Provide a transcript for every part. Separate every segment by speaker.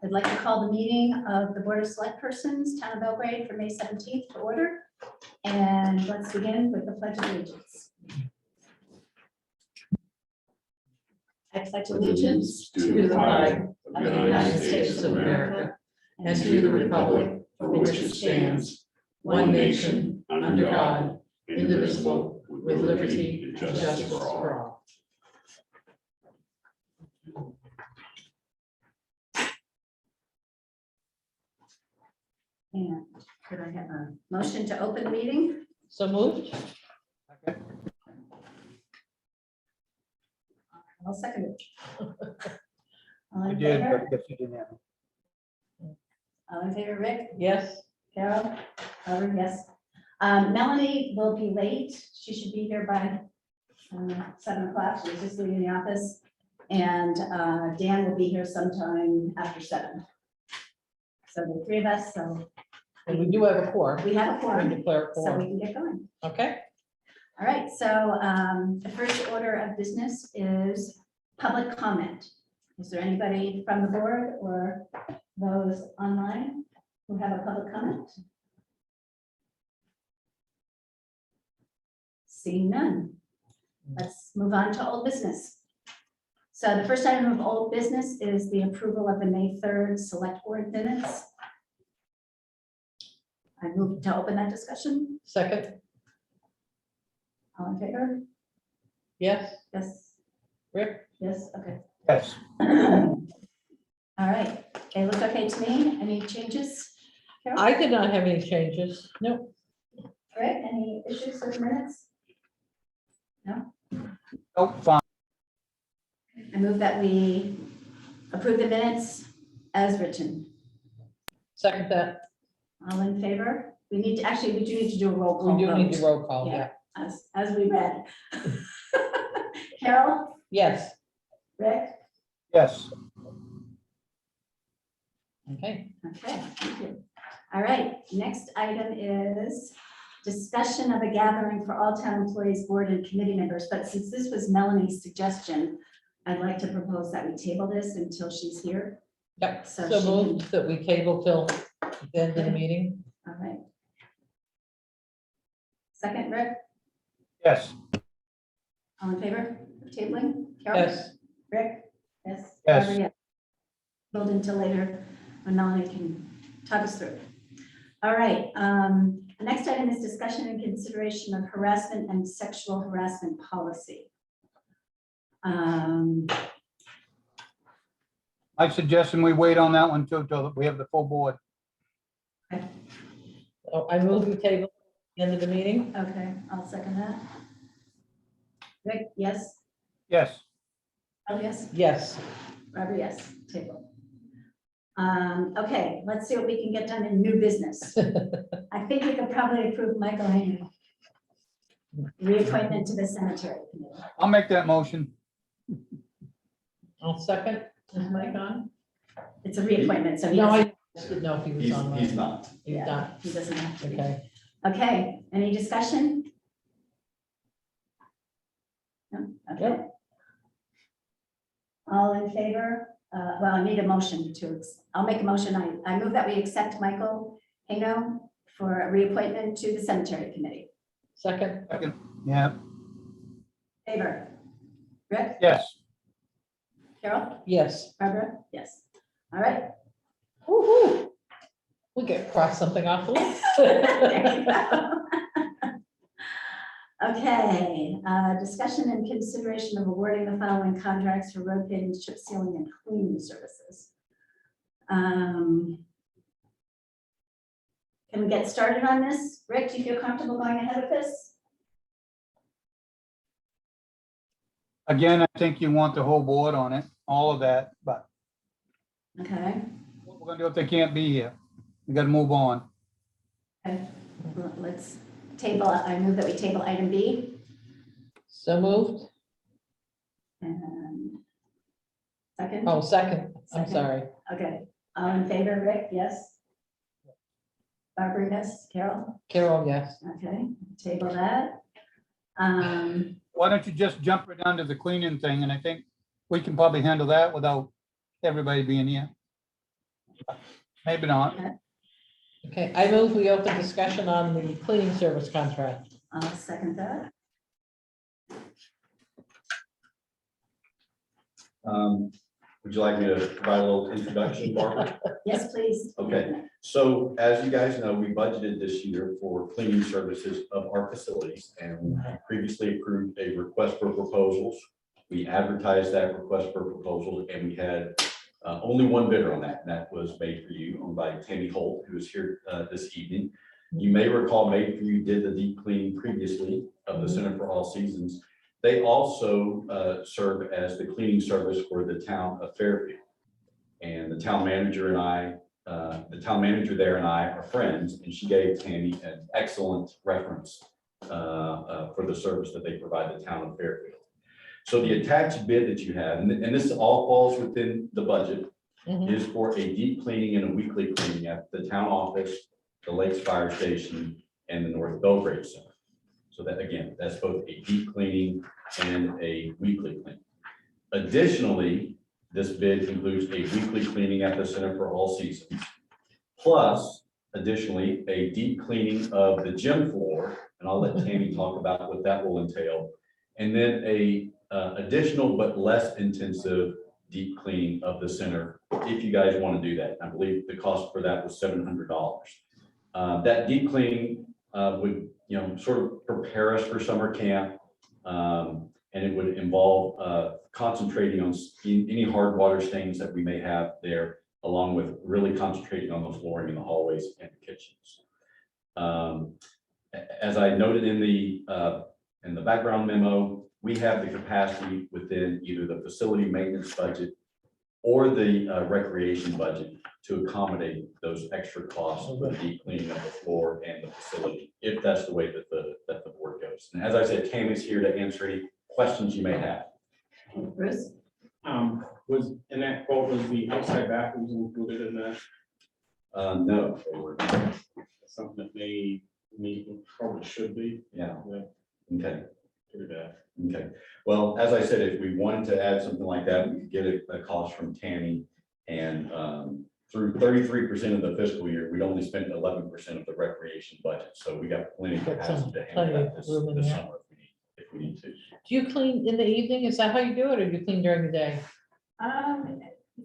Speaker 1: I'd like to call the meeting of the Board of Select Persons, Town of Belgrade, for May 17th to order. And let's begin with the Pledge of Allegiance. I pledge allegiance
Speaker 2: to the flag of the United States of America and to the republic for which it stands, one nation, under God, indivisible, with liberty and justice for all.
Speaker 1: And could I have a motion to open the meeting?
Speaker 2: So moved.
Speaker 1: I'll second it. All
Speaker 3: I
Speaker 1: in
Speaker 3: did,
Speaker 1: favor?
Speaker 3: but if you didn't have it.
Speaker 1: All in favor, Rick?
Speaker 2: Yes.
Speaker 1: Carol? Barbara, yes. Melanie will be late. She should be here by 7 o'clock. She's just leaving the office. And Dan will be here sometime after 7. So the three of us, so
Speaker 2: And we do have a quorum.
Speaker 1: we have a
Speaker 2: We
Speaker 1: quorum,
Speaker 2: declare a
Speaker 1: so we
Speaker 2: quorum.
Speaker 1: can get going.
Speaker 2: Okay.
Speaker 1: All right, so the first order of business is public comment. Is there anybody from the board or those online who have a public comment? Seeing none. Let's move on to old business. So the first item of old business is the approval of the May 3rd Select Board minutes. I move to open that discussion.
Speaker 2: Second.
Speaker 1: All in favor?
Speaker 2: Yes.
Speaker 1: Yes.
Speaker 2: Rick?
Speaker 1: Yes, okay.
Speaker 3: Yes,
Speaker 1: All right, they look okay to me. Any changes? Carol?
Speaker 2: I did not have any changes. Nope.
Speaker 1: Rick, any issues with minutes?
Speaker 3: oh, fine,
Speaker 1: I move that we approve the minutes as written.
Speaker 2: Second that.
Speaker 1: All in favor? We need to, actually, we do need to do a roll call
Speaker 2: We do need
Speaker 1: vote,
Speaker 2: to roll call.
Speaker 1: Yeah.
Speaker 2: Yeah.
Speaker 1: as we read. Carol,
Speaker 2: Yes.
Speaker 1: Rick?
Speaker 3: yes,
Speaker 2: Okay.
Speaker 1: Okay, thank you. All right, next item is discussion of a gathering for all town employees, board and committee members. But since this was Melanie's suggestion, I'd like to propose that we table this until she's here.
Speaker 2: Yep.
Speaker 1: So
Speaker 2: So
Speaker 1: she
Speaker 2: moved that we table till the end of the meeting.
Speaker 1: All right. Second, Rick,
Speaker 3: yes,
Speaker 1: all in favor of tabling? Carol?
Speaker 2: Yes.
Speaker 1: Rick? Yes.
Speaker 3: Yes.
Speaker 1: Barbara, yes. Hold until later when Melanie can talk us through. All right, the next item is discussion and consideration of harassment and sexual harassment policy.
Speaker 3: my suggestion, we wait on that one too, till we have the full board.
Speaker 2: Oh, I move we table the end of the meeting.
Speaker 1: Okay, I'll second that. Rick, yes?
Speaker 3: Yes,
Speaker 1: Oh, yes?
Speaker 2: Yes.
Speaker 1: Barbara, yes, table. Okay, let's see what we can get done in new business. I think we could probably approve Michael Hayden. Reappointment to the cemetery committee.
Speaker 3: I'll make that motion.
Speaker 2: I'll second. Is Mike on?
Speaker 1: It's a reappointment, so he
Speaker 2: No,
Speaker 1: doesn't,
Speaker 2: I just didn't know if he was
Speaker 4: He's
Speaker 2: on.
Speaker 4: not.
Speaker 2: He's
Speaker 1: yeah,
Speaker 2: not.
Speaker 1: he doesn't have to be.
Speaker 2: Okay.
Speaker 1: Okay, any discussion? No, okay.
Speaker 2: Yep.
Speaker 1: All in favor? Well, I need a motion to, I'll make a motion. I move that we accept Michael Hingo for a reappointment to the cemetery committee.
Speaker 2: Second.
Speaker 3: Second, yeah,
Speaker 1: Favor? Rick?
Speaker 3: yes,
Speaker 1: Carol?
Speaker 2: Yes.
Speaker 1: Barbara? Yes. All right.
Speaker 2: Woo-hoo. We get cross something off the list.
Speaker 1: There you go. Okay, discussion and consideration of awarding the following contracts for road paving, chip sealing, and cleaning services. Can we get started on this? Rick, do you feel comfortable going ahead with this?
Speaker 3: again, I think you want the whole board on it, all of that, but
Speaker 1: Okay,
Speaker 3: what we're gonna do if they can't be here? We gotta move on.
Speaker 1: okay. Let's table, I move that we table item B.
Speaker 2: So moved.
Speaker 1: And second?
Speaker 2: Oh, second. I'm
Speaker 1: Second.
Speaker 2: sorry.
Speaker 1: Okay, all in favor, Rick? Yes? Barbara, yes? Carol?
Speaker 2: Carol, yes.
Speaker 1: Okay, table that.
Speaker 3: Why don't you just jump right down to the cleaning thing, and I think we can probably handle that without everybody being here. Maybe not.
Speaker 2: Okay, I move we open discussion on the cleaning service contract.
Speaker 1: I'll second that.
Speaker 4: Would you like me to provide a little introduction, Barbara?
Speaker 1: Yes, please.
Speaker 4: Okay, so as you guys know, we budgeted this year for cleaning services of our facilities, and we previously approved a request for proposals. We advertised that request for proposal, and we had only one bidder on that, and that was Made For You, owned by Tammy Holt, who is here this evening. You may recall Made For You did the deep cleaning previously of the Center for All Seasons. They also serve as the cleaning service for the town of Fairfield. And the town manager and I, the town manager there and I are friends, and she gave Tammy an excellent reference for the service that they provide the town of Fairfield. So the attached bid that you have, and this all falls within the budget, is for a deep cleaning and a weekly cleaning at the town office, the Lakes Fire Station, and the North Belgrade Center. So that, again, that's both a deep cleaning and a weekly cleaning. Additionally, this bid includes a weekly cleaning at the Center for All Seasons, plus additionally, a deep cleaning of the gym floor, and I'll let Tammy talk about what that will entail, and then a additional but less intensive deep cleaning of the center, if you guys want to do that. I believe the cost for that was $700. That deep cleaning would, sort of prepare us for summer camp, and it would involve concentrating on any hard water stains that we may have there, along with really concentrating on the flooring in the hallways and the kitchens. As I noted in the background memo, we have the capacity within either the facility maintenance budget or the recreation budget to accommodate those extra costs for the deep cleaning of the floor and the facility, if that's the way that the board goes. And as I said, Tammy's here to answer any questions you may have.
Speaker 1: Bruce?
Speaker 5: Was in that quote, was the outside bathrooms included in that?
Speaker 4: No, they were not.
Speaker 5: Something that may probably should be.
Speaker 4: Yeah.
Speaker 5: Yeah,
Speaker 4: Okay.
Speaker 5: pretty bad.
Speaker 4: Okay. Well, as I said, if we wanted to add something like that, we could get a cost from Tammy, and through 33% of the fiscal year, we'd only spent 11% of the recreation budget. So we got plenty of
Speaker 2: Got
Speaker 4: capacity to handle
Speaker 2: plenty
Speaker 4: that
Speaker 2: of room in
Speaker 4: this
Speaker 2: there.
Speaker 4: summer if we need to.
Speaker 2: Do you clean in the evening? Is that how you do it, or do you clean during the day?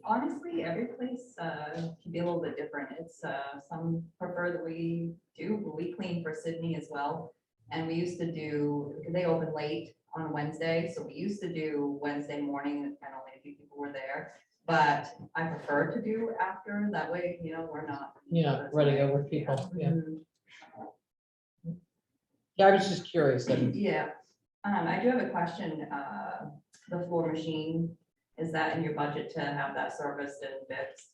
Speaker 6: Honestly, every place can be a little bit different. It's some prefer that we do, but we clean for Sydney as well. And we used to do, because they open late on Wednesday, so we used to do Wednesday morning, and only a few people were there. But I prefer to do after, that way, we're not.
Speaker 2: Yeah, running over people, yeah.
Speaker 6: Mhm.
Speaker 2: Yeah, I was just curious.
Speaker 6: Yeah, I do have a question. The floor machine, is that in your budget to have that serviced and fixed?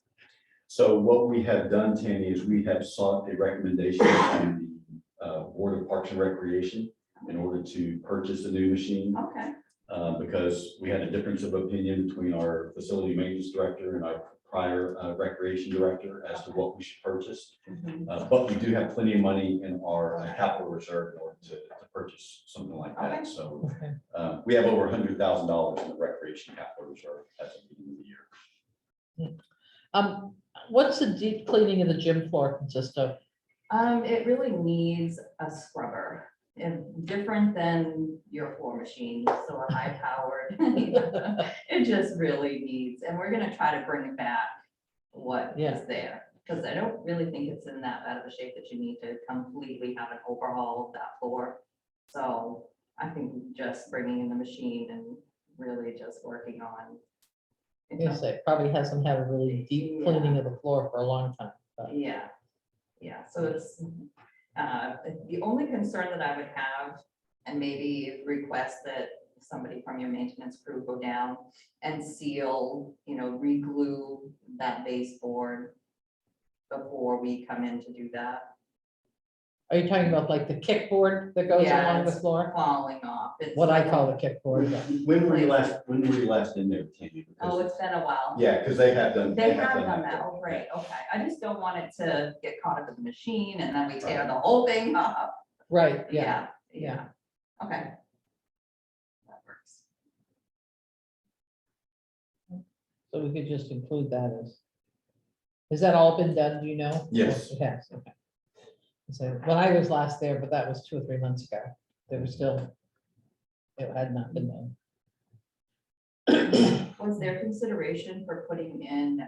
Speaker 4: So what we have done, Tammy, is we have sought a recommendation from the Board of Parks and Recreation in order to purchase a new machine,
Speaker 6: Okay,
Speaker 4: because we had a difference of opinion between our facility maintenance director and our prior recreation director as to what we should purchase.
Speaker 6: Mhm.
Speaker 4: But we do have plenty of money in our capital reserve in order to purchase something like
Speaker 6: Okay.
Speaker 4: that. So
Speaker 2: Okay.
Speaker 4: we have over $100,000 in the recreation capital reserve as of the end of the year.
Speaker 2: What's the deep cleaning of the gym floor consist of?
Speaker 6: It really needs a scrubber, and different than your floor machine, so a high powered. It just really needs, and we're gonna try to bring back what
Speaker 2: Yeah.
Speaker 6: is there, because I don't really think it's in that bad of a shape that you need to completely have an overhaul of that floor. So I think just bringing in the machine and really just working on.
Speaker 2: Yes, it probably hasn't had a really deep cleaning of the floor for a long time. But
Speaker 6: Yeah, yeah, so it's, the only concern that I would have, and maybe request that somebody from your maintenance crew go down and seal, re-glue that baseboard before we come in to do that.
Speaker 2: Are you talking about like the kickboard that goes
Speaker 6: Yeah,
Speaker 2: along the
Speaker 6: it's
Speaker 2: floor?
Speaker 6: Falling off. It's
Speaker 2: What I
Speaker 6: like-
Speaker 2: call the kickboard. yeah.
Speaker 4: When were you last in there, Tammy?
Speaker 6: Oh,
Speaker 4: Because-
Speaker 6: it's been a while.
Speaker 4: Yeah, because they have done.
Speaker 6: They have done that, oh, great, okay. I just don't want it to get caught up in the machine and then we tear the whole thing up.
Speaker 2: Right, yeah.
Speaker 6: Yeah, okay. That works.
Speaker 2: So we could just include that as Has that all been done, do you know?
Speaker 4: Yes.
Speaker 2: It has, okay. So when I was last there, but that was 2 or 3 months ago, there was still, it had not been done.
Speaker 6: Was there consideration for putting in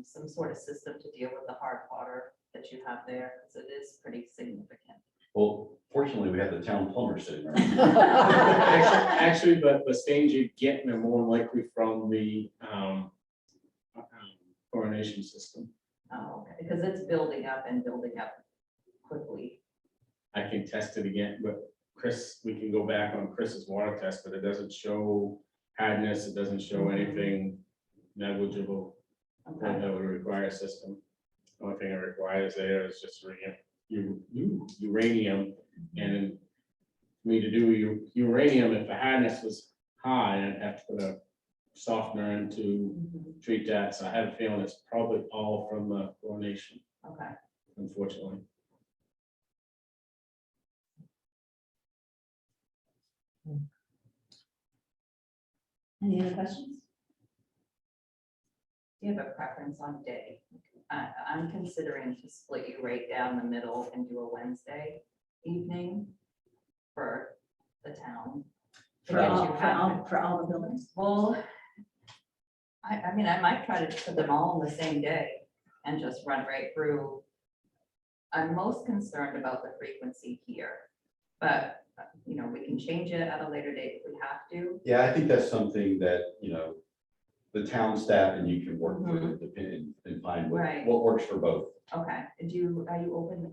Speaker 6: some sort of system to deal with the hard water that you have there? Because it is pretty significant.
Speaker 4: Well, fortunately, we have the town plumber sitting right here.
Speaker 5: Actually, the stains you get are more likely from the chlorination system.
Speaker 6: Oh, okay, because it's building up and building up quickly.
Speaker 5: I can test it again, but Chris, we can go back on Chris's water test, but it doesn't show hardness, it doesn't show anything negligible.
Speaker 6: Okay.
Speaker 5: That would require a system. Only thing it requires there is just uranium, and for me to do uranium, if the hardness was high, I'd have to put a softener in to treat that, so I have a feeling it's probably all from the chlorination,
Speaker 6: Okay.
Speaker 5: unfortunately.
Speaker 1: Any other questions?
Speaker 6: Do you have a preference on day? I'm considering to split you right down the middle and do a Wednesday evening for the town. to
Speaker 1: For
Speaker 6: get
Speaker 1: all,
Speaker 6: you
Speaker 1: for
Speaker 6: half
Speaker 1: all, for all the buildings?
Speaker 6: Well, I mean, I might try to put them all on the same day and just run right through. I'm most concerned about the frequency here, but, you know, we can change it at a later date if we have to.
Speaker 4: Yeah, I think that's something that, the town staff and you can work through and find
Speaker 6: Right.
Speaker 4: what works for both.
Speaker 6: Okay, are you open,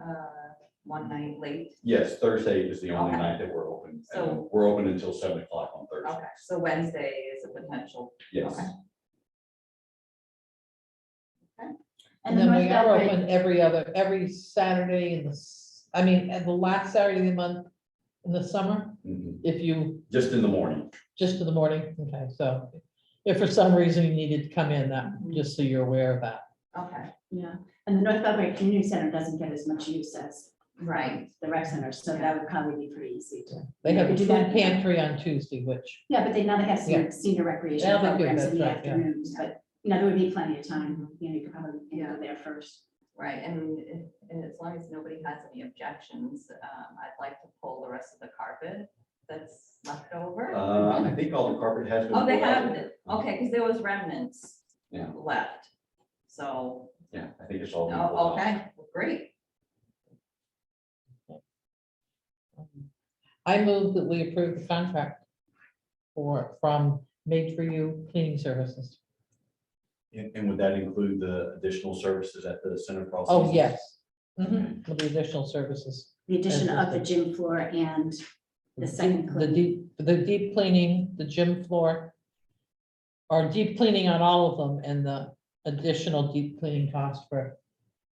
Speaker 6: one night late?
Speaker 4: Yes, Thursday is the only
Speaker 6: Okay.
Speaker 4: night that we're open. and
Speaker 6: So-
Speaker 4: we're open until 7 o'clock on Thursday.
Speaker 6: Okay, so Wednesday is a potential.
Speaker 4: Yes.
Speaker 6: Okay.
Speaker 2: And then we are open every Saturday in at the last Saturday of the month in the summer,
Speaker 4: Mhm.
Speaker 2: if you,
Speaker 4: Just in the morning.
Speaker 2: just in the morning, okay, so if for some reason you needed to come in, that, just so you're aware of that.
Speaker 6: Okay,
Speaker 1: Yeah, and the North Belgrade Community Center doesn't get as much use as
Speaker 6: right.
Speaker 1: the rec center, so that would probably be pretty easy to.
Speaker 2: They have a
Speaker 1: You could
Speaker 2: food
Speaker 1: do that.
Speaker 2: pantry on Tuesday, which,
Speaker 1: Yeah, but now they have
Speaker 2: Yeah.
Speaker 1: senior recreation
Speaker 2: Yeah, they do,
Speaker 1: programs in the
Speaker 2: that's right, yeah.
Speaker 1: afternoons, but, there would be plenty of time, you could probably
Speaker 6: Yeah.
Speaker 1: go there first.
Speaker 6: Right, and as long as nobody has any objections, I'd like to pull the rest of the carpet that's left over.
Speaker 4: I think all the carpet has been.
Speaker 6: Oh, they
Speaker 4: pulled out.
Speaker 6: have, okay, because there was remnants
Speaker 4: Yeah.
Speaker 6: left, so,
Speaker 4: Yeah, I think it's all. been pulled
Speaker 6: oh,
Speaker 4: out.
Speaker 6: okay, great.
Speaker 2: I move that we approve the contract from Made for You Cleaning Services.
Speaker 4: And would that include the additional services at the Center for All
Speaker 2: Oh,
Speaker 4: Seasons?
Speaker 2: yes. With the additional services.
Speaker 1: The addition of the gym floor and the second
Speaker 2: The deep cleaning, the gym floor, or deep cleaning on all of them, and the additional deep cleaning cost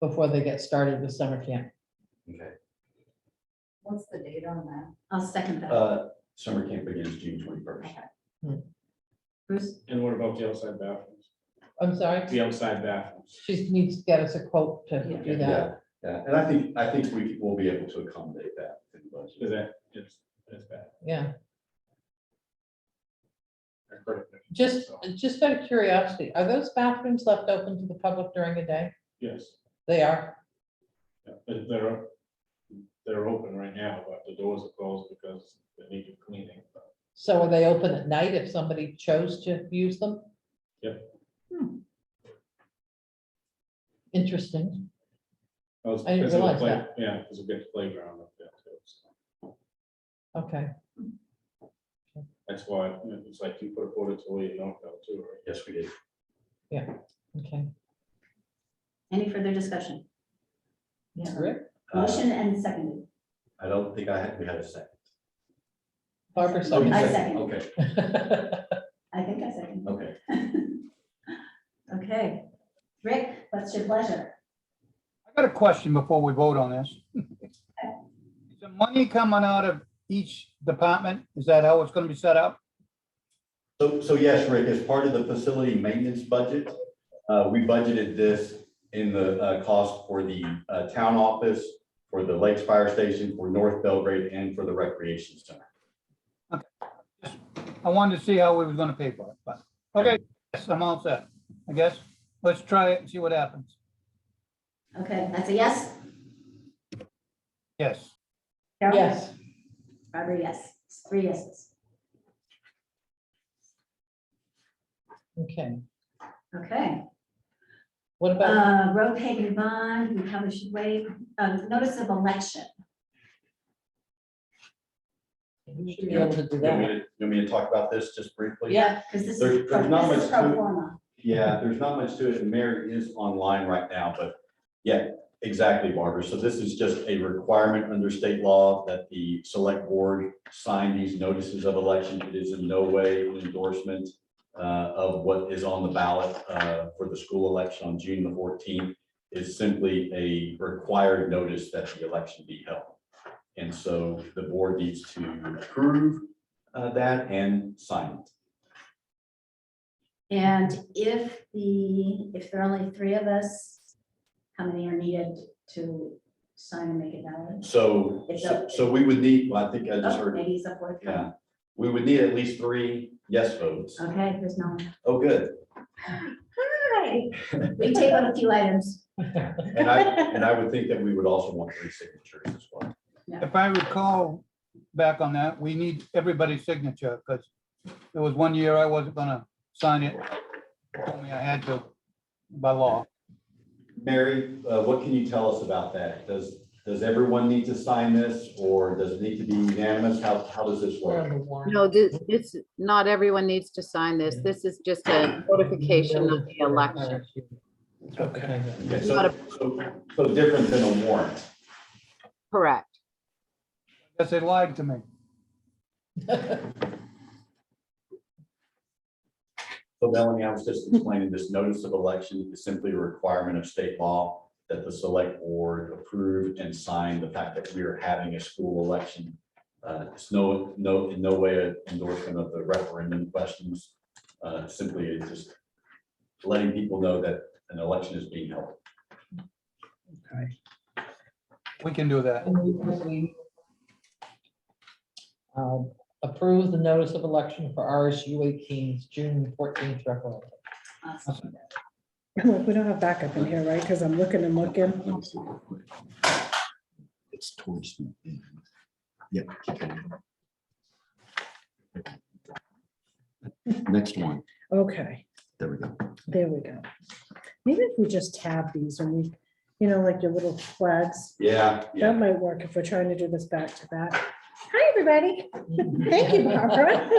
Speaker 2: before they get started with summer camp.
Speaker 4: Okay.
Speaker 6: What's the date on that?
Speaker 1: I'll second that.
Speaker 4: Summer camp begins June 21st.
Speaker 1: Bruce?
Speaker 5: And what about the outside bathrooms?
Speaker 2: I'm sorry,
Speaker 5: The outside bathrooms.
Speaker 2: she needs to get us a quote to do
Speaker 4: Yeah,
Speaker 2: that.
Speaker 4: yeah, and I think we will be able to accommodate that in the budget.
Speaker 5: Is that, it's bad.
Speaker 2: Yeah,
Speaker 5: I heard it.
Speaker 2: just
Speaker 5: So,
Speaker 2: out of curiosity, are those bathrooms left open to the public during the day?
Speaker 5: Yes,
Speaker 2: They are.
Speaker 5: yeah, they're open right now, but the doors are closed because they need cleaning.
Speaker 2: So are they open at night if somebody chose to use them?
Speaker 5: Yep.
Speaker 2: Interesting.
Speaker 5: I
Speaker 2: I didn't realize that.
Speaker 5: Yeah, because we get the playground up there too. So
Speaker 2: Okay.
Speaker 5: that's why, it's like you put a porta toilet in Northville too, right?
Speaker 4: Yes, we did.
Speaker 2: Okay.
Speaker 1: Any further discussion?
Speaker 2: Rick?
Speaker 1: Motion and seconded.
Speaker 4: I don't think we had a second.
Speaker 2: Barbara
Speaker 1: I
Speaker 2: second.
Speaker 1: second.
Speaker 4: Okay,
Speaker 1: I think I seconded.
Speaker 4: okay.
Speaker 1: Okay. Rick, what's your pleasure?
Speaker 3: I got a question before we vote on this. Is the money coming out of each department? Is that how it's gonna be set up?
Speaker 4: So yes, Rick, as part of the facility maintenance budget, we budgeted this in the cost for the town office, for the Lakes Fire Station, for North Belgrade, and for the Recreation Center.
Speaker 3: I wanted to see how we was gonna pay for it, but, okay, yes, I'm all set. I guess, let's try it and see what happens.
Speaker 1: Okay, that's a yes?
Speaker 3: Yes.
Speaker 1: Carol?
Speaker 2: Yes.
Speaker 1: Barbara, yes. It's 3 yeses.
Speaker 2: Okay.
Speaker 1: Okay.
Speaker 2: What about,
Speaker 1: Road paving bond, we probably should wait. Notice of election.
Speaker 2: we should be able to do
Speaker 4: You want me
Speaker 2: that.
Speaker 4: to, you want me to talk about this just briefly?
Speaker 2: Yeah.
Speaker 1: Because this
Speaker 4: There's-
Speaker 1: is,
Speaker 4: there's not
Speaker 1: this is
Speaker 4: much to
Speaker 1: pro
Speaker 4: it.
Speaker 1: forma.
Speaker 4: Yeah, there's not much to it, and Mary is online right now, but yeah, exactly, Barbara. So this is just a requirement under state law that the select board sign these notices of election. It is in no way an endorsement of what is on the ballot for the school election on June the 14th. It's simply a required notice that the election be held. And so the board needs to approve that and sign it.
Speaker 1: And if there are only 3 of us, how many are needed to sign and make it valid?
Speaker 4: So we would need, well, I think I just
Speaker 1: Oh,
Speaker 4: heard,
Speaker 1: maybe it's a 4th.
Speaker 4: yeah, we would need at least 3 yes votes.
Speaker 1: Okay, there's no.
Speaker 4: Oh, good.
Speaker 1: Hi. We tabled a few items.
Speaker 4: And I would think that we would also want 3 signatures as well.
Speaker 3: If I recall back on that, we need everybody's signature, because there was one year I wasn't gonna sign it. Told me I had to by law.
Speaker 4: Mary, what can you tell us about that? Does everyone need to sign this, or does it need to be unanimous? How does this
Speaker 2: We're on
Speaker 4: work?
Speaker 2: the warrant.
Speaker 7: No, this, not everyone needs to sign this. This is just a notification of the election.
Speaker 2: Okay.
Speaker 4: Okay, so different than a warrant.
Speaker 7: Correct.
Speaker 3: Guess they lied to me.
Speaker 4: So Melanie, I was just explaining this notice of election is simply a requirement of state law that the select board approve and sign the fact that we are having a school election. It's in no way an endorsement of the referendum questions. Simply it's just letting people know that an election is being held.
Speaker 3: We can do that.
Speaker 2: We approve the notice of election for RSU 18's June 14th referendum.
Speaker 1: Awesome.
Speaker 8: Look, we don't have backup in here, right? Because I'm looking and looking.
Speaker 4: It's towards the end. Yep. Next one.
Speaker 8: Okay,
Speaker 4: There we go.
Speaker 8: there we go. Maybe if we just tab these and we, like your little flags,
Speaker 4: Yeah,
Speaker 8: that might work if we're trying to do this back to back. Hi, everybody. Thank you, Barbara.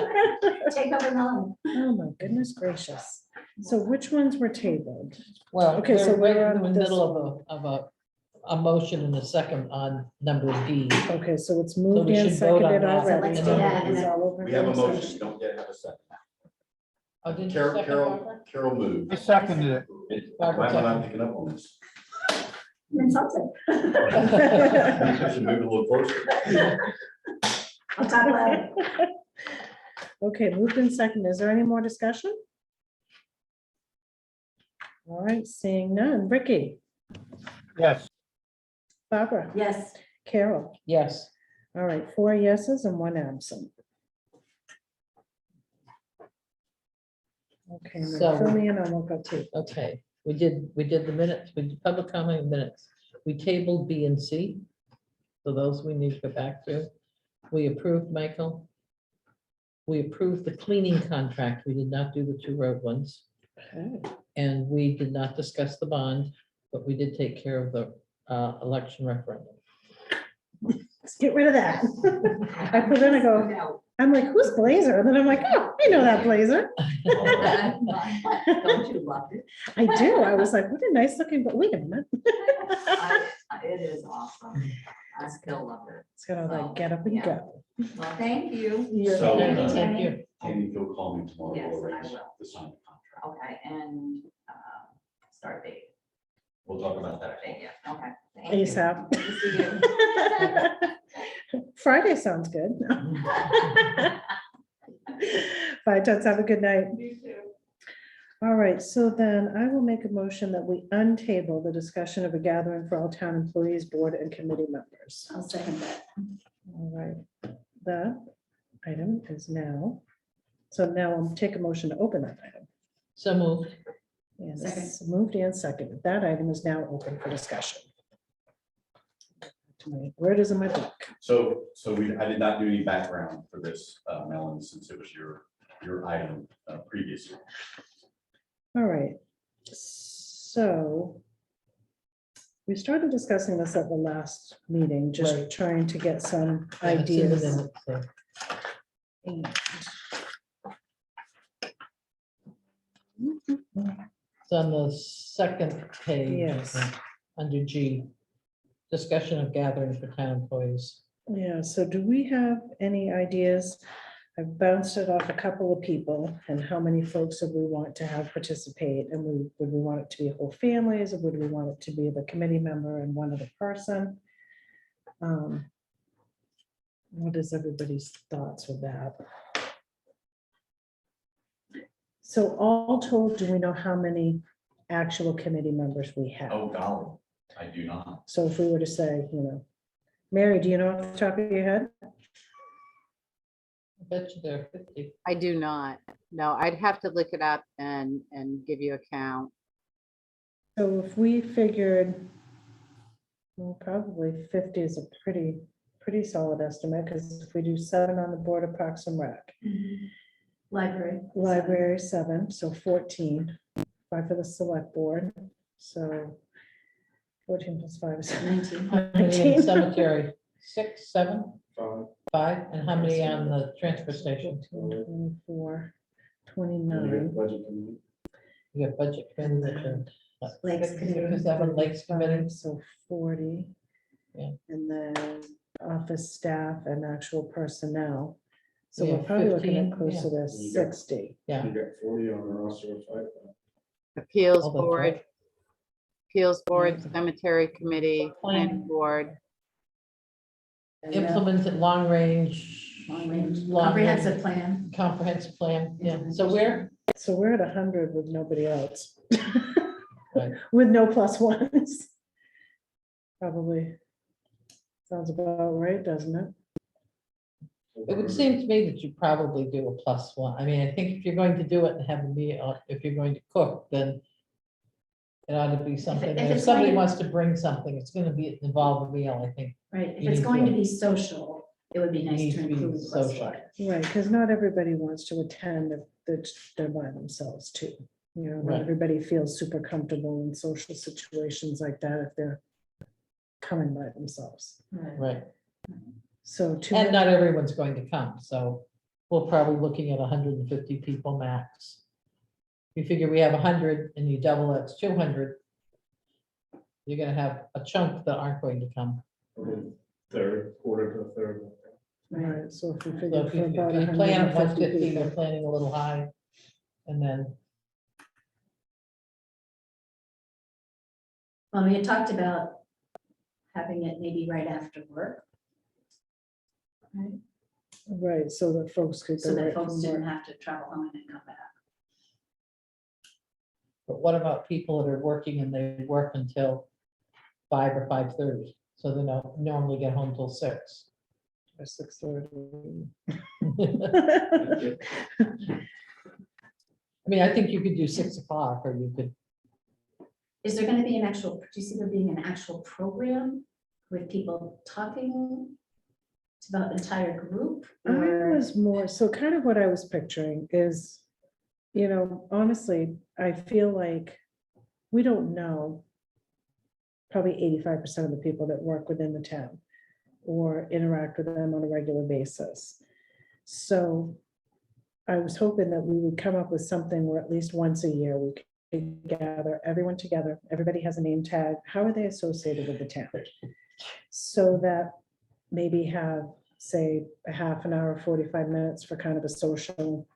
Speaker 1: Take over Melanie.
Speaker 8: Oh, my goodness gracious. So which ones were tabled?
Speaker 2: Well,
Speaker 8: Okay, so
Speaker 2: we're
Speaker 8: we're
Speaker 2: right in
Speaker 8: on
Speaker 2: the
Speaker 8: this
Speaker 2: middle of a motion and a second on number D.
Speaker 8: Okay, so it's moved
Speaker 2: we
Speaker 8: and
Speaker 2: should vote on
Speaker 8: seconded
Speaker 2: that.
Speaker 8: already.
Speaker 1: So let's
Speaker 2: do that,
Speaker 1: and
Speaker 8: It's
Speaker 1: then-
Speaker 8: all over
Speaker 4: we have a
Speaker 8: the
Speaker 4: motion.
Speaker 8: session.
Speaker 4: We don't yet have a second.
Speaker 2: Oh, did you
Speaker 4: Carol,
Speaker 2: second, Barbara?
Speaker 4: Carol moved.
Speaker 3: I seconded it.
Speaker 4: Why am I not picking up on this?
Speaker 1: Insulted.
Speaker 4: I should move a little closer.
Speaker 1: I'll talk about it.
Speaker 8: Okay, moved in second. Is there any more discussion? All right, seeing none. Ricky,
Speaker 3: Yes.
Speaker 8: Barbara,
Speaker 1: Yes.
Speaker 8: Carol.
Speaker 2: Yes.
Speaker 8: All right, 4 yeses and 1 absent. Okay, now
Speaker 2: So-
Speaker 8: fill me in on local two.
Speaker 2: Okay, we did the minutes, we did public comment minutes. We tabled B and C. So those we need to go back to. We approved, Michael. We approved the cleaning contract. We did not do the 2 road ones.
Speaker 8: Okay.
Speaker 2: And we did not discuss the bond, but we did take care of the election referendum.
Speaker 8: Let's get rid of that. I put in, I go, I'm like, who's Blazer? And then I'm like, oh, I know that Blazer.
Speaker 6: Don't you love it?
Speaker 8: I do. I was like, what a nice looking, but wait a minute.
Speaker 6: It is awesome. I still love it.
Speaker 8: It's gonna like get up and
Speaker 6: Yeah.
Speaker 8: go.
Speaker 6: Well, thank you.
Speaker 4: So,
Speaker 2: Thank you.
Speaker 4: Tammy, if you'll call me tomorrow,
Speaker 6: Yes,
Speaker 4: we'll
Speaker 6: I
Speaker 4: arrange
Speaker 6: will.
Speaker 4: the signed contract.
Speaker 6: Okay, and start date.
Speaker 4: We'll talk about that.
Speaker 6: Start date, yeah, okay. Thank you.
Speaker 8: ASAP.
Speaker 6: Good to see you.
Speaker 8: Friday sounds good. Bye, Tots. Have a good night.
Speaker 6: You too.
Speaker 8: All right, so then I will make a motion that we untable the discussion of a gathering for all town employees, board and committee members.
Speaker 1: I'll second that.
Speaker 8: All right, that item is now. So now I'll take a motion to open that item.
Speaker 2: So moved.
Speaker 8: And this moved and seconded. That item is now open for discussion. Where does in my book?
Speaker 4: So I did not do any background for this, Melanie, since it was your item previously.
Speaker 8: All right, so we started discussing this at the last meeting, just
Speaker 2: Right.
Speaker 8: trying to get some
Speaker 2: Yeah, it's in the
Speaker 8: ideas.
Speaker 2: minutes, so.
Speaker 8: And
Speaker 2: It's on the second page.
Speaker 8: Yes.
Speaker 2: Under G, discussion of gatherings for town employees.
Speaker 8: Yeah, so do we have any ideas? I've bounced it off a couple of people and how many folks would we want to have participate? And would we want it to be whole families, or would we want it to be the committee member and one other person? What is everybody's thoughts with that? So all told, do we know how many actual committee members we have?
Speaker 4: Oh, golly, I do not.
Speaker 8: So if we were to say, Mary, do you know off the top of your head?
Speaker 2: I bet you there are 50.
Speaker 7: I do not. No, I'd have to look it up and give you a count.
Speaker 8: So if we figured, well, probably 50 is a pretty solid estimate, because if we do 7 on the Board of Parks and Rec, library 7, so 14, 5 for the select board, so 14 plus 5 is
Speaker 1: 19.
Speaker 2: How many in
Speaker 8: 19.
Speaker 2: cemetery? 6, 7,
Speaker 5: Fine.
Speaker 2: 5, and how many on the transfer station?
Speaker 8: 24,
Speaker 5: And
Speaker 8: 29.
Speaker 5: budget committee.
Speaker 2: You got budget committee, which are, what,
Speaker 1: Lakes
Speaker 2: 6,
Speaker 1: committee.
Speaker 2: 7 lakes committee.
Speaker 8: 35, so 40.
Speaker 2: Yeah.
Speaker 8: And then office staff and actual personnel. So
Speaker 2: We
Speaker 8: we're
Speaker 2: have
Speaker 8: probably looking
Speaker 2: 15,
Speaker 8: at close to
Speaker 5: yeah.
Speaker 8: the 60.
Speaker 2: Yeah.
Speaker 5: You got 40 on the roster of 5.
Speaker 7: Appeals
Speaker 2: All the
Speaker 7: board, appeals board,
Speaker 8: Mhm.
Speaker 7: cemetery committee,
Speaker 2: Plan.
Speaker 7: planning board.
Speaker 1: And,
Speaker 2: Implemented long range.
Speaker 1: Comprehensive plan.
Speaker 2: Comprehensive plan, yeah. So where?
Speaker 8: So we're at 100 with nobody else.
Speaker 2: Right.
Speaker 8: With no plus ones. Probably. Sounds about right, doesn't it?
Speaker 2: It would seem to me that you probably do a +1. I mean, I think if you're going to do it and have a meal, if you're going to cook, then it ought to be something,
Speaker 1: if
Speaker 2: that if
Speaker 1: it's
Speaker 2: somebody
Speaker 1: going to-
Speaker 2: wants to bring something, it's gonna be involve a meal, I think.
Speaker 1: Right, if
Speaker 2: You
Speaker 1: it's
Speaker 2: need
Speaker 1: going
Speaker 2: to-
Speaker 1: to be social, it would be nice
Speaker 2: needs
Speaker 1: to
Speaker 2: to be
Speaker 1: include
Speaker 2: social.
Speaker 1: social.
Speaker 8: Right, because not everybody wants to attend if they're by themselves too. Not
Speaker 2: Right.
Speaker 8: everybody feels super comfortable in social situations like that if they're coming by themselves.
Speaker 2: Right.
Speaker 8: So
Speaker 2: And not everyone's going to come, so we're probably looking at 150 people max. You figure we have 100 and you double that's 200. You're gonna have a chunk that aren't going to come.
Speaker 5: Third, quarter to a third.
Speaker 8: Right, so if we
Speaker 2: So
Speaker 8: figure
Speaker 2: if
Speaker 8: for
Speaker 2: you
Speaker 8: about
Speaker 2: if you plan at
Speaker 8: 150
Speaker 2: 150, you're
Speaker 8: people.
Speaker 2: planning a little high. And then,
Speaker 1: Well, we had talked about having it maybe right after work. Right,
Speaker 8: Right, so that folks could
Speaker 1: so
Speaker 8: go
Speaker 1: that
Speaker 8: right
Speaker 1: folks
Speaker 8: from
Speaker 1: didn't
Speaker 8: work.
Speaker 1: have to travel home and come back.
Speaker 2: but what about people that are working and they work until 5 or 5:30? So they don't normally get home till 6.
Speaker 8: By 6:30.
Speaker 2: I mean, I think you could do 6 o'clock, or you could,
Speaker 1: Is there gonna be an actual, do you see there being an actual program with people talking about the entire group?
Speaker 8: I
Speaker 1: Or
Speaker 8: was more, so kind of what I was picturing is, honestly, I feel like we don't know probably 85% of the people that work within the town or interact with them on a regular basis. So I was hoping that we would come up with something where at least once a year we could gather everyone together. Everybody has a name tag. How are they associated with the town? So that maybe have, say, a half an hour, 45 minutes for kind of a social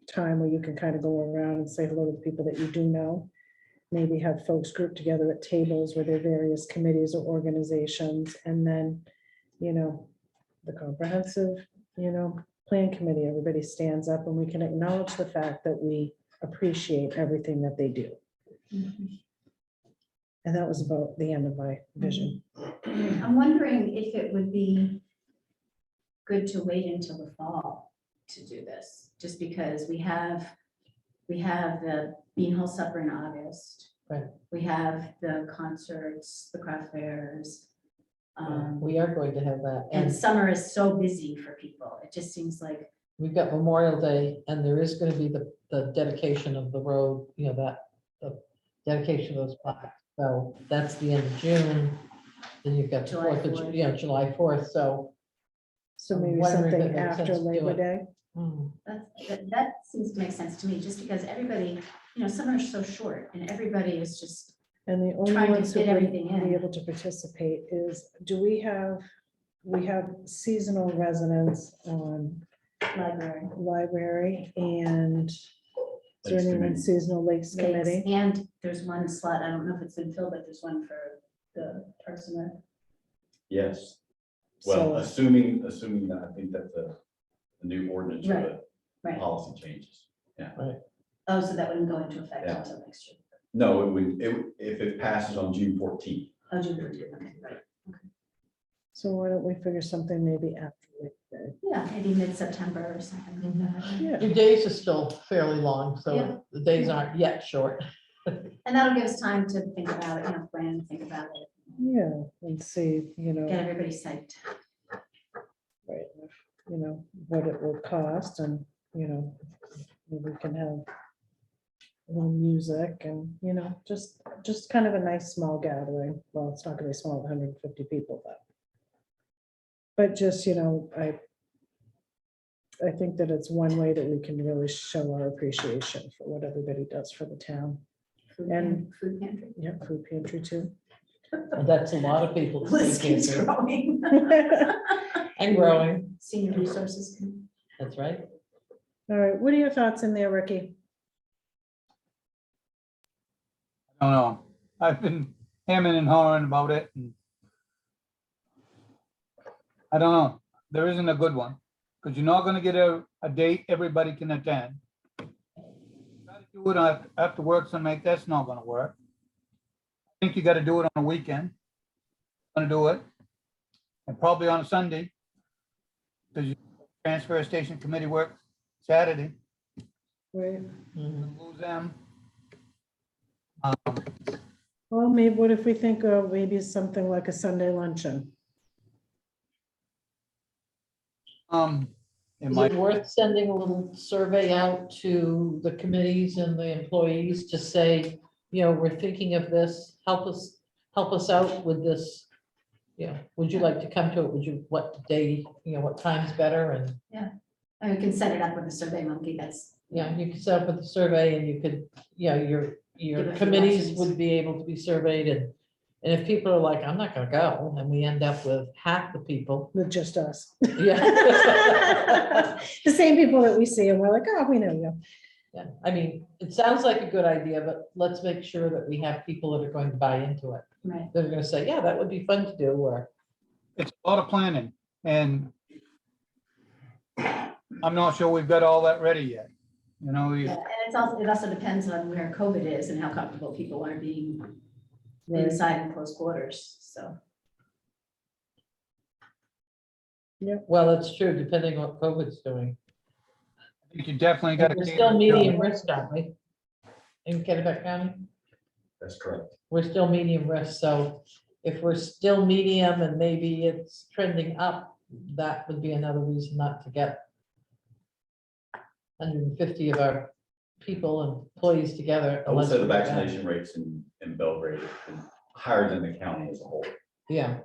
Speaker 8: time where you can kind of go around and say hello to the people that you do know. Maybe have folks grouped together at tables where there are various committees or organizations, and then, the comprehensive, plan committee, everybody stands up and we can acknowledge the fact that we appreciate everything that they do. And that was about the end of my vision.
Speaker 1: I'm wondering if it would be good to wait until the fall to do this, just because we have the Bean Hall Supper in August.
Speaker 2: Right.
Speaker 1: We have the concerts, the craft fairs.
Speaker 2: We are going to have that.
Speaker 1: And
Speaker 2: And
Speaker 1: summer is so busy for people. It just seems like,
Speaker 2: we've got Memorial Day, and there is gonna be the dedication of the road, you know, the dedication of those plaques. So that's the end of June. Then you've got the
Speaker 1: July
Speaker 2: 4th of,
Speaker 1: 4th.
Speaker 2: yeah, July 4th, so.
Speaker 8: So
Speaker 2: I'm
Speaker 8: maybe
Speaker 2: wondering if
Speaker 8: something
Speaker 2: it makes
Speaker 8: after
Speaker 2: sense to do
Speaker 8: Labor
Speaker 2: it.
Speaker 8: Day.
Speaker 1: that seems to make sense to me, just because everybody, summer is so short and everybody is just,
Speaker 8: And the only
Speaker 1: Trying to
Speaker 8: ones who
Speaker 1: fit
Speaker 8: would
Speaker 1: everything in.
Speaker 8: be able to participate is, we have seasonal residents on
Speaker 1: library.
Speaker 8: library, and is there
Speaker 4: Lakes
Speaker 8: anyone
Speaker 4: Committee.
Speaker 8: seasonal lakes
Speaker 1: Lakes,
Speaker 8: committee?
Speaker 1: and there's one slot, I don't know if it's been filled, but there's one for the Parks and Rec.
Speaker 4: Yes. Well,
Speaker 8: So,
Speaker 4: assuming that, I think that the new ordinance or
Speaker 1: Right,
Speaker 4: the
Speaker 1: right.
Speaker 4: policy changes.
Speaker 1: Oh, so that wouldn't go into effect
Speaker 4: Yeah.
Speaker 1: until next year.
Speaker 4: No, it would, if it passes on June 14th.
Speaker 1: Oh, June 14th, okay, right.
Speaker 8: so why don't we figure something maybe after Labor Day?
Speaker 1: Yeah, maybe mid-September or something like that.
Speaker 8: Yeah,
Speaker 2: Your days are still fairly long,
Speaker 1: Yeah.
Speaker 2: so the days aren't yet short.
Speaker 1: And that'll give us time to think about it, plan and think about it,
Speaker 8: yeah, and see,
Speaker 1: get everybody psyched.
Speaker 8: right, what it will cost, and, maybe we can have a little music and, just kind of a nice small gathering. Well, it's not gonna be small, 150 people, but just, I think that it's one way that we can really show our appreciation for what everybody does for the town. And-
Speaker 1: Food pantry.
Speaker 8: Yeah, food pantry too.
Speaker 2: And that's a lot of people. to
Speaker 1: List
Speaker 2: take
Speaker 1: keeps
Speaker 2: into.
Speaker 1: growing.
Speaker 2: And growing,
Speaker 1: Senior resources.
Speaker 2: that's right.
Speaker 8: All right, what are your thoughts in there, Ricky?
Speaker 3: I don't know. I've been hemming and hawing about it, and I don't know. There isn't a good one, because you're not gonna get a date everybody can attend. Try to do it after work, so that's not gonna work. I think you gotta do it on a weekend. Gonna do it, and probably on a Sunday, because you transfer station committee work Saturday,
Speaker 8: Right.
Speaker 2: Mhm.
Speaker 3: lose them.
Speaker 8: Well, maybe, what if we think of maybe something like a Sunday luncheon?
Speaker 3: It
Speaker 2: Is
Speaker 3: might,
Speaker 2: it worth sending a little survey out to the committees and the employees to say, we're thinking of this, help us out with this? Would you like to come to it? What day, what time's better? And,
Speaker 1: And we can set it up with a survey monkey, that's.
Speaker 2: you could set up with the survey, and you could, your
Speaker 1: Give a few
Speaker 2: committees
Speaker 1: options.
Speaker 2: would be able to be surveyed, and if people are like, I'm not gonna go, and we end up with half the people.
Speaker 8: With just us.
Speaker 2: Yeah.
Speaker 8: The same people that we see, and we're like, oh, we know you.
Speaker 2: Yeah, I mean, it sounds like a good idea, but let's make sure that we have people that are going to buy into it.
Speaker 1: Right.
Speaker 2: They're gonna say, yeah, that would be fun to do, or,
Speaker 3: it's a lot of planning, and I'm not sure we've got all that ready yet.
Speaker 1: Yeah, and it also depends on where COVID is and how comfortable people are being
Speaker 8: Right.
Speaker 1: inside in close quarters, so.
Speaker 2: well, it's true, depending on what COVID's doing.
Speaker 3: I think you definitely got to.
Speaker 2: We're still medium risk, aren't we? In Kennebec County,
Speaker 4: That's correct.
Speaker 2: we're still medium risk, so if we're still medium and maybe it's trending up, that would be another reason not to get 150 of our people and employees together.
Speaker 4: I would say the
Speaker 2: unless we're back.
Speaker 4: vaccination rates in Belgrade is higher than the county as a whole.
Speaker 2: Yeah,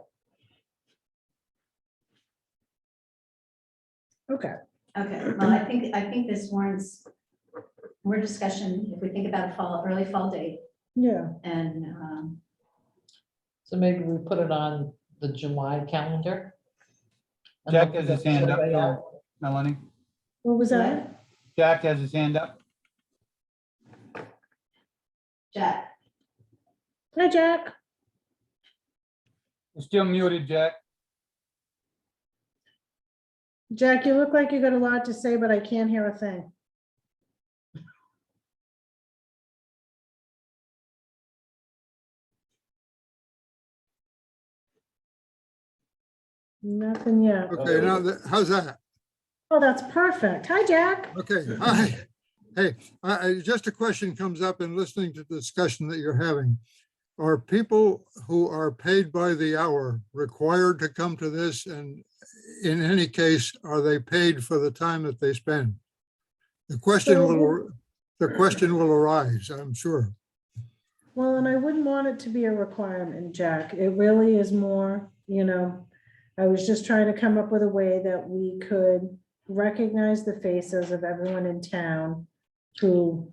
Speaker 8: Okay,
Speaker 1: Okay, well, I think this warrants more discussion, if we think about a early fall date,
Speaker 8: yeah,
Speaker 1: and,
Speaker 2: so maybe we put it on the July calendar. And
Speaker 3: Jack
Speaker 2: look
Speaker 3: has
Speaker 2: at
Speaker 3: his
Speaker 2: the
Speaker 3: hand up,
Speaker 2: survey out.
Speaker 3: Melanie.
Speaker 8: what was that?
Speaker 3: Jack has his hand up.
Speaker 1: Jack,
Speaker 8: Hi, Jack.
Speaker 3: You're still muted, Jack.
Speaker 8: Jack, you look like you got a lot to say, but I can't hear a thing. Nothing yet.
Speaker 9: Okay, now, how's that?
Speaker 8: Oh, that's perfect. Hi, Jack.
Speaker 9: Okay, hi. Hey, just a question comes up in listening to the discussion that you're having. Are people who are paid by the hour required to come to this? And in any case, are they paid for the time that they spend? The question will arise, I'm sure.
Speaker 8: Well, and I wouldn't want it to be a requirement, Jack. It really is more, I was just trying to come up with a way that we could recognize the faces of everyone in town who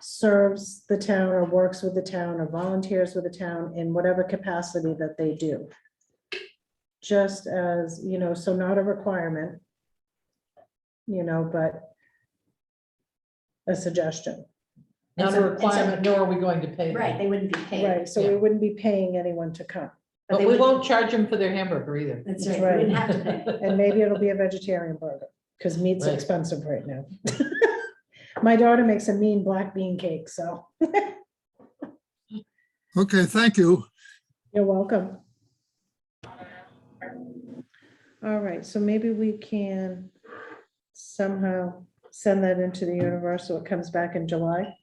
Speaker 8: serves the town or works with the town or volunteers with the town in whatever capacity that they do. Just as, so not a requirement, but a suggestion.
Speaker 2: Not a requirement, nor are we going to pay them.
Speaker 1: Right, they wouldn't be paid.
Speaker 8: Right, so we
Speaker 2: Yeah.
Speaker 8: wouldn't be paying anyone to come.
Speaker 2: But
Speaker 1: they
Speaker 2: we
Speaker 1: would-
Speaker 2: won't charge them for their hamburger either.
Speaker 1: That's
Speaker 8: That's
Speaker 1: right, we wouldn't
Speaker 8: right.
Speaker 1: have to pay.
Speaker 8: And maybe it'll be a vegetarian burger, because meat's
Speaker 2: Right.
Speaker 8: expensive right now. My daughter makes a mean black bean cake, so
Speaker 9: Okay, thank you.
Speaker 8: you're welcome. All right, so maybe we can somehow send that into the universe so it comes back in July.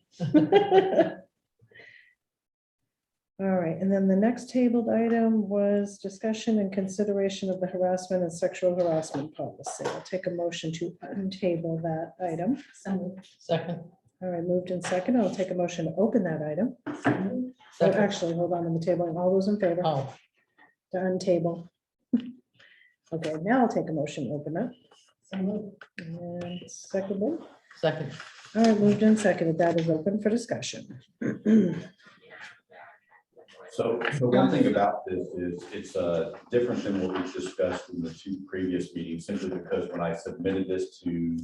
Speaker 8: All right, and then the next tabled item was discussion and consideration of the harassment and sexual harassment policy. I'll take a motion to untable that item.
Speaker 1: So,
Speaker 2: Second.
Speaker 8: All right, moved in second. I'll take a motion to open that item. Oh,
Speaker 2: Second.
Speaker 8: actually, hold on the table. All those in favor
Speaker 2: Oh,
Speaker 8: to untable? Okay, now I'll take a motion to open it. And seconded.
Speaker 2: second.
Speaker 8: All right, moved in seconded. That is open for discussion.
Speaker 4: So one thing about this is it's different than what we discussed in the two previous meetings, simply because when I submitted this to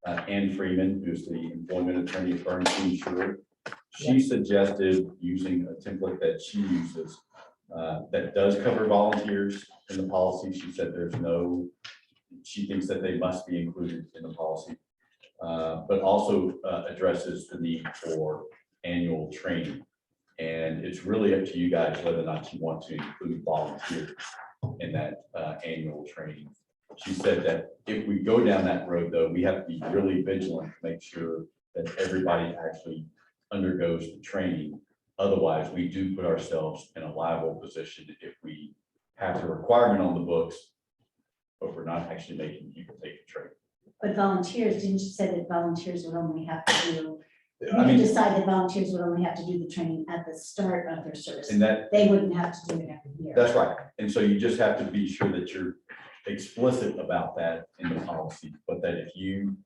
Speaker 4: Ann Freeman, who's the employment attorney at Bernstein Sure, she suggested using a template that she uses that does cover volunteers in the policy. She said she thinks that they must be included in the policy, but also addresses the need for annual training. And it's really up to you guys whether or not you want to include volunteers in that annual training. She said that if we go down that road, though, we have to be really vigilant to make sure that everybody actually undergoes the training. Otherwise, we do put ourselves in a liable position if we have the requirement on the books, but we're not actually making people take the training.
Speaker 1: but volunteers, didn't you say that volunteers would only have to do,
Speaker 4: I
Speaker 1: we
Speaker 4: mean,
Speaker 1: decided that volunteers would only have to do the training at the start of their service.
Speaker 4: and that,
Speaker 1: They wouldn't have to do it every year.
Speaker 4: that's right. And so you just have to be sure that you're explicit about that in the policy, but that if you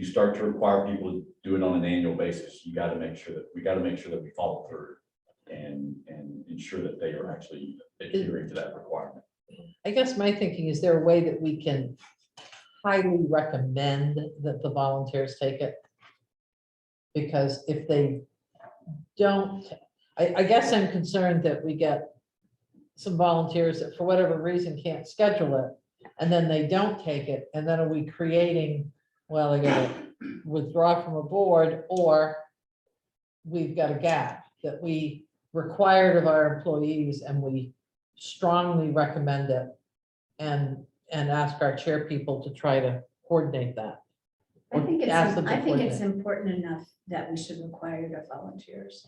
Speaker 4: start to require people to do it on an annual basis, we got to make sure that we follow through and ensure that they are actually adhering to that requirement.
Speaker 2: I guess my thinking, is there a way that we can highly recommend that the volunteers take it? Because if they don't, I guess I'm concerned that we get some volunteers that for whatever reason can't schedule it, and then they don't take it, and then are we creating, well, they gotta withdraw from a board, or we've got a gap that we required of our employees and we strongly recommend it and ask our chair people to try to coordinate that.
Speaker 1: I think
Speaker 2: Ask them to
Speaker 1: it's
Speaker 2: coordinate.
Speaker 1: important enough that we should require the volunteers.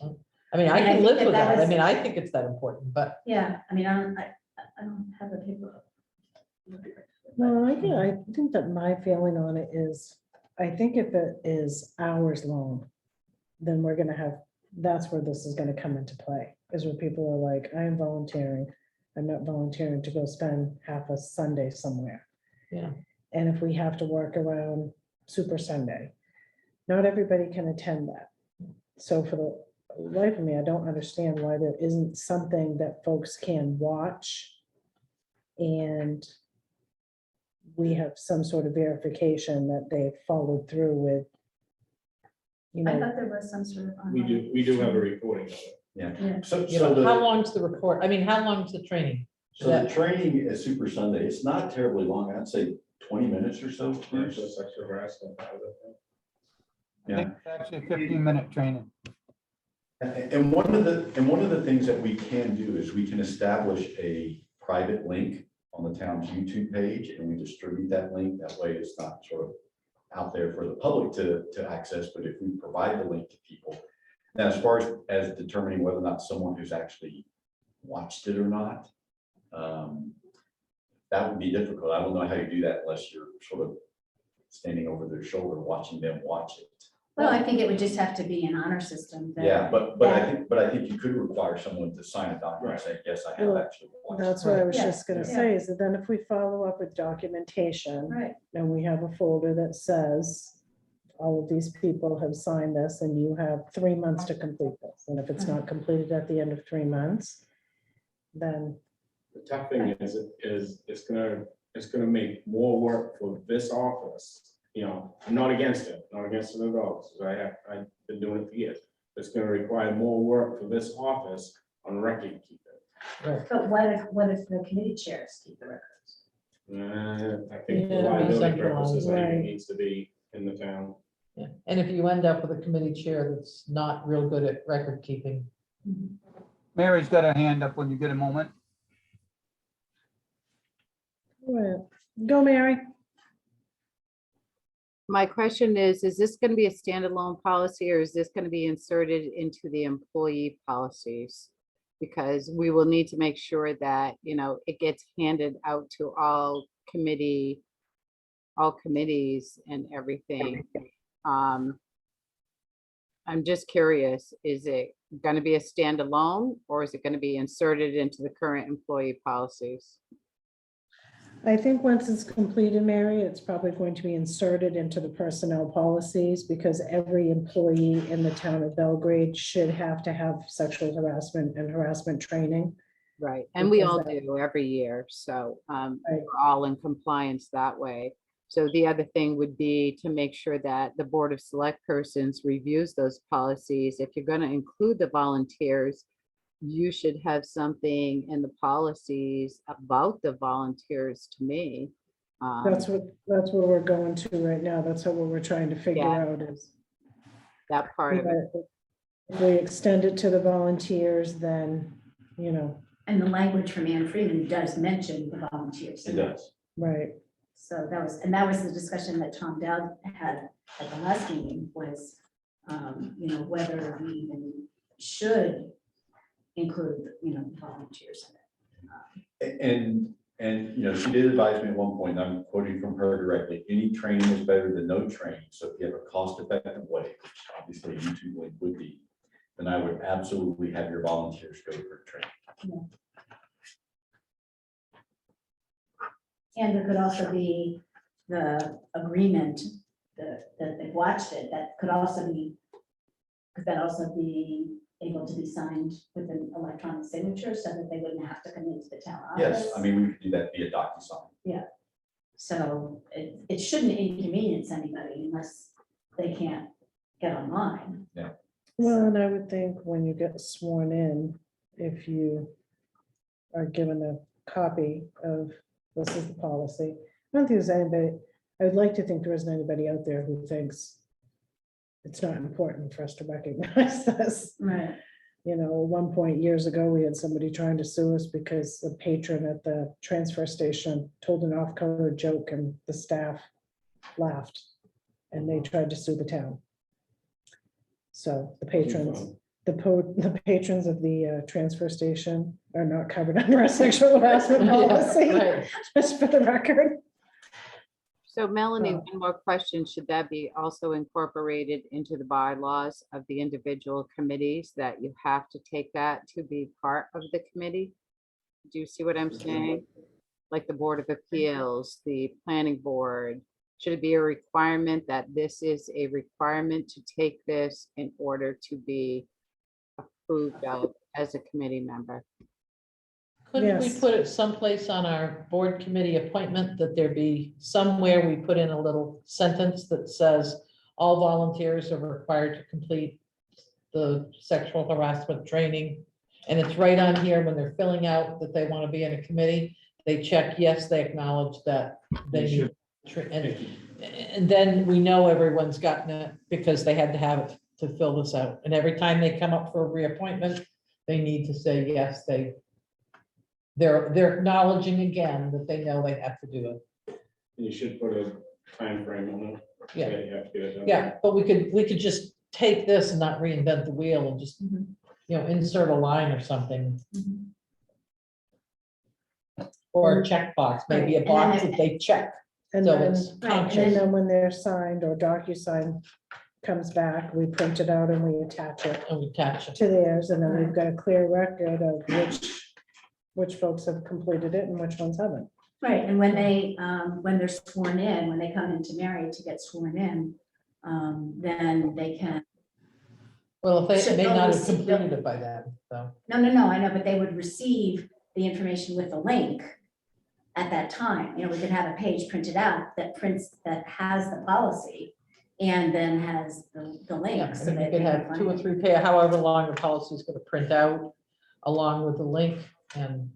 Speaker 2: I mean, I
Speaker 1: And I
Speaker 2: can
Speaker 1: think
Speaker 2: live
Speaker 1: that
Speaker 2: with
Speaker 1: that
Speaker 2: that. I
Speaker 1: was-
Speaker 2: mean, I think it's that important, but
Speaker 1: Yeah, I mean, I don't have a paper.
Speaker 8: Well, I think that my feeling on it is, I think if it is hours long, then we're gonna have, that's where this is gonna come into play, is where people are like, I am volunteering. I'm not volunteering to go spend half a Sunday somewhere.
Speaker 2: Yeah.
Speaker 8: And if we have to work around Super Sunday, not everybody can attend that. So for the life of me, I don't understand why there isn't something that folks can watch and we have some sort of verification that they followed through with, you
Speaker 1: I
Speaker 8: know,
Speaker 1: thought there was some sort of.
Speaker 5: We do have a recording of it.
Speaker 1: Yeah.
Speaker 4: So
Speaker 2: you know, how
Speaker 4: the,
Speaker 2: long's the report? I mean, how long's the training?
Speaker 4: so the training at Super Sunday, it's not terribly long. I'd say 20 minutes or so.
Speaker 5: Commercial sexual harassment.
Speaker 3: I
Speaker 4: Yeah.
Speaker 3: think it's actually a 15-minute training.
Speaker 4: And one of the things that we can do is we can establish a private link on the town's YouTube page, and we distribute that link. That way it's not sort of out there for the public to access, but if we provide the link to people. Now, as far as determining whether or not someone who's actually watched it or not, that would be difficult. I don't know how you do that unless you're sort of standing over their shoulder, watching them watch it.
Speaker 1: Well, I think it would just have to be an honor system. that-
Speaker 4: Yeah, but I think you could require someone to sign a document saying, yes, I have
Speaker 8: Well,
Speaker 4: actually watched.
Speaker 8: That's what I was
Speaker 1: Yeah,
Speaker 8: just gonna
Speaker 1: yeah.
Speaker 8: say, is that then if we follow up with documentation,
Speaker 1: Right,
Speaker 8: and we have a folder that says all of these people have signed this, and you have 3 months to complete this, and if it's not completed at the end of 3 months, then,
Speaker 5: The tough thing is, it's gonna make more work for this office. You know, I'm not against it, not against it at all, because I've been doing it for years. It's gonna require more work for this office on record keeping.
Speaker 2: Right.
Speaker 1: but what if the committee chairs keep the records?
Speaker 5: I think for
Speaker 2: Yeah,
Speaker 5: liability
Speaker 2: be
Speaker 5: purposes, I think
Speaker 8: centralized.
Speaker 5: it needs to be in the town.
Speaker 2: Yeah, and if you end up with a committee chair that's not real good at record keeping,
Speaker 3: Mary's got her hand up when you get a moment.
Speaker 8: well, go Mary.
Speaker 7: My question is this going to be a standalone policy or is this going to be inserted into the employee policies? Because we will need to make sure that, you know, it gets handed out to all committees and everything. I'm just curious, is it going to be a standalone or is it going to be inserted into the current employee policies?
Speaker 8: I think once it's completed, Mary, it's probably going to be inserted into the personnel policies, because every employee in the town of Belgrade should have to have sexual harassment and harassment training.
Speaker 7: Right, and we all
Speaker 8: Because
Speaker 7: do every year, so
Speaker 8: Right.
Speaker 7: we're all in compliance that way. So the other thing would be to make sure that the Board of Select Persons reviews those policies. If you're gonna include the volunteers, you should have something in the policies about the volunteers to me.
Speaker 8: That's what we're going to right now. That's what we're trying to figure
Speaker 7: Yeah.
Speaker 8: out is.
Speaker 7: That part of it,
Speaker 8: If we extend it to the volunteers, then, you know,
Speaker 1: And the language from Ann Freeman does mention the volunteers.
Speaker 4: It does.
Speaker 8: right.
Speaker 1: So that was the discussion that Tom Dowd had at the last meeting was, whether we even should include, volunteers in it.
Speaker 4: And, she did advise me at one point, and I'm quoting from her directly, any training is better than no training. So if you have a cost-effective way, which obviously a YouTube link would be, then I would absolutely have your volunteers go for training.
Speaker 1: And there could also be the agreement that they've watched it, that could also be able to be signed with an electronic signature so that they wouldn't have to come into the town office.
Speaker 4: Yes, I mean, we could do that via DocuSign.
Speaker 1: So it shouldn't inconvenience anybody unless they can't get online.
Speaker 8: Well, and I would think when you get sworn in, if you are given a copy of, this is the policy. I don't think there's anybody, I would like to think there isn't anybody out there who thinks it's not important for us to recognize this.
Speaker 1: Right.
Speaker 8: You know, at one point years ago, we had somebody trying to sue us because the patron at the transfer station told an off-color joke and the staff laughed and they tried to sue the town. So the patrons, the patrons of the transfer station are not covered under a sexual harassment policy,
Speaker 2: right.
Speaker 8: just for the record.
Speaker 7: so Melanie,
Speaker 8: Oh.
Speaker 7: one more question, should that be also incorporated into the bylaws of the individual committees, that you have to take that to be part of the committee? Do you see what I'm saying? Like the Board of Appeals, the Planning Board, should it be a requirement that this is a requirement to take this in order to be approved of as a committee member?
Speaker 2: Couldn't we
Speaker 8: Yes.
Speaker 2: put it someplace on our board committee appointment that there be somewhere we put in a little sentence that says all volunteers are required to complete the sexual harassment training? And it's right on here when they're filling out that they want to be in a committee, they check, yes, they acknowledge that they
Speaker 5: They
Speaker 2: need. And then we know everyone's gotten it because they had to have it to fill this out. And every time they come up for a reappointment, they need to say, yes, they're acknowledging again that they know they have to do it.
Speaker 5: You should put a time frame on it.
Speaker 2: Yeah.
Speaker 5: You have to get it done.
Speaker 2: Yeah, but we could just take this and not reinvent the wheel and just,
Speaker 1: Mhm.
Speaker 2: insert a line or something.
Speaker 1: Mhm.
Speaker 2: Or a checkbox, maybe a
Speaker 1: Right, and then
Speaker 2: box
Speaker 1: if-
Speaker 2: that they check,
Speaker 8: And
Speaker 2: so
Speaker 8: then,
Speaker 2: it's
Speaker 1: Right, and
Speaker 2: conscious.
Speaker 8: and then when they're signed or DocuSign comes back, we print it out and we attach it
Speaker 2: And we attach it.
Speaker 8: to theirs, and then we've got a clear record of which folks have completed it and which ones haven't.
Speaker 1: Right, and when they're sworn in, when they come into Mary to get sworn in, then they can,
Speaker 2: Well, if
Speaker 1: So
Speaker 2: they may
Speaker 1: they'll
Speaker 2: not have
Speaker 1: receive-
Speaker 2: completed it by then, so.
Speaker 1: no, I know, but they would receive the information with a link at that time. We could have a page printed out that has the policy and then has the link.
Speaker 2: Yeah,
Speaker 1: so
Speaker 2: I mean, you
Speaker 1: that
Speaker 2: could
Speaker 1: they can
Speaker 2: have 2 or
Speaker 1: find it.
Speaker 2: 3 pages, however long the policy is gonna print out, along with the link, and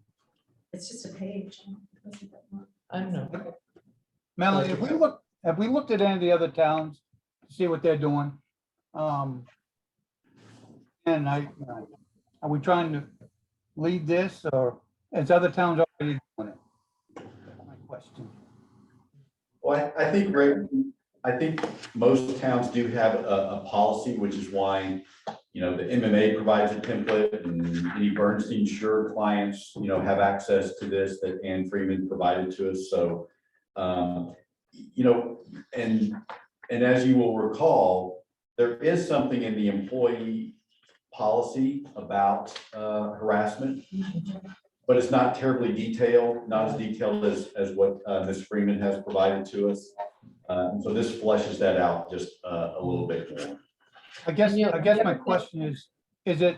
Speaker 1: It's just a page. It wasn't that long.
Speaker 2: I don't know.
Speaker 3: Melanie, have we looked at any of the other towns to see what they're doing? And are we trying to lead this, or is other towns already doing it? That's my question.
Speaker 4: Well, I think, Rick, I think most towns do have a policy, which is why, the MMA provides a template and any Bernstein Sure clients, have access to this that Ann Freeman provided to us. So, and as you will recall, there is something in the employee policy about harassment, but it's not terribly detailed, not as detailed as what Ms. Freeman has provided to us. And so this fleshes that out just a little bit more.
Speaker 3: I guess my question is it,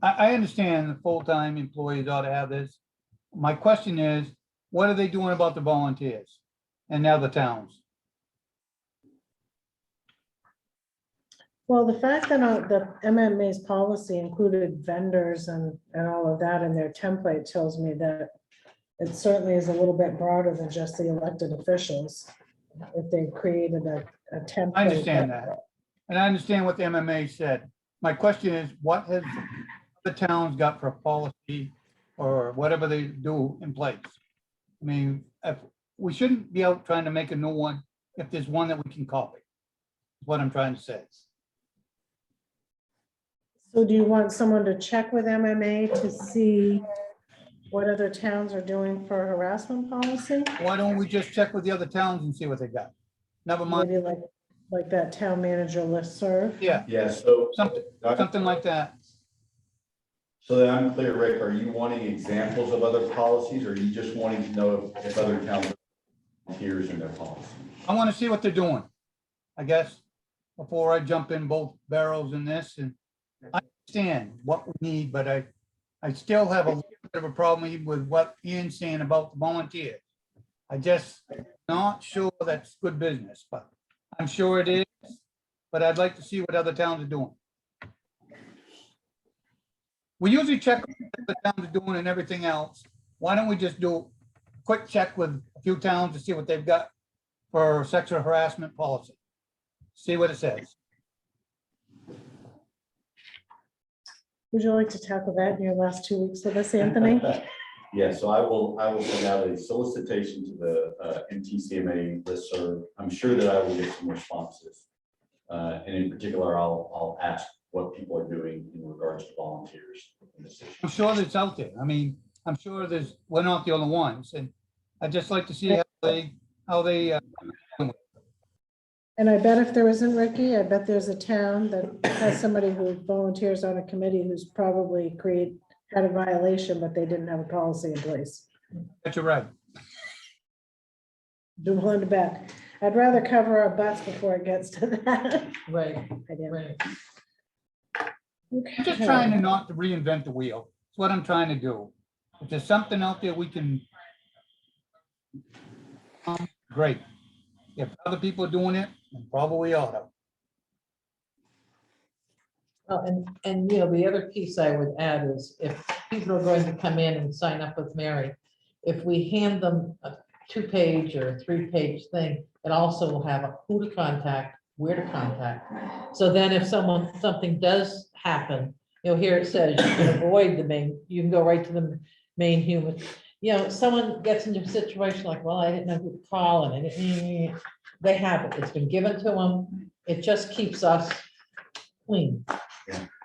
Speaker 3: I understand the full-time employees ought to have this. My question is, what are they doing about the volunteers and now the towns?
Speaker 8: Well, the fact that the MMA's policy included vendors and all of that in their template tells me that it certainly is a little bit broader than just the elected officials. If they created a template.
Speaker 3: I understand that. And I understand what the MMA said. My question is, what has the towns got for policy or whatever they do in place? I mean, we shouldn't be out trying to make a new one if there's one that we can copy. Is what I'm trying to say.
Speaker 8: So do you want someone to check with MMA to see what other towns are doing for harassment policy?
Speaker 3: Why don't we just check with the other towns and see what they got? Never mind.
Speaker 8: Maybe like that town manager listserv?
Speaker 3: Yeah,
Speaker 4: Yeah, so.
Speaker 3: something like that.
Speaker 4: So that I'm clear, Rick, are you wanting examples of other policies, or are you just wanting to know if other towns have volunteers in their policy?
Speaker 3: I want to see what they're doing, I guess, before I jump in both barrels in this. And I understand what we need, but I still have a little bit of a problem with what Ian's saying about the volunteers. I just not sure that's good business, but I'm sure it is. But I'd like to see what other towns are doing. We usually check what the towns are doing and everything else. Why don't we just do a quick check with a few towns to see what they've got for sexual harassment policy? See what it says.
Speaker 8: Would you like to tackle that in your last 2 weeks with us, Anthony?
Speaker 4: Yeah, so I will send out a solicitation to the MTCMA listserv. I'm sure that I will get some responses. And in particular, I'll ask what people are doing in regards to volunteers in this issue.
Speaker 3: I'm sure that's out there. I mean, I'm sure we're not the only ones, and I'd just like to see how they
Speaker 8: And I bet if there isn't, Ricky, I bet there's a town that has somebody who volunteers on a committee who's probably had a violation, but they didn't have a policy in place.
Speaker 3: bet you're right.
Speaker 8: Do willing to bet. I'd rather cover our butts before it gets to that.
Speaker 2: Right,
Speaker 8: I do.
Speaker 2: right.
Speaker 3: I'm just trying to not to reinvent the wheel. That's what I'm trying to do. If there's something out there we can, great. If other people are doing it, then probably ought to.
Speaker 2: Well, and the other piece I would add is if people are going to come in and sign up with Mary, if we hand them a 2-page or a 3-page thing, it also will have a who to contact, where to contact. So then if something does happen, here it says you can avoid you can go right to the main human. Someone gets into a situation like, well, I didn't know who to call and I didn't, They have it. It's been given to them. It just keeps us clean.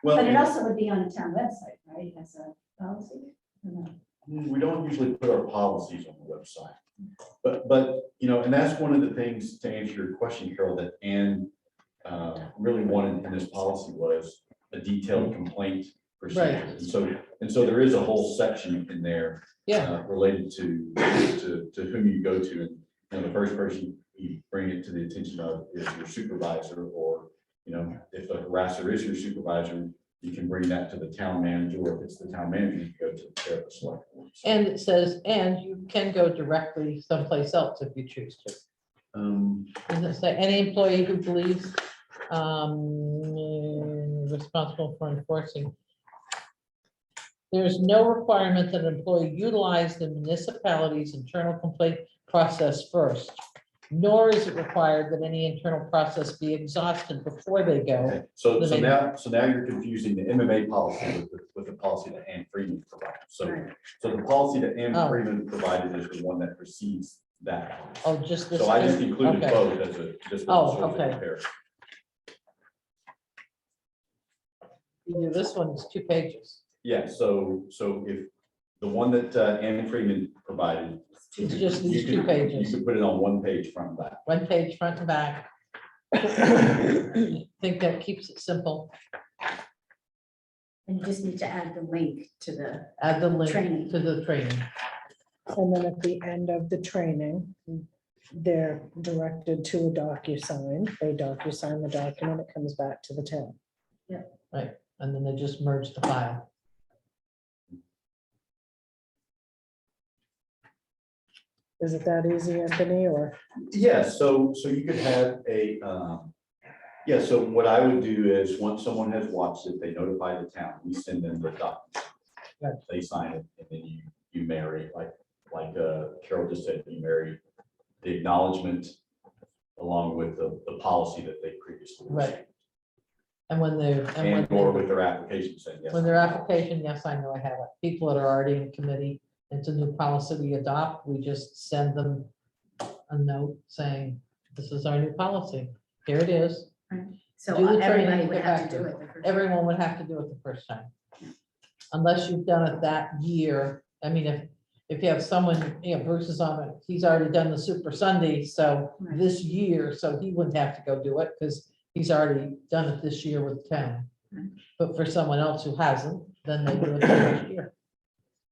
Speaker 4: Well,
Speaker 1: But it also would be on the town website, right, as a policy? Or no?
Speaker 4: we don't usually put our policies on the website. But, you know, and that's one of the things, to answer your question, Carol, that Ann really wanted in this policy was a detailed complaint procedure.
Speaker 2: Right.
Speaker 4: And so there is a whole section in there
Speaker 2: Yeah,
Speaker 4: related to whom you go to. And, you know, the first person you bring it to the attention of is your supervisor, or, you know, if the harasser is your supervisor, you can bring that to the town manager, or if it's the town manager, you can go to the chair of the select board. So,
Speaker 2: and it says, and you can go directly someplace else if you choose to. Does it say any employee who believes responsible for enforcing? There is no requirement that an employee utilize the municipality's internal complaint process first, nor is it required that any internal process be exhausted before they go.
Speaker 4: okay. So now you're confusing the MMA policy with the policy that Ann Freeman provided. So the policy that Ann
Speaker 2: Oh.
Speaker 4: Freeman provided is the one that precedes that.
Speaker 2: Oh, just this.
Speaker 4: So I just included
Speaker 2: Okay.
Speaker 4: both as a, just. as a
Speaker 2: Oh,
Speaker 4: sort of
Speaker 2: okay.
Speaker 4: comparison.
Speaker 2: Yeah, this one is 2 pages.
Speaker 4: Yeah, so if the one that Ann Freeman provided.
Speaker 2: It's just these
Speaker 4: you
Speaker 2: 2
Speaker 4: could-
Speaker 2: pages.
Speaker 4: You could put it on one page front and back.
Speaker 2: 1 page front and back. Think that keeps it simple.
Speaker 1: And you just need to add the link to the,
Speaker 2: Add the link
Speaker 1: Training.
Speaker 2: to the training.
Speaker 8: And then at the end of the training, they're directed to a DocuSign. They DocuSign the document, it comes back to the town.
Speaker 2: And then they just merge the file.
Speaker 8: Is it that easy, Anthony, or?
Speaker 4: Yeah, so you could have a, yeah, so what I would do is, once someone has watched it, they notify the town, we send them the document.
Speaker 2: Right.
Speaker 4: They sign it, and then you marry, like Carol just said, you marry the acknowledgement along with the policy that they previously.
Speaker 2: Right.
Speaker 4: received.
Speaker 2: And when they're,
Speaker 4: And or with their application saying yes.
Speaker 2: when their application, yes, I know I have it. People that are already in committee, it's a new policy we adopt, we just send them a note saying, this is our new policy. Here it is.
Speaker 1: so
Speaker 2: Do the training,
Speaker 1: everybody would
Speaker 2: get
Speaker 1: have
Speaker 2: back
Speaker 1: to
Speaker 2: to
Speaker 1: do it. the first time.
Speaker 2: Everyone would have to do it the first time. Unless you've done it that year. I mean, if you have someone, you know, Bruce is on it, he's already done the Super Sunday, so
Speaker 1: Right.
Speaker 2: this year, so he wouldn't have to go do it because he's already done it this year with the town.
Speaker 1: Right.
Speaker 2: But for someone else who hasn't, then they do it the next year.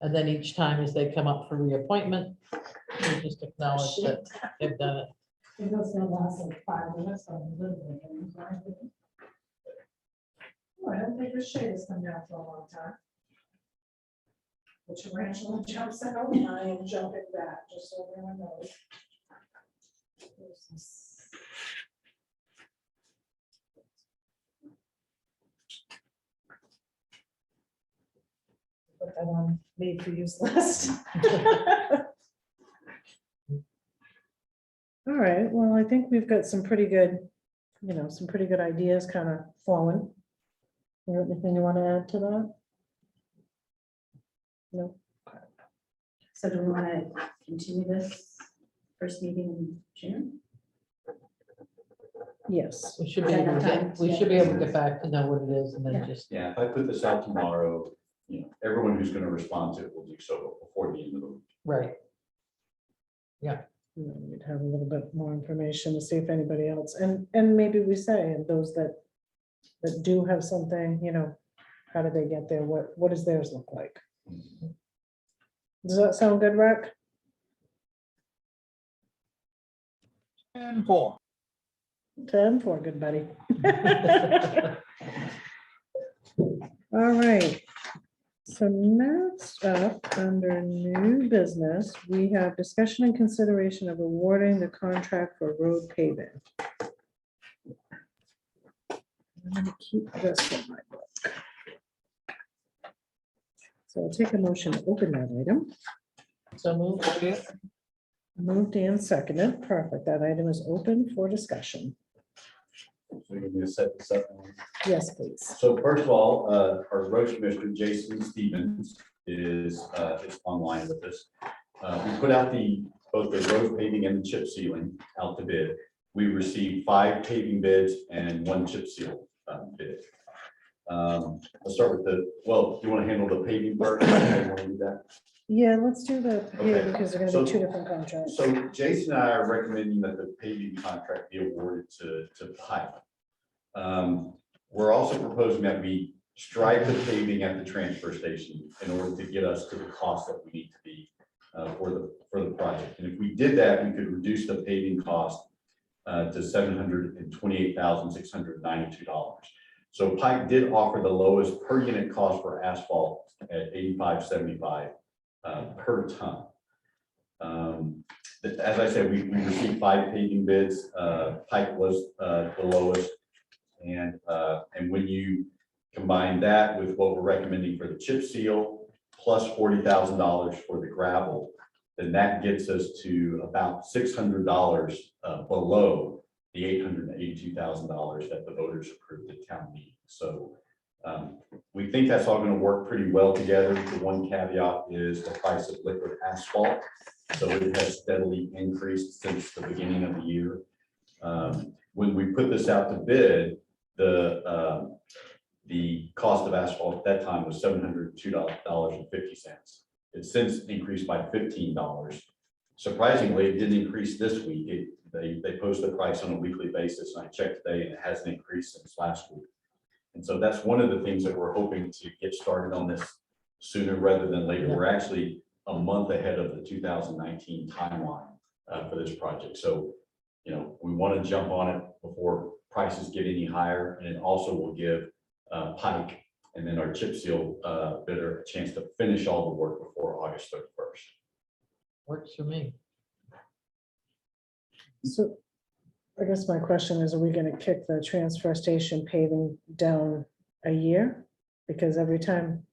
Speaker 2: And then each time as they come up for reappointment, we just acknowledge that they've done it.
Speaker 10: It was gonna last like 5 minutes, but I'm living in it. Oh, I don't think the shade has come down for a long time. The tarantula jumps out, and I am jumping back, just so everyone knows. Put that on made for use list.
Speaker 8: All right, well, I think we've got some pretty good, some pretty good ideas kind of flowing. Anything you want to add to that? No.
Speaker 1: So do we want to continue this first meeting in June?
Speaker 8: Yes.
Speaker 2: We should be able to get, we should be able to get back to know what it is and then just,
Speaker 4: Yeah, if I put this out tomorrow, you know, everyone who's gonna respond to it will do so before the end of the week.
Speaker 2: right.
Speaker 8: We'd have a little bit more information to see if anybody else, and maybe we say, and those that do have something, how do they get there? What does theirs look like? Does that sound good, Rick?
Speaker 3: And 4.
Speaker 8: 10 for good buddy. All right. So next up, under new business, we have discussion and consideration of awarding the contract for road paving. I'm gonna keep this in my book. So I'll take a motion to open that item.
Speaker 2: So move.
Speaker 8: Moved and seconded. Perfect. That item is open for discussion.
Speaker 4: So you're gonna set this up.
Speaker 8: Yes, please.
Speaker 4: So first of all, our road commissioner, Jason Stevens, is online with us. We put out both the road paving and the chip sealing out to bid. we received 5 paving bids and 1 chip seal bid. Let's start with do you want to handle the paving first? You wanna do that?
Speaker 8: Yeah, let's do the, yeah,
Speaker 4: Okay.
Speaker 8: because they're gonna
Speaker 4: So-
Speaker 8: be two different contracts.
Speaker 4: So Jason and I are recommending that the paving contract be awarded to Pike. We're also proposing that we stripe the paving at the transfer station in order to get us to the cost that we need to be for the project. And if we did that, we could reduce the paving cost to $728,692. So Pike did offer the lowest per unit cost for asphalt at $85.75 per ton. As I said, we received 5 paving bids. Pike was the lowest. And when you combine that with what we're recommending for the chip seal, plus $40,000 for the gravel, then that gets us to about $600 below the $882,000 that the voters approved at town meeting. So we think that's all going to work pretty well together. The one caveat is the price of liquid asphalt. So it has steadily increased since the beginning of the year. When we put this out to bid, the cost of asphalt at that time was $702.50. It's since increased by $15. Surprisingly, it didn't increase this week. They post the price on a weekly basis, and I checked today, and it hasn't increased since last week. And so that's one of the things that we're hoping to get started on this sooner rather than later. We're actually a month ahead of the 2019 timeline for this project. So, we want to jump on it before prices get any higher, and it also will give Pike and then our chip seal bidder a chance to finish all the work before August 31st.
Speaker 2: Works for me.
Speaker 8: So I guess my question is, are we gonna kick the transfer station paving down a year? Because every time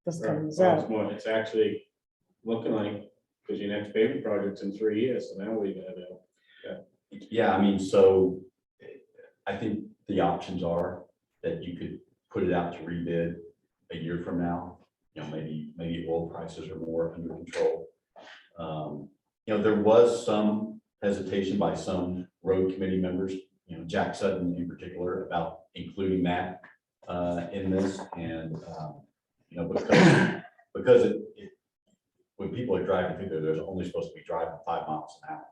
Speaker 8: this comes
Speaker 5: Well,
Speaker 8: up,
Speaker 5: it's more- it's actually looking like, because your next paving project's in 3 years, so now we gotta,
Speaker 4: Yeah, I mean, so I think the options are that you could put it out to rebid a year from now. Maybe oil prices are more under control. There was some hesitation by some road committee members, Jack Sutton in particular, about including that in this. And, because when people are driving through there, there's only supposed to be driving 5 miles an hour.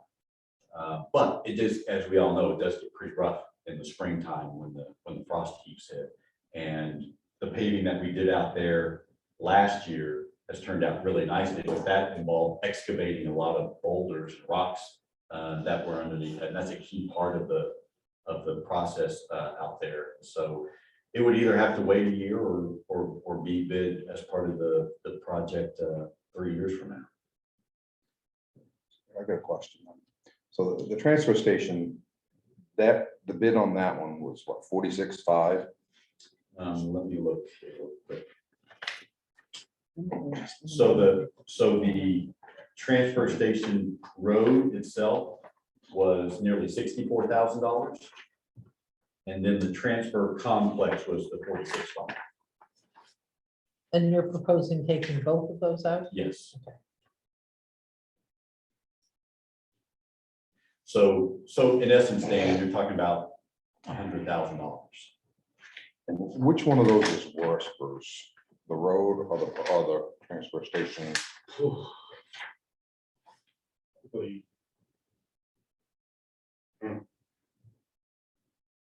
Speaker 4: But it just, as we all know, it does get pretty rough in the springtime when the frost heaves hit. And the paving that we did out there last year has turned out really nicely, but that involved excavating a lot of boulders and rocks that were underneath, and that's a key part of the process out there. So it would either have to wait a year or be bid as part of the project 3 years from now.
Speaker 11: I got a question. So the transfer station, the bid on that one was what, 46.5?
Speaker 4: Let me look here real quick. So the transfer station road itself was nearly $64,000. And then the transfer complex was the 46.5.
Speaker 2: And you're proposing taking both of those out?
Speaker 4: Yes. So in essence, Dan, you're talking about $100,000.
Speaker 11: And which one of those is worse, Bruce? The road or the transfer station?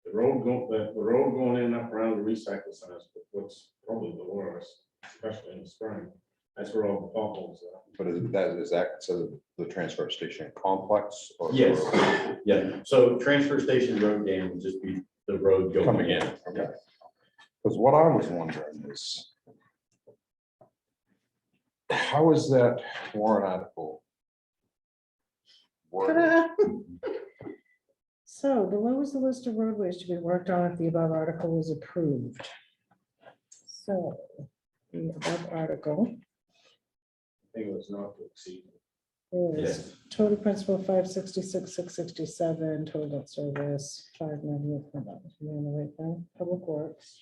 Speaker 5: the road going in up around the recycle center is what's probably the worst, especially in the spring. That's where all the potholes are.
Speaker 11: But is that considered the transfer station complex? Or
Speaker 4: Yes, yeah. So transfer station road dam would just be the road going
Speaker 11: Coming
Speaker 4: in.
Speaker 11: Okay. Because what I was wondering is, how is that warrant article worded?
Speaker 8: Ta-da! So below is the list of roadways to be worked on if the above article is approved. So the above article
Speaker 5: I think it was not to exceed.
Speaker 8: is
Speaker 4: Yes.
Speaker 8: total principal 566, 667, total debt service 598. Hold on, am I on the right thing? Public Works.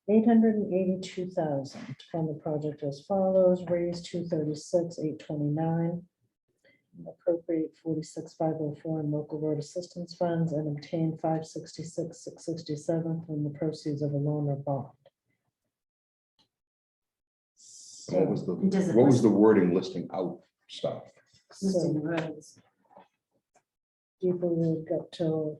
Speaker 8: 882,000 from the project as follows: raise 236, 829. appropriate 46,504 in local road assistance funds and obtain 566,667 from the proceeds of a loan or bond.
Speaker 11: What was
Speaker 8: So,
Speaker 1: Does it
Speaker 11: what was
Speaker 1: list-
Speaker 11: the wording listing out stuff?
Speaker 1: listing the roads?
Speaker 8: Deeper Road, Guptill,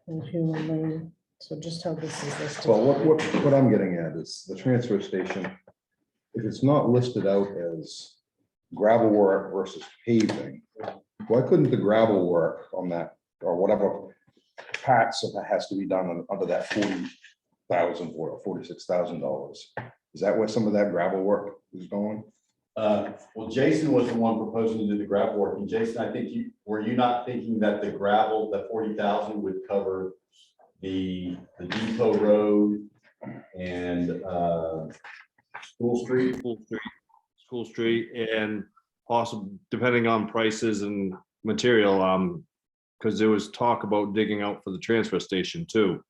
Speaker 8: and Human Lane, so just how this is listed.
Speaker 11: Well, what I'm getting at is the transfer station, if it's not listed out as gravel work versus paving, why couldn't the gravel work on that, or whatever parts of that has to be done under that $40,000 or $46,000? Is that where some of that gravel work is going?
Speaker 4: Well, Jason was the one proposing to do the gravel work, and Jason, I think were you not thinking that the gravel, the 40,000 would cover the Depot Road and School Street?
Speaker 12: School Street, and possible, depending on prices and material, because there was talk about digging out for the transfer station too.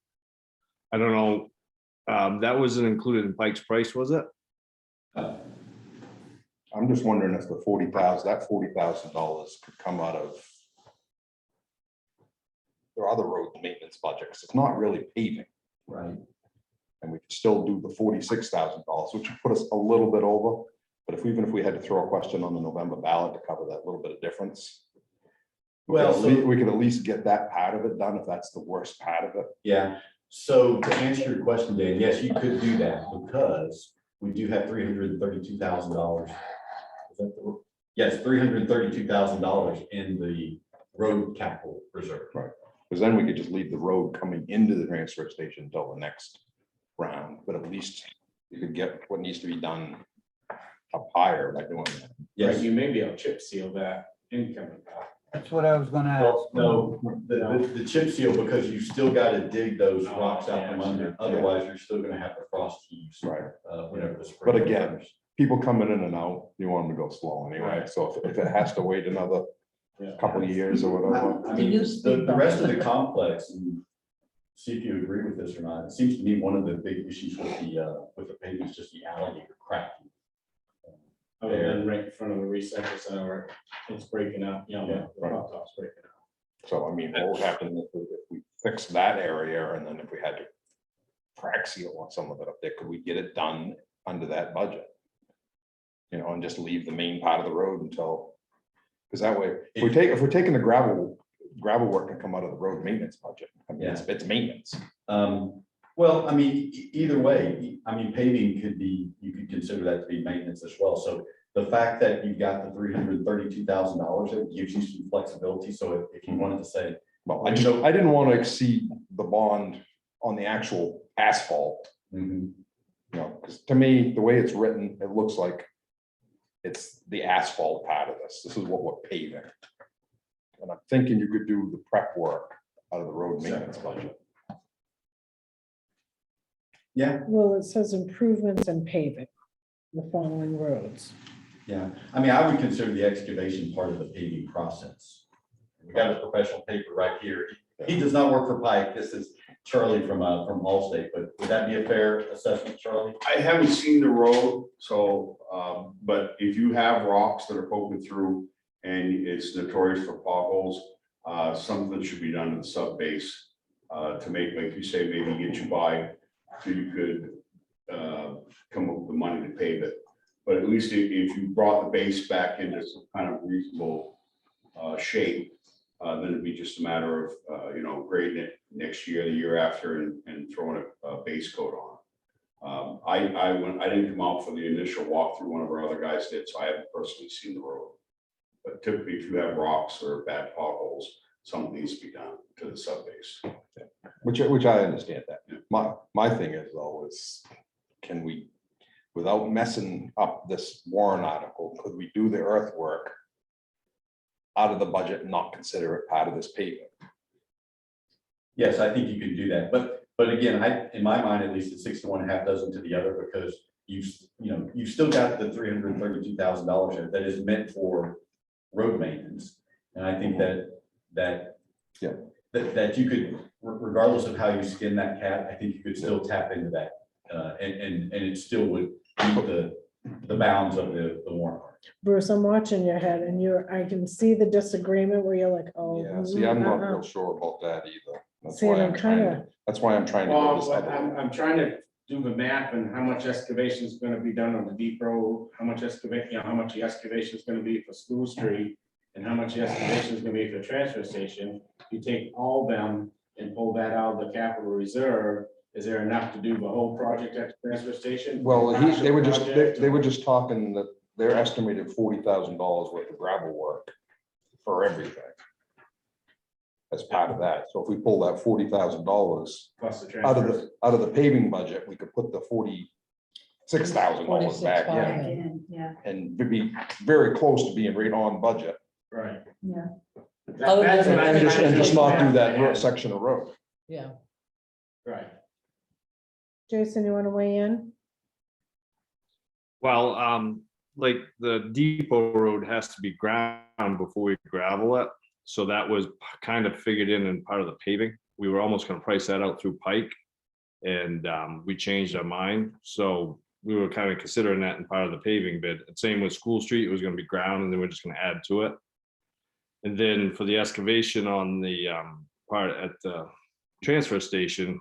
Speaker 12: I don't know, that wasn't included in Pike's price, was it?
Speaker 11: I'm just wondering if the $40,000 could come out of their other road maintenance budget, 'cause it's not really paving.
Speaker 4: Right.
Speaker 11: And we could still do the $46,000, which would put us a little bit over. But even if we had to throw a question on the November ballot to cover that little bit of difference,
Speaker 4: Well,
Speaker 11: we could at least get that part of it done, if that's the worst part of it.
Speaker 4: Yeah, so to answer your question, Dan, yes, you could do that because we do have $332,000. Yes, $332,000 in the road capital reserve.
Speaker 11: Right. Because then we could just leave the road coming into the transfer station until the next round, but at least you could get what needs to be done up higher by doing that.
Speaker 4: Yes,
Speaker 5: You may be able to chip seal that incoming path.
Speaker 3: That's what I was gonna ask.
Speaker 4: well, no, the chip seal, because you still got to dig those rocks out from under, otherwise you're still gonna have the frost heaves.
Speaker 11: Right.
Speaker 4: Whenever the spring.
Speaker 11: But again,
Speaker 4: comes.
Speaker 11: people coming in and out, you want them to go slow anyway. So if it has to wait another
Speaker 5: Yeah.
Speaker 11: couple of years or whatever.
Speaker 4: I mean, the rest of the complex, and see if you agree with this or not, it seems to me one of the big issues with the paving is just the alligator cracking.
Speaker 5: Other than right in front of the recycle center, it's breaking up, you know,
Speaker 11: Yeah,
Speaker 5: the
Speaker 11: right.
Speaker 5: hot top's breaking up.
Speaker 11: So I mean, what would happen if we fix that area, and then if we had to crack seal on some of it up there, could we get it done under that budget? You know, and just leave the main part of the road until, because that way, if we're taking the gravel work to come out of the road maintenance budget, I mean, it's maintenance.
Speaker 4: Well, I mean, either way, I mean, paving could be, you could consider that to be maintenance as well. So the fact that you've got the $332,000, it gives you some flexibility. So if you wanted to say,
Speaker 11: Well, I didn't want to exceed the bond on the actual asphalt.
Speaker 4: mhm,
Speaker 11: You know, because to me, the way it's written, it looks like it's the asphalt part of this. This is what we're paving. And I'm thinking you could do the prep work out of the road maintenance budget.
Speaker 4: yeah,
Speaker 8: Well, it says improvements and paving the following roads.
Speaker 4: yeah. I mean, I would consider the excavation part of the paving process. We got a professional paper right here. He does not work for Pike. This is Charlie from Allstate, but would that be a fair assessment, Charlie?
Speaker 13: I haven't seen the road, so, but if you have rocks that are poking through and it's notorious for potholes, something should be done to the sub base to make, like you say, maybe get you by, so you could come up with the money to pave it. But at least if you brought the base back into some kind of reasonable shape, then it'd be just a matter of, grading it next year, the year after, and throwing a base coat on. I didn't come out for the initial walkthrough, one of our other guys did, so I haven't personally seen the road. But typically, if you have rocks or bad potholes, something needs to be done to the sub base.
Speaker 11: Which I understand that. My thing is though, is can we, without messing up this warrant article, could we do the earthwork out of the budget and not consider it part of this paving?
Speaker 4: Yes, I think you could do that, but again, in my mind, at least, it's 61.5 dozen to the other, because you've still got the $332,000 that is meant for road maintenance. And I think that you could, regardless of how you skin that cat, I think you could still tap into that. And it still would meet the bounds of the warrant article.
Speaker 8: Bruce, I'm watching your head and I can see the disagreement where you're like, oh.
Speaker 11: Yeah, see, I'm not
Speaker 8: uh-uh.
Speaker 11: real sure about that either. That's
Speaker 8: See,
Speaker 11: why
Speaker 8: and
Speaker 11: I'm
Speaker 8: I'm
Speaker 11: trying to,
Speaker 8: kinda-
Speaker 11: that's why I'm trying to go this
Speaker 5: Well,
Speaker 11: other way.
Speaker 5: I'm trying to do the math and how much excavation is gonna be done on the deep road, how much excavation, you know, how much the excavation is gonna be for School Street, and how much the excavation is gonna be for the transfer station. You take all them and pull that out of the capital reserve, is there enough to do the whole project at the transfer station?
Speaker 11: Well, they were just,
Speaker 5: Partial
Speaker 11: they were
Speaker 5: project,
Speaker 11: just talking that they're estimated $40,000 worth of gravel work for everything. As part of that. So if we pull that $40,000
Speaker 5: Plus the
Speaker 11: out of
Speaker 5: transfer.
Speaker 11: out of the paving budget, we could put the $46,000 back in.
Speaker 1: And, yeah,
Speaker 11: And we'd be very close to being right on budget.
Speaker 5: Right.
Speaker 1: yeah.
Speaker 5: That's what I'm
Speaker 11: And
Speaker 5: trying to
Speaker 11: just not do
Speaker 5: figure
Speaker 11: that
Speaker 5: out.
Speaker 11: section of road.
Speaker 2: Yeah.
Speaker 5: Right.
Speaker 8: Jason, you want to weigh in?
Speaker 12: Well, like the depot road has to be ground before we gravel it. So that was kind of figured in part of the paving. We were almost gonna price that out through Pike. And we changed our mind. So we were kind of considering that in part of the paving bid. And same with School Street, it was gonna be ground and then we're just gonna add to it. And then for the excavation on the part at the transfer station,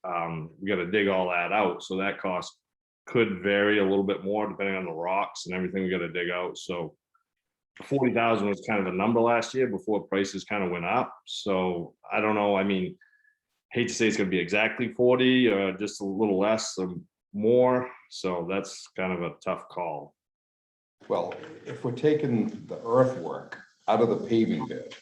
Speaker 12: we gotta dig all that out. So that cost could vary a little bit more depending on the rocks and everything we gotta dig out. So 40,000 was kind of a number last year before prices kind of went up. So I don't know, I mean, hate to say it's gonna be exactly 40 or just a little less or more. So that's kind of a tough call.
Speaker 11: Well, if we're taking the earthwork out of the paving bid,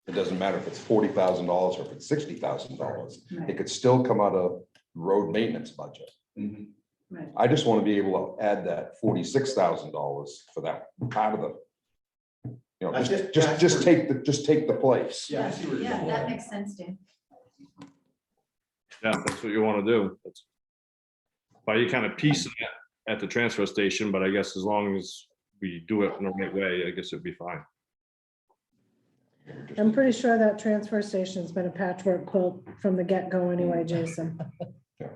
Speaker 11: it doesn't matter if it's $40,000 or if it's $60,000. It could still come out of road maintenance budget.
Speaker 5: Mhm.
Speaker 1: Right.
Speaker 11: I just want to be able to add that $46,000 for that part of the, you know, just take the place.
Speaker 4: Yeah, I see where you're
Speaker 1: Yeah,
Speaker 4: going.
Speaker 1: that makes sense, Dan.
Speaker 12: Yeah, that's what you want to do. But you kind of piecing it at the transfer station, but I guess as long as we do it in the right way, I guess it'd be fine.
Speaker 8: I'm pretty sure that transfer station's been a patchwork quilt from the get-go anyway, Jason.
Speaker 11: Yeah.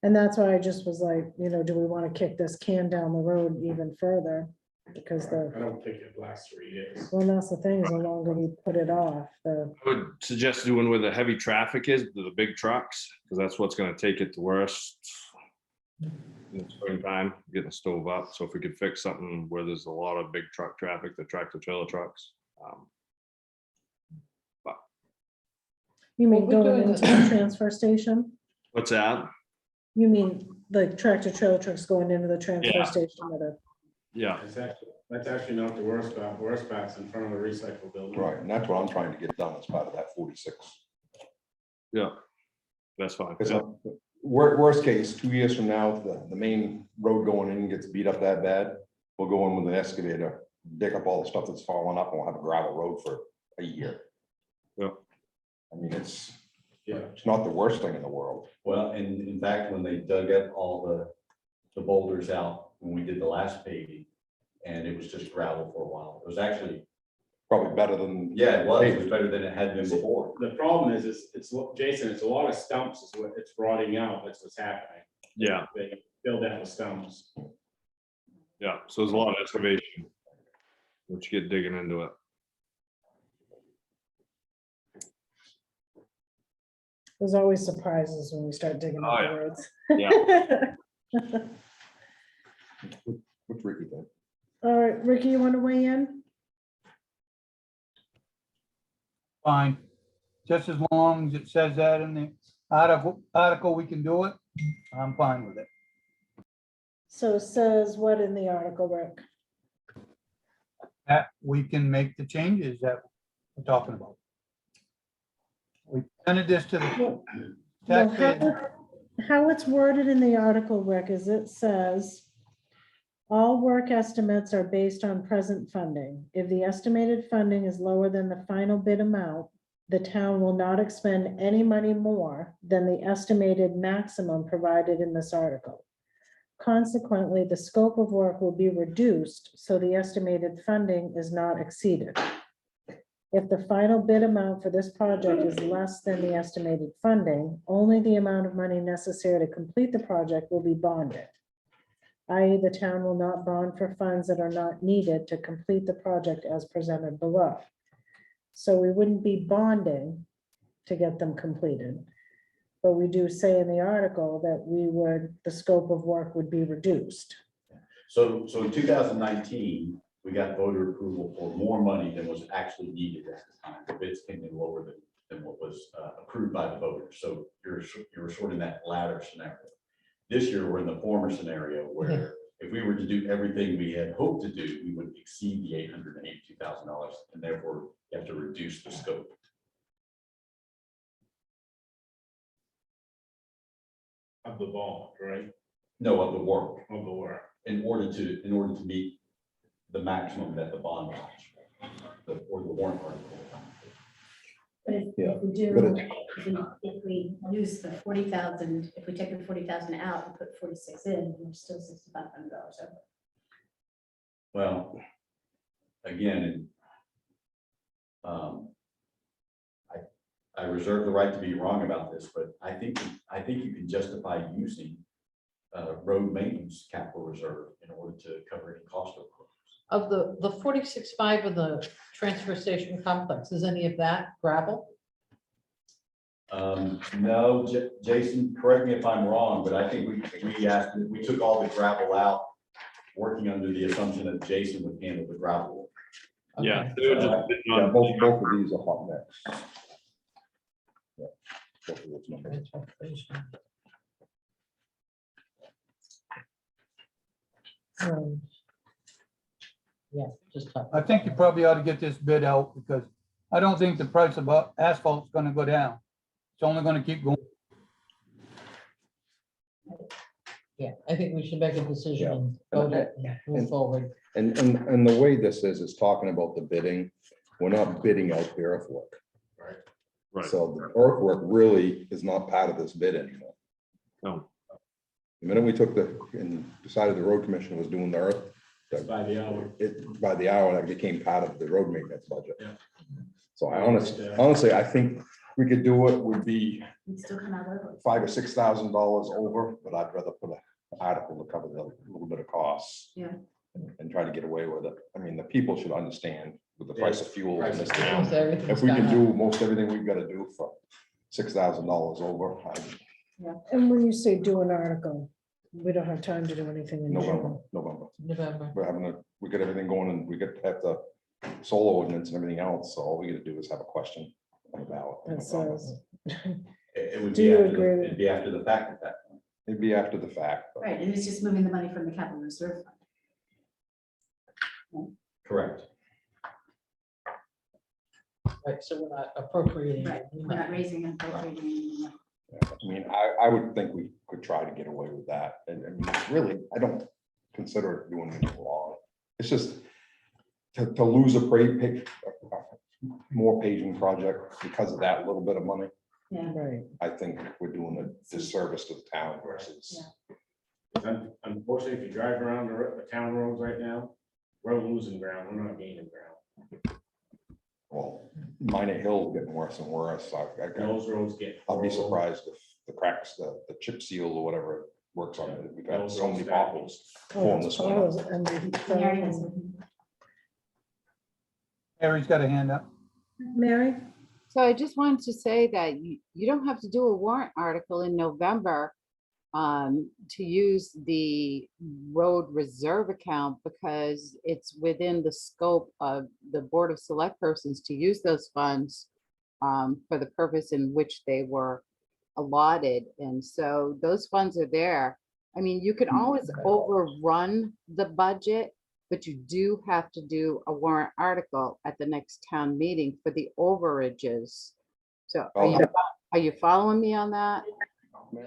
Speaker 8: And that's why I just was like, you know, do we want to kick this can down the road even further? Because
Speaker 5: I don't think it lasts 3 years.
Speaker 8: well, that's the thing, is the longer we put it off, the,
Speaker 12: I would suggest doing where the heavy traffic is, the big trucks, because that's what's gonna take it the worst. In the springtime, getting the stove up. So if we could fix something where there's a lot of big truck traffic, the tractor trailer trucks.
Speaker 8: you mean
Speaker 2: Well, we're
Speaker 8: going
Speaker 2: doing
Speaker 8: into
Speaker 2: this-
Speaker 8: the transfer station?
Speaker 12: What's that?
Speaker 8: You mean the tractor trailer trucks going into the transfer
Speaker 12: Yeah.
Speaker 8: station with a,
Speaker 12: Yeah,
Speaker 5: That's actually not the worst part. Worst part's in front of the recycle building.
Speaker 11: Right, and that's what I'm trying to get done as part of that 46.
Speaker 12: yeah, that's fine.
Speaker 11: Because worst case, 2 years from now, the main road going in gets beat up that bad, we'll go in with an excavator, dig up all the stuff that's fallen up, and we'll have a gravel road for a year.
Speaker 12: Yeah.
Speaker 11: I mean, it's
Speaker 5: Yeah.
Speaker 11: not the worst thing in the world.
Speaker 4: Well, and in fact, when they dug up all the boulders out, when we did the last paving, and it was just gravel for a while, it was actually,
Speaker 11: Probably better than.
Speaker 4: yeah, it was better than it had been before.
Speaker 5: The problem is, Jason, it's a lot of stumps is what it's rotting out. That's what's happening.
Speaker 12: Yeah,
Speaker 5: They filled out with stumps.
Speaker 12: yeah. So there's a lot of excavation. Once you get digging into it.
Speaker 8: there's always surprises when we start digging up
Speaker 12: Oh,
Speaker 8: the
Speaker 12: yeah.
Speaker 8: roads.
Speaker 12: Yeah.
Speaker 11: What's Ricky think?
Speaker 8: All right, Ricky, you want to weigh in?
Speaker 3: Fine. Just as long as it says that in the article, we can do it. I'm fine with it.
Speaker 8: So it says what in the article, Rick?
Speaker 3: That we can make the changes that we're talking about. We presented this to the
Speaker 8: Well,
Speaker 3: taxpayers.
Speaker 8: how it's worded in the article, Rick, is it says, all work estimates are based on present funding. If the estimated funding is lower than the final bid amount, the town will not expend any money more than the estimated maximum provided in this article. Consequently, the scope of work will be reduced, so the estimated funding is not exceeded. If the final bid amount for this project is less than the estimated funding, only the amount of money necessary to complete the project will be bonded. i.e. the town will not bond for funds that are not needed to complete the project as presented below. So we wouldn't be bonding to get them completed. But we do say in the article that the scope of work would be reduced.
Speaker 4: So in 2019, we got voter approval for more money than was actually needed at the time. The bids came in lower than what was approved by the voters. So you're sort of in that latter scenario. This year, we're in the former scenario where if we were to do everything we had hoped to do, we would exceed the $882,000, and therefore you have to reduce the scope.
Speaker 5: Of the bond, right?
Speaker 4: No, of the work,
Speaker 5: Of the work.
Speaker 4: in order to meet the maximum that the bond or the warrant article.
Speaker 1: But if
Speaker 11: Yeah,
Speaker 1: if we do,
Speaker 11: but
Speaker 1: if we use the 40,000, if we take the 40,000 out and put 46 in, we're still $6,500 over.
Speaker 4: Well, again, I reserve the right to be wrong about this, but I think you can justify using road maintenance capital reserve in order to cover any cost of.
Speaker 2: Of the 46.5 of the transfer station complex, is any of that gravel?
Speaker 4: No, Jason, correct me if I'm wrong, but I think we took all the gravel out, working under the assumption that Jason would handle the gravel.
Speaker 12: Yeah.
Speaker 2: Okay.
Speaker 12: they were just bidding
Speaker 11: Yeah,
Speaker 12: on-
Speaker 11: both of these are hot mix. Yeah, both of those numbers.
Speaker 2: Transfer station. Yeah, just.
Speaker 3: I think you probably ought to get this bid out because I don't think the price of asphalt's gonna go down. It's only gonna keep going.
Speaker 2: Yeah, I think we should make a decision and vote it and move
Speaker 11: And-
Speaker 2: forward.
Speaker 11: And the way this is talking about the bidding, we're not bidding out the earthwork.
Speaker 12: Right.
Speaker 11: So the earthwork really is not part of this bid anymore.
Speaker 12: No.
Speaker 11: The minute we took and decided the road commission was doing the earth,
Speaker 5: By the hour.
Speaker 11: by the hour, that became part of the road maintenance budget.
Speaker 5: Yeah.
Speaker 11: So honestly, I think we could do it, would be
Speaker 1: We'd still come out over.
Speaker 11: $5,000 or $6,000 over, but I'd rather put an article to cover the little bit of costs.
Speaker 1: Yeah.
Speaker 11: And try to get away with it. I mean, the people should understand with the price of fuel in this town.
Speaker 2: Almost everything's
Speaker 11: If we can
Speaker 2: gone
Speaker 11: do
Speaker 2: up.
Speaker 11: most everything we've got to do for $6,000 over,
Speaker 8: And when you say do an article, we don't have time to do anything in
Speaker 11: November,
Speaker 8: June.
Speaker 2: November.
Speaker 11: we got everything going and we got to have the solar ordinance and everything else. So all we got to do is have a question on the ballot.
Speaker 8: That says,
Speaker 4: It would
Speaker 8: Do
Speaker 4: be
Speaker 8: you
Speaker 4: after,
Speaker 8: agree with-
Speaker 4: it'd be after the fact at that point.
Speaker 11: It'd be after the fact. but-
Speaker 1: Right, and it's just moving the money from the capital reserve fund.
Speaker 4: Correct.
Speaker 2: Right, so we're not appropriating.
Speaker 1: Right, we're not raising and appropriating anymore.
Speaker 11: I mean, I would think we could try to get away with that. And I mean, it's really, I don't consider it doing anything wrong. It's just to lose a more paging project because of that little bit of money.
Speaker 1: Yeah,
Speaker 8: right,
Speaker 11: I think we're doing a disservice to the town versus.
Speaker 5: Unfortunately, if you drive around the town roads right now, we're losing ground, we're not gaining ground.
Speaker 11: Well, Minot Hill getting worse and worse.
Speaker 5: Those roads get.
Speaker 11: I'll be surprised if the cracks, the chip seal or whatever it works on it. We've had
Speaker 5: Those
Speaker 11: so many
Speaker 5: roads
Speaker 11: potholes.
Speaker 8: Oh,
Speaker 11: Pulling
Speaker 8: it's
Speaker 11: this one up.
Speaker 8: potholes and the-
Speaker 1: Mary has-
Speaker 3: Harry's got a hand up.
Speaker 8: Mary,
Speaker 7: So I just wanted to say that you don't have to do a warrant article in November to use the road reserve account because it's within the scope of the Board of Select Persons to use those funds for the purpose in which they were allotted. And so those funds are there. I mean, you can always overrun the budget, but you do have to do a warrant article at the next town meeting for the overages. So are you following me on that?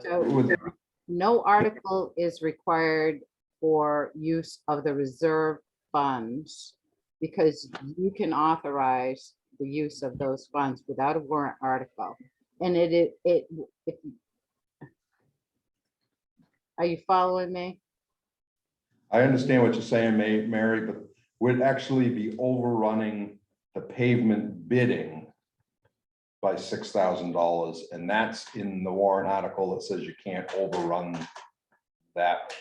Speaker 7: So no article is required for use of the reserve funds because you can authorize the use of those funds without a warrant article. And are you following me?
Speaker 11: I understand what you're saying, Mary, but we'd actually be overrunning the pavement bidding by $6,000, and that's in the warrant article that says you can't overrun that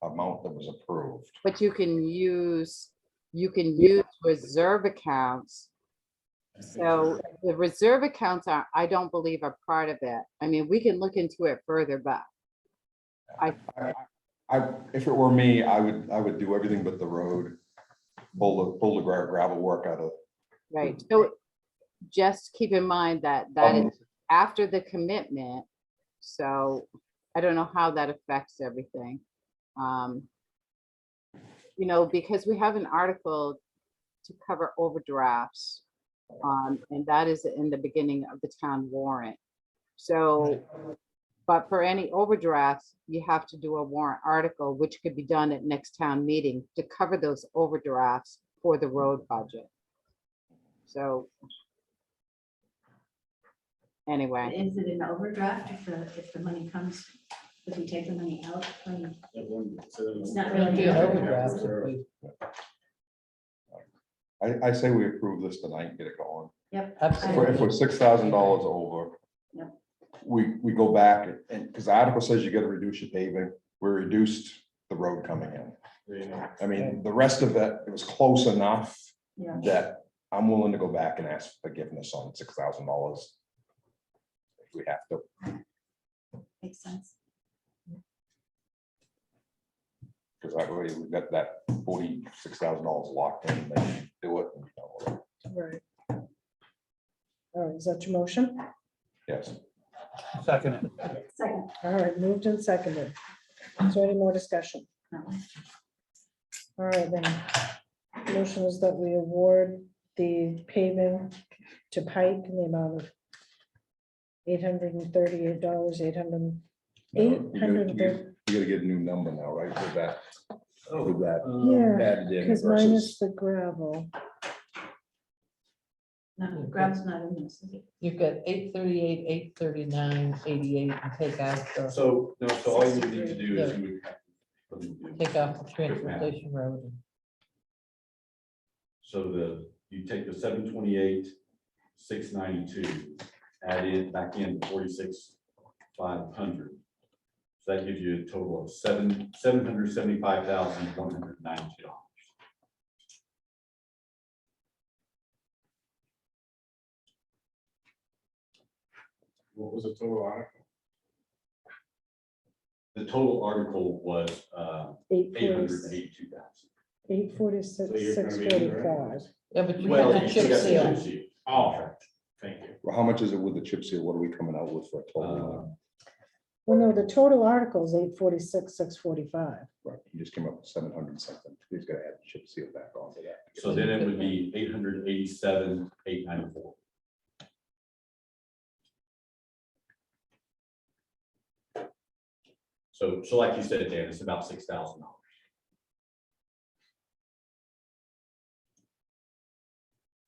Speaker 11: amount that was approved.
Speaker 7: But you can use reserve accounts. So the reserve accounts are, I don't believe are part of it. I mean, we can look into it further, but
Speaker 11: If it were me, I would do everything but the road, pull the gravel work out of.
Speaker 7: right. So just keep in mind that is after the commitment. So I don't know how that affects everything. You know, because we have an article to cover overdrafts. And that is in the beginning of the town warrant. So, but for any overdrafts, you have to do a warrant article, which could be done at next town meeting to cover those overdrafts for the road budget. So. Anyway,
Speaker 1: Is it an overdraft if the money comes, if we take the money out? It's not
Speaker 2: It'd be an
Speaker 1: really.
Speaker 2: overdraft if we-
Speaker 11: I say we approve this tonight and get it going.
Speaker 1: Yep.
Speaker 11: If we're
Speaker 2: Absolutely.
Speaker 11: $6,000 over.
Speaker 1: Yep.
Speaker 11: We go back and, because the article says you gotta reduce your paving, we reduced the road coming in. I mean, the rest of it was close enough
Speaker 1: Yeah.
Speaker 11: that I'm willing to go back and ask forgiveness on $6,000. If we have to,
Speaker 1: Makes sense.
Speaker 11: because that way we've got that $46,000 locked in, they do it. And, you know, whatever.
Speaker 8: Right. All right, is that your motion?
Speaker 11: Yes.
Speaker 3: Second it.
Speaker 1: Second.
Speaker 8: All right, moved and seconded. Is there any more discussion?
Speaker 1: No.
Speaker 8: All right, then. Motion is that we award the paving to Pike in the amount of $838,
Speaker 11: You gotta get a new number now, right? With that. With that
Speaker 8: Yeah,
Speaker 11: added in
Speaker 8: because minus
Speaker 11: versus.
Speaker 8: the gravel.
Speaker 1: No, gravel's not in this. Is it?
Speaker 2: You've got 838, 839, 88, and take out the,
Speaker 4: So, no, so all you would need to do is you would have to
Speaker 2: take off the transfer station road.
Speaker 4: So you take the 728, 692, add in back in 46,500. So that gives you a total of $775,192.
Speaker 5: What was the total article?
Speaker 4: The total article was 882,000.
Speaker 8: 846,
Speaker 5: So you're gonna be under
Speaker 8: 645.
Speaker 2: Yeah, but you
Speaker 4: Well,
Speaker 2: have the
Speaker 4: you
Speaker 2: chip
Speaker 4: got the
Speaker 2: seal.
Speaker 4: chip seal.
Speaker 5: Oh, thank you.
Speaker 11: Well, how much is it with the chip seal? What are we coming out with for a total?
Speaker 8: Well, no, the total article is 846, 645.
Speaker 11: Right, you just came up with 700 something. He's gonna add the chip seal back onto that.
Speaker 4: So then it would be 887,894. So like you said, Dan, it's about $6,000.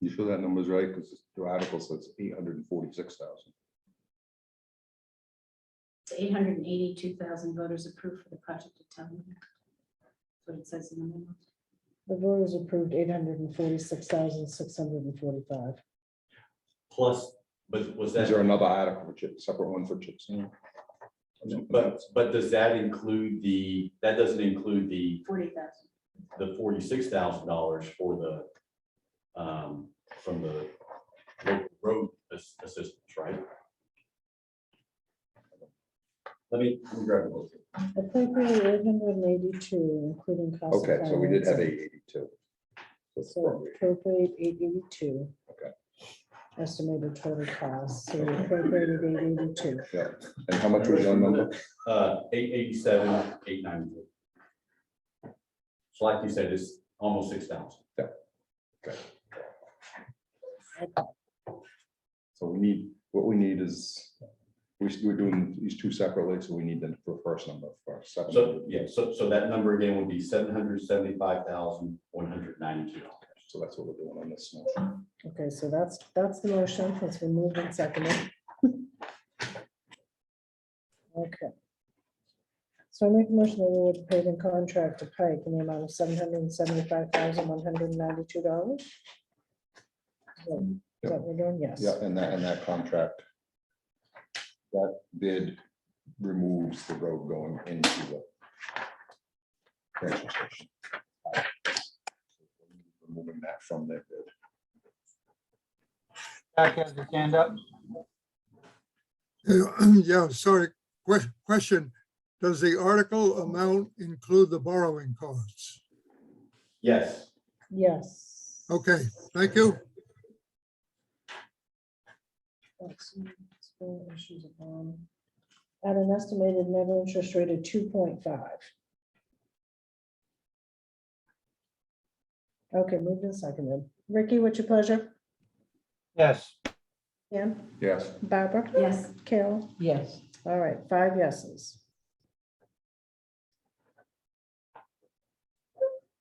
Speaker 11: You sure that number's right? Because the article says 846,000.
Speaker 1: 882,000 voters approved for the project at town meeting. That's what it says in the memo.
Speaker 8: The voters approved 846,645.
Speaker 4: Plus, but was
Speaker 11: Is there
Speaker 4: that,
Speaker 11: another article for chip, separate one for chip seal?
Speaker 4: but does that include that doesn't include the
Speaker 1: 40,000.
Speaker 4: $46,000 for the, from the local road assistance, right? Let me grab a look.
Speaker 8: Appropriate 882, including cost. of
Speaker 11: Okay, so we did have
Speaker 8: financing.
Speaker 11: 882.
Speaker 8: So appropriate 882.
Speaker 11: Okay.
Speaker 8: Estimated total cost, so we appropriated 882.
Speaker 11: Yeah, and how much was your number?
Speaker 4: 887,894. So like you said, it's almost 6,000.
Speaker 11: So what we need is, we're doing these two separately, so we need the first number first.
Speaker 4: So, yeah, so that number again would be $775,192.
Speaker 11: So that's what we're doing on this motion.
Speaker 8: Okay, so that's the motion, that's been moved and seconded. Okay. So I make a motion that we would pay the contract to Pike in the amount of $775,192. Is that what we're doing? Yes.
Speaker 11: Yeah, and that contract, that bid removes the road going into transfer station. Removing that from their bid.
Speaker 3: Jack has his hand up.
Speaker 9: Yeah, sorry. Question, does the article amount include the borrowing costs?
Speaker 4: Yes,
Speaker 8: Yes.
Speaker 9: Okay, thank you.
Speaker 8: Issues of bond at an estimated net interest rate of 2.5. Okay, moved and seconded. Ricky, what's your pleasure?
Speaker 3: Yes,
Speaker 8: Ann,
Speaker 11: Yes.
Speaker 8: Barbara,
Speaker 1: Yes,
Speaker 8: Carol?
Speaker 2: Yes.
Speaker 8: All right, 5 yeses.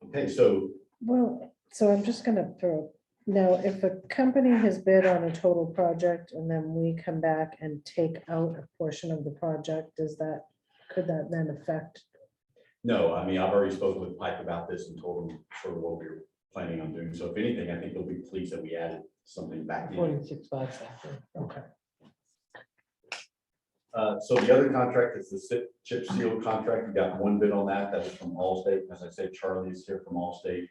Speaker 4: okay, so
Speaker 8: Well, so I'm just gonna throw, now, if a company has bid on a total project and then we come back and take out a portion of the project, could that then affect?
Speaker 4: no, I mean, I've already spoken with Pike about this and told him sort of what we were planning on doing. So if anything, I think they'll be pleased that we added something back in.
Speaker 2: 46,500.
Speaker 8: Okay.
Speaker 4: So the other contract is the chip seal contract. We got one bid on that. That was from Allstate. As I said, Charlie's here from Allstate.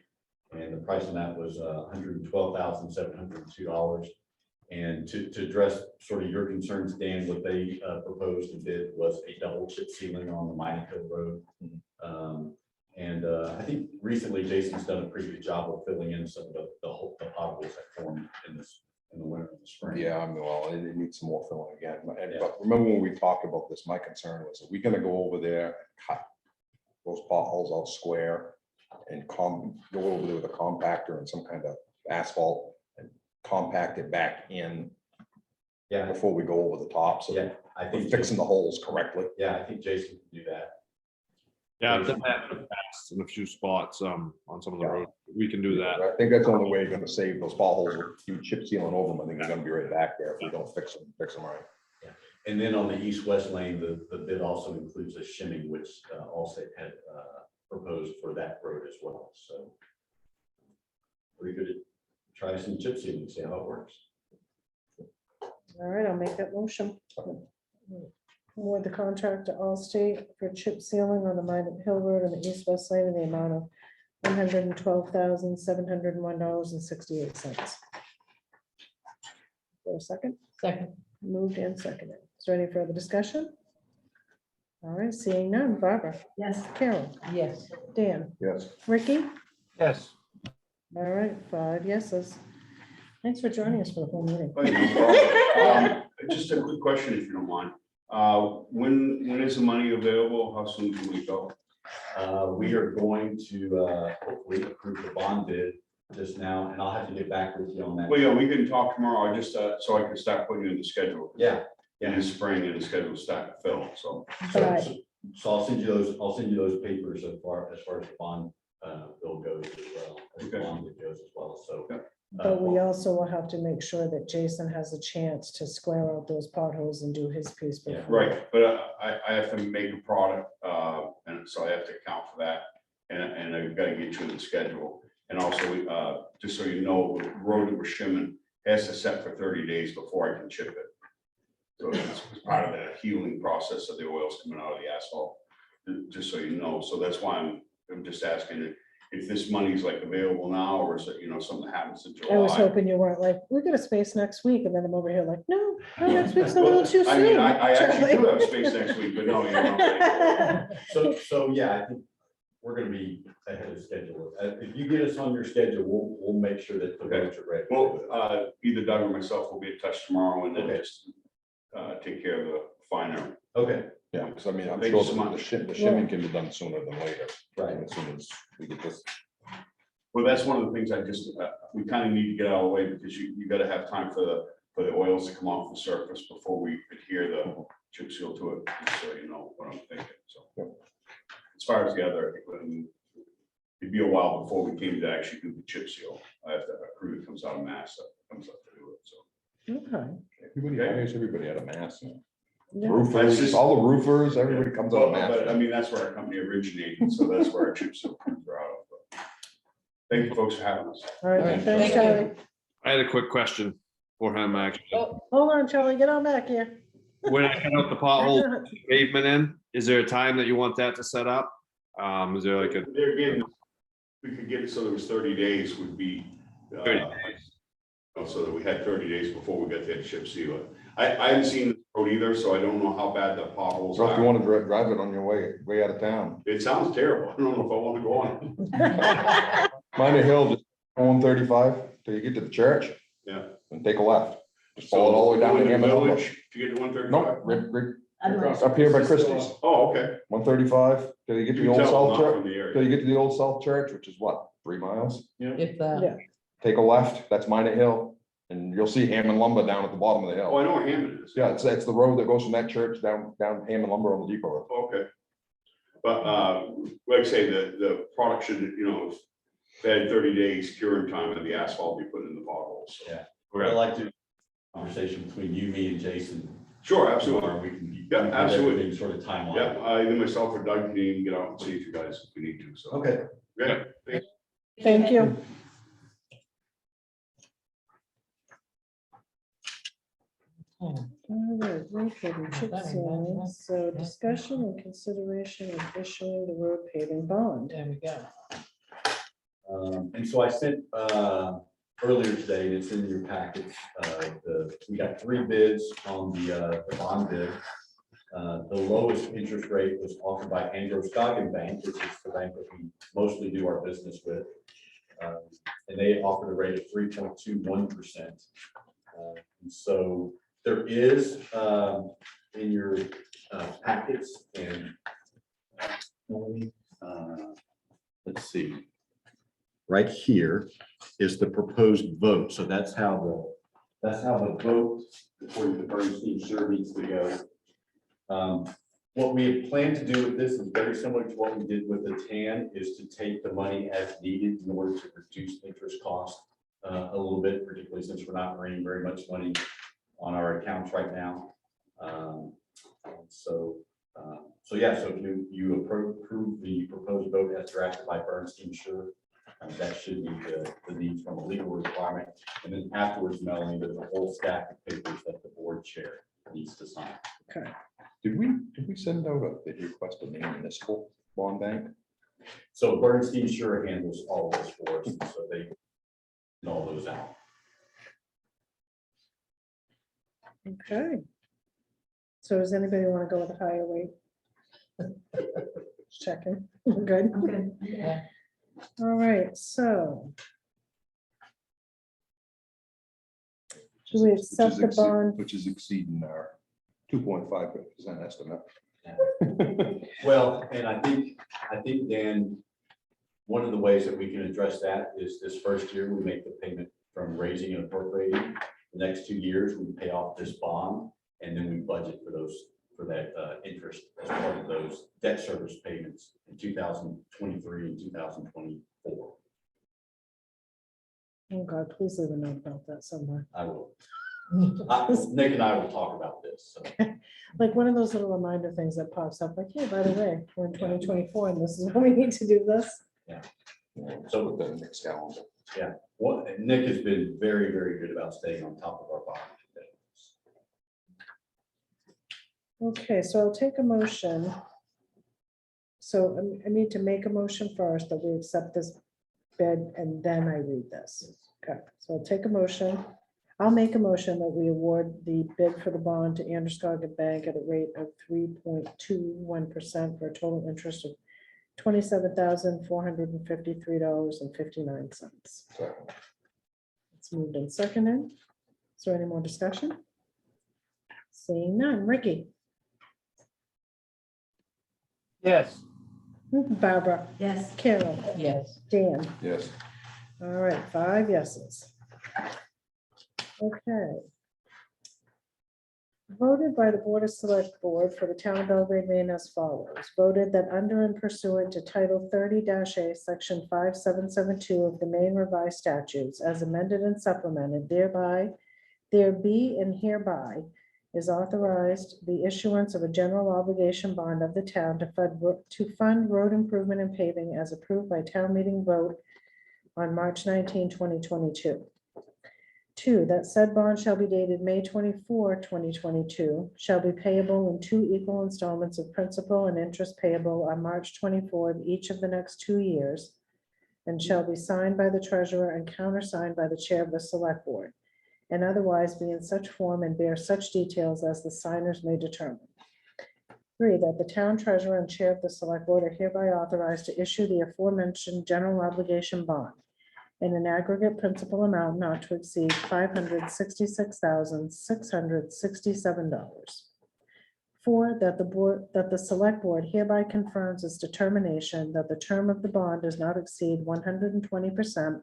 Speaker 4: And the price on that was $112,702. And to address sort of your concerns, Dan, what they proposed and did was a double chip sealing on the Minot Hill Road. I think recently Jason's done a pretty good job of filling in some of the potholes that formed in the winter and the spring.
Speaker 11: Yeah, I mean, well, it needs some more filling again. But remember when we talked about this, my concern was, are we gonna go over there and cut those potholes out square and go over there with a compactor and some kind of asphalt and compact it back in
Speaker 4: Yeah,
Speaker 11: before we go over the top? So
Speaker 4: yeah, I
Speaker 11: we're
Speaker 4: think
Speaker 11: fixing the holes correctly.
Speaker 4: Yeah, I think Jason can do that.
Speaker 12: Yeah, I've done that in the past in a few spots on some of the roads. We can do that.
Speaker 11: I think that's the only way you're gonna save those potholes. You chip sealing over them. I think they're gonna be right back there if we don't fix them right.
Speaker 4: And then on the east-west lane, the bid also includes a shimming, which Allstate had proposed for that road as well, so. We could try some chip sealing, see how it works.
Speaker 8: All right, I'll make that motion. Award the contract to Allstate for chip sealing on the Minot Hill Road in the east-west lane in the amount of $112,701.68. For a second,
Speaker 2: Second.
Speaker 8: moved and seconded. Is there any further discussion? All right, seeing none. Barbara,
Speaker 1: yes.
Speaker 8: Carol,
Speaker 2: Yes.
Speaker 8: Dan,
Speaker 11: Yes.
Speaker 8: Ricky?
Speaker 3: yes.
Speaker 8: All right, 5 yeses. Thanks for joining us for the whole meeting.
Speaker 13: Oh, no problem. Just a quick question, if you don't mind. When is the money available? How soon can we go?
Speaker 4: We are going to hopefully approve the bond bid just now, and I'll have to get back with you on that.
Speaker 13: Well, yeah, we can talk tomorrow. I just, so I can start putting you in the schedule.
Speaker 4: Yeah,
Speaker 13: In the spring, and the schedule start to fill, so.
Speaker 8: Right.
Speaker 4: so I'll send you those papers as far as the bond bill goes as well, as the
Speaker 13: Okay.
Speaker 4: bond bid goes as well, so.
Speaker 8: But we also will have to make sure that Jason has a chance to square out those potholes and do his piece.
Speaker 4: Yeah.
Speaker 8: before.
Speaker 13: Right, but I have to make a product, and so I have to account for that, and I've got to get you in the schedule. And also, just so you know, the road that we're shimming has to set for 30 days before I can chip it. So it's part of that healing process of the oils coming out of the asphalt, just so you know. So that's why I'm just asking if this money's like available now, or is it, something that happens in July?
Speaker 8: I was hoping you weren't like, we're gonna space next week, and then I'm over here like, no, next week's a little too
Speaker 13: I mean,
Speaker 8: soon.
Speaker 13: I actually do
Speaker 8: Charlie."
Speaker 13: have space next week, but no,
Speaker 4: So yeah, I think we're gonna be ahead of schedule. If you get us on your schedule, we'll make sure that the roads are ready.
Speaker 13: Well, either Doug or myself will be in touch tomorrow, and then
Speaker 4: Okay.
Speaker 13: just take care of the finer.
Speaker 4: Okay,
Speaker 11: Yeah, because I mean, I'm
Speaker 13: Thank
Speaker 11: sure
Speaker 13: you so much.
Speaker 11: the shimming can be done sooner than later.
Speaker 4: right.
Speaker 11: As soon as we get this.
Speaker 13: Well, that's one of the things I just, we kind of need to get out of the way, because you gotta have time for the oils to come off the surface before we adhere the chip seal to it, just so you know what I'm thinking, so. As far as the other, it'd be a while before we came to actually do the chip seal. I have to, a crew that comes out of Mass that comes up to do it, so.
Speaker 8: Okay.
Speaker 11: Everybody,
Speaker 13: Okay.
Speaker 11: I guess everybody out of Mass.
Speaker 8: Yeah.
Speaker 13: That's
Speaker 11: Roofers,
Speaker 13: just-
Speaker 11: all the roofers, everybody comes out of
Speaker 13: But I
Speaker 11: Mass.
Speaker 13: mean, that's where our company originated, so that's where our chip seal crews are out of. But thank you folks for having us.
Speaker 8: All right,
Speaker 11: Thank
Speaker 8: thanks,
Speaker 2: you.
Speaker 8: Charlie.
Speaker 12: I had a quick question for him, actually.
Speaker 8: Hold on, Charlie, get on back here.
Speaker 12: When I cut out the pothole pavement in, is there a time that you want that to set up? Is there like a,
Speaker 13: They're getting, we could get it so there was 30 days would be.
Speaker 12: 30
Speaker 13: So that we had 30 days before we got that chip seal. I haven't seen the road either, so I don't know how bad the potholes
Speaker 11: So if you
Speaker 13: are.
Speaker 11: want to drive it on your way out of town.
Speaker 13: It sounds terrible. I don't know if I want to go on it.
Speaker 11: Minor Hill, just go 135 till you get to the church.
Speaker 13: Yeah.
Speaker 11: And take a left. Just follow it all the way down
Speaker 13: Go
Speaker 11: to
Speaker 13: in the
Speaker 11: Hammond.
Speaker 13: village to get to 135.
Speaker 11: No, right
Speaker 1: Otherwise,
Speaker 11: up here by Christie's,
Speaker 13: Oh, okay.
Speaker 11: 135 till you get to
Speaker 13: You
Speaker 11: the
Speaker 13: can
Speaker 11: old
Speaker 13: tell I'm
Speaker 11: South
Speaker 13: not
Speaker 11: Church,
Speaker 13: from the
Speaker 11: till
Speaker 13: area.
Speaker 11: you get to the old South Church, which is what, 3 miles?
Speaker 2: If
Speaker 8: Yeah.
Speaker 2: that,
Speaker 11: Take a left, that's Minor Hill, and you'll see Hammond Lumber down at the bottom of the
Speaker 13: Oh,
Speaker 11: hill.
Speaker 13: I know where Hammond is.
Speaker 11: Yeah, it's the road that goes from that church down Hammond Lumber on the depot road.
Speaker 13: Okay. But, like I say, the product should, if they had 30 days curing time and the asphalt be put in the potholes. So.
Speaker 4: Yeah. I'd like to, conversation between you, me and Jason.
Speaker 13: Sure, absolutely.
Speaker 4: Or we can.
Speaker 13: Yeah, absolutely.
Speaker 4: everything Sort of timeline.
Speaker 13: Yeah, either myself or Doug can even get out and see if you guys, if we need to, so.
Speaker 4: Okay.
Speaker 13: Great, thanks.
Speaker 8: Thank you. All right, road paving chip sealing. So discussion and consideration of issuing the road paving bond.
Speaker 2: there we go.
Speaker 4: And so I sent, earlier today, and it's in your packets, we got 3 bids on the bond bid. The lowest interest rate was offered by Androscoggin Bank, which is the bank that we mostly do our business with. And they offered a rate of 3.21%. And so there is in your packets and let's see. Right here is the proposed vote. So that's how the vote according to Bernstein sure needs to go. What we had planned to do with this is very similar to what we did with the TAN, is to take the money as needed in order to reduce interest costs a little bit, particularly since we're not earning very much money on our accounts right now. So yeah, so if you approve the proposed vote as drafted by Bernstein Sure, that should meet the needs from a legal requirement. And then afterwards, Melanie, there's a whole stack of papers that the board chair needs to sign.
Speaker 8: Okay.
Speaker 11: Did we send out a bid request to the municipal bond bank?
Speaker 4: So Bernstein Sure handles all of this for us, and so they know all those out.
Speaker 8: Okay. So does anybody want to go with a higher rate? Just checking. We're good.
Speaker 1: I'm good.
Speaker 2: Yeah.
Speaker 8: All right, so. Should we accept the bond?
Speaker 11: Which is exceeding our 2.5% estimate.
Speaker 4: Well, and I think, Dan, one of the ways that we can address that is this first year, we make the payment from raising and appropriating. The next 2 years, we pay off this bond, and then we budget for that interest as part of those debt service payments in 2023 and 2024.
Speaker 8: Oh God, please leave a note about that somewhere.
Speaker 4: I will. Nick and I will talk about this. So.
Speaker 8: Like one of those little reminder things that pops up, like, hey, by the way, we're in 2024 and this is when we need to do this.
Speaker 4: So
Speaker 11: the next calendar.
Speaker 4: Nick has been very, very good about staying on top of our bond.
Speaker 8: Okay, so I'll take a motion. So I need to make a motion first that we accept this bid and then I read this. Okay, so I'll take a motion. I'll make a motion that we award the bid for the bond to Androscoggin Bank at a rate of 3.21% for a total interest of $27,453.59. It's moved and seconded. Is there any more discussion? Seeing none. Ricky?
Speaker 3: Yes.
Speaker 8: Barbara?
Speaker 1: Yes.
Speaker 8: Carol?
Speaker 2: Yes.
Speaker 8: Dan?
Speaker 11: Yes.
Speaker 8: All right, 5 yeses. Okay. Voted by the Board of Select Board for the Town of Belgrade, Maine as follows. Voted that under and pursuant to Title 30-A, Section 5772 of the Maine Revised Statutes as amended and supplemented thereby, there be and hereby is authorized the issuance of a general obligation bond of the town to fund road improvement and paving as approved by town meeting vote on March 19, 2022. 2, that said bond shall be dated May 24, 2022, shall be payable in 2 equal installments of principal and interest payable on March 24 of each of the next 2 years, and shall be signed by the treasurer and countersigned by the chair of the select board, and otherwise be in such form and bear such details as the signers may determine. 3, that the town treasurer and chair of the select board are hereby authorized to issue the aforementioned general obligation bond in an aggregate principal amount not to exceed $566,667. 4, that the select board hereby confirms its determination that the term of the bond does not exceed 120%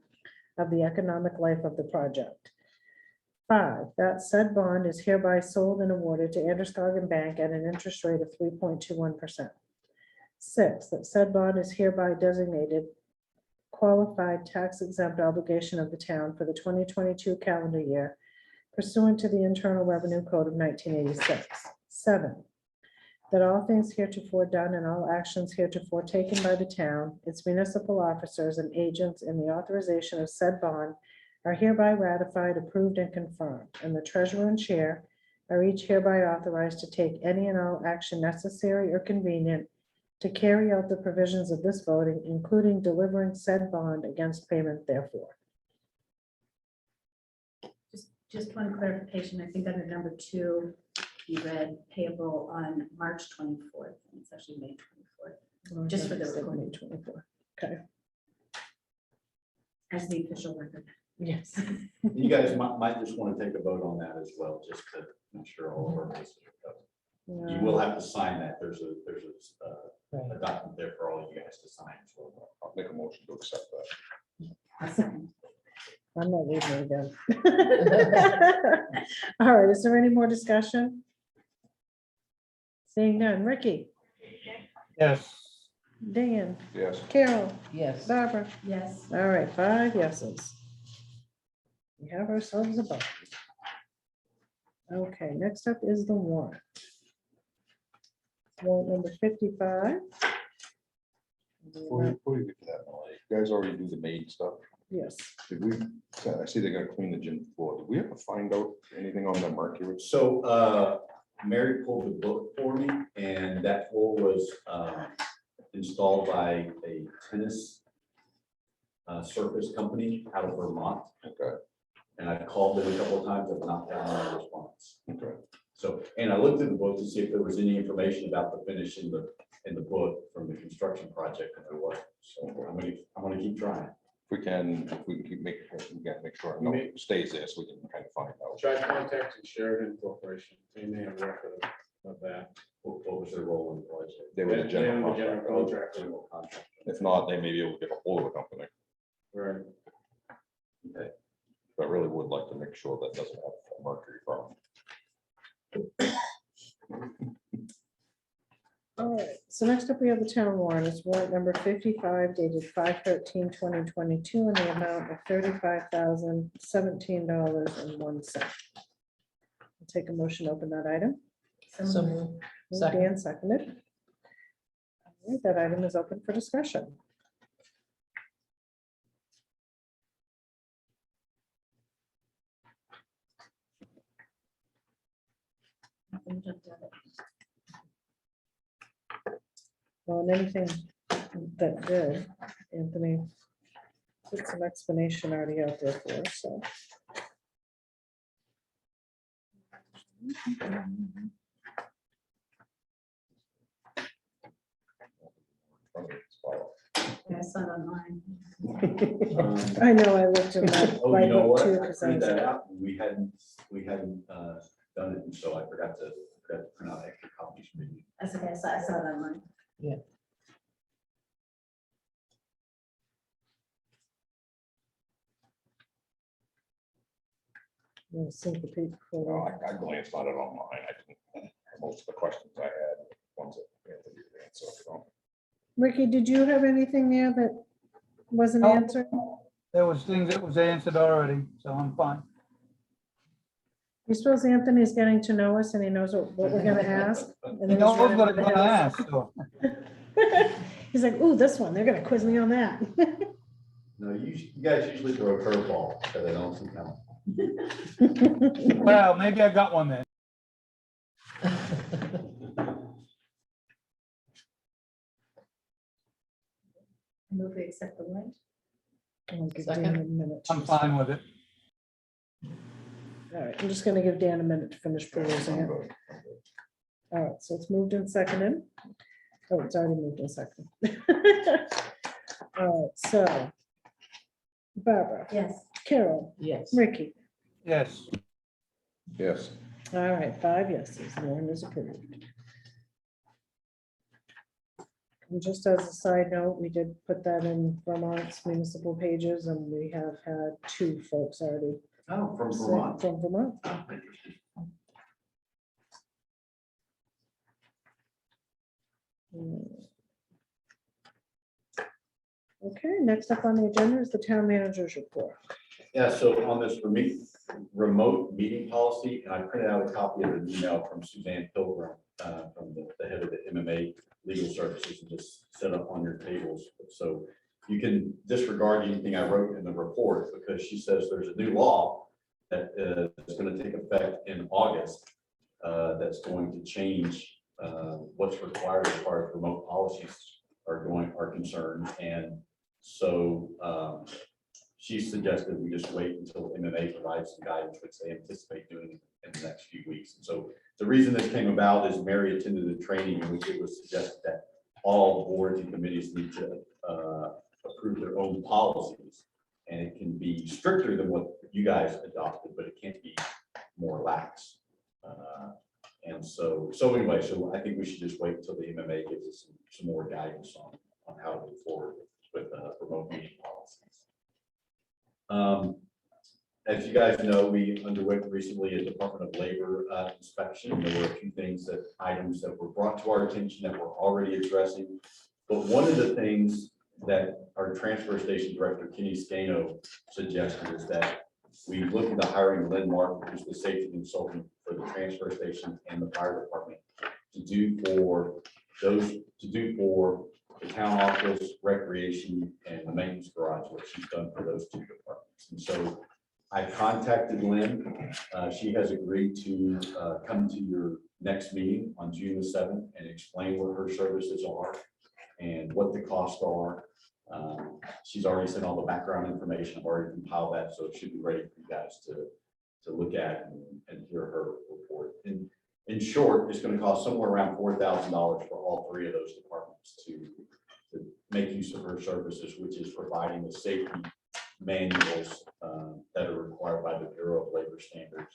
Speaker 8: of the economic life of the project. 5, that said bond is hereby sold and awarded to Androscoggin Bank at an interest rate of 3.21%. 6, that said bond is hereby designated qualified tax exempt obligation of the town for the 2022 calendar year pursuant to the Internal Revenue Code of 1986. 7, that all things heretofore done and all actions heretofore taken by the town, its municipal officers and agents in the authorization of said bond are hereby ratified, approved, and confirmed, and the treasurer and chair are each hereby authorized to take any and all action necessary or convenient to carry out the provisions of this voting, including delivering said bond against payment therefore.
Speaker 1: Just one clarification, I think under number 2, you read payable on March 24th, and it's actually May 24th, just for the recording.
Speaker 8: 24. Okay,
Speaker 1: As the official record.
Speaker 8: yes.
Speaker 4: You guys might just want to take a vote on that as well, just to ensure all of our bases are covered. You will have to sign that. There's a document there for all of you guys to sign. So
Speaker 11: I'll make a motion to accept that.
Speaker 8: I'm not reading it again. All right, is there any more discussion? Seeing none. Ricky,
Speaker 3: Yes.
Speaker 8: Dan,
Speaker 11: Yes.
Speaker 8: Carol,
Speaker 2: Yes.
Speaker 8: Barbara.
Speaker 1: Yes.
Speaker 8: All right, 5 yeses. We have ourselves a bond. Okay, next up is the warrant. Warrant number 55.
Speaker 11: Before you get to that, Melanie, you guys already do the maid stuff.
Speaker 8: Yes.
Speaker 11: Did we, I see they're gonna clean the gym floor. Did we ever find out anything on the mercury?
Speaker 4: So Mary pulled the book for me, and that floor was installed by a tennis surface company out of Vermont.
Speaker 11: Okay,
Speaker 4: And I called them a couple of times, I've not gotten a response.
Speaker 11: okay.
Speaker 4: So, and I looked at the book to see if there was any information about the finish in the book from the construction project, and there wasn't. So I'm gonna keep trying.
Speaker 11: If we can keep make sure no one stays there so we can kind of find out.
Speaker 5: Try contacting Sheridan Corporation. They may have record of that.
Speaker 4: What was their role in the project?
Speaker 11: They were the general
Speaker 5: They were the
Speaker 11: contractor.
Speaker 4: General contractor.
Speaker 11: If not, they may be able to get a hold of a company,
Speaker 5: Right.
Speaker 4: Okay.
Speaker 11: but really would like to make sure that doesn't have a mercury problem.
Speaker 8: All right, so next up we have the town warrant. It's warrant number 55 dated 5/13/2022 in the amount of $35,017.01. I'll take a motion to open that item.
Speaker 2: So moved.
Speaker 8: Moved
Speaker 2: Second.
Speaker 8: and seconded. All right, that item is open for discussion. Well, and anything that did, Anthony put some explanation already out there for us, so.
Speaker 1: Yeah, I saw it online.
Speaker 8: I know, I looked in that
Speaker 4: Oh,
Speaker 8: my
Speaker 4: you know
Speaker 8: book
Speaker 4: what?
Speaker 8: too,
Speaker 4: I
Speaker 8: because I
Speaker 4: printed
Speaker 8: was
Speaker 4: that
Speaker 8: like,
Speaker 4: out. We hadn't done it, and so I forgot to print out extra copies for you.
Speaker 1: That's okay, I saw it online.
Speaker 8: syncopate
Speaker 11: Well,
Speaker 8: for-
Speaker 11: I glanced at it online. I didn't, most of the questions I had, ones that Anthony answered. So
Speaker 8: Ricky, did you have anything there that wasn't
Speaker 3: No.
Speaker 8: answered?
Speaker 3: There was things that was answered already, so I'm fine.
Speaker 8: You suppose Anthony's getting to know us and he knows what we're gonna ask? and
Speaker 3: You
Speaker 8: then
Speaker 3: know
Speaker 8: he's
Speaker 3: what
Speaker 8: running
Speaker 3: I'm
Speaker 8: to the
Speaker 3: gonna
Speaker 8: hills?
Speaker 3: ask, so.
Speaker 8: He's like, ooh, this one, they're gonna quiz me on that.
Speaker 4: No, you guys usually throw a curveball that I don't see coming.
Speaker 3: Well, maybe I got one then.
Speaker 10: Move we accept the warrant.
Speaker 8: I'll give
Speaker 2: Second.
Speaker 8: Dan a minute. to
Speaker 3: I'm
Speaker 8: decide.
Speaker 3: fine with it.
Speaker 8: All right, I'm just gonna give Dan a minute to finish perusing it. All right, so it's moved and seconded. Oh, it's already moved and seconded. All right, so Barbara,
Speaker 10: Yes.
Speaker 8: Carol,
Speaker 2: Yes.
Speaker 8: Ricky.
Speaker 3: Yes,
Speaker 11: Yes.
Speaker 8: All right, 5 yeses, the warrant is approved. And just as a side note, we did put that in Vermont's municipal pages, and we have had 2 folks already.
Speaker 4: Oh, from
Speaker 8: sent
Speaker 4: Vermont.
Speaker 8: From Vermont.
Speaker 4: Oh, interesting.
Speaker 8: Okay, next up on the agenda is the town manager's report.
Speaker 4: Yeah, so on this remote meeting policy, and I printed out a copy of an email from Suzanne Pilgrim, from the head of the MMA Legal Services, and just set up on your tables. So you can disregard anything I wrote in the report, because she says there's a new law that is going to take effect in August, that's going to change what's required as far as remote policies are concerned. And so she suggested we just wait until MMA provides some guidance, which they anticipate doing in the next few weeks. And so the reason this came about is Mary attended the training in which it was suggested that all boards and committees need to approve their own policies. And it can be stricter than what you guys adopted, but it can't be more lax. And so anyway, so I think we should just wait until the MMA gives us some more guidance on how to move forward with remote meeting policies. As you guys know, we underwent recently a Department of Labor inspection. There were a few items that were brought to our attention that we're already addressing. But one of the things that our transfer station director, Kenny Scano, suggested is that we look into hiring Lynn Martin, who's the safety consultant for the transfer station and the fire department, to do for the town office, recreation, and the maintenance garage, what she's done for those 2 departments. And so I contacted Lynn. She has agreed to come to your next meeting on June the 7th and explain what her services are and what the costs are. She's already sent all the background information. I've already compiled that, so it should be ready for you guys to look at and hear her report. In short, it's going to cost somewhere around $4,000 for all 3 of those departments to make use of her services, which is providing the safety manuals that are required by the Bureau of Labor Standards.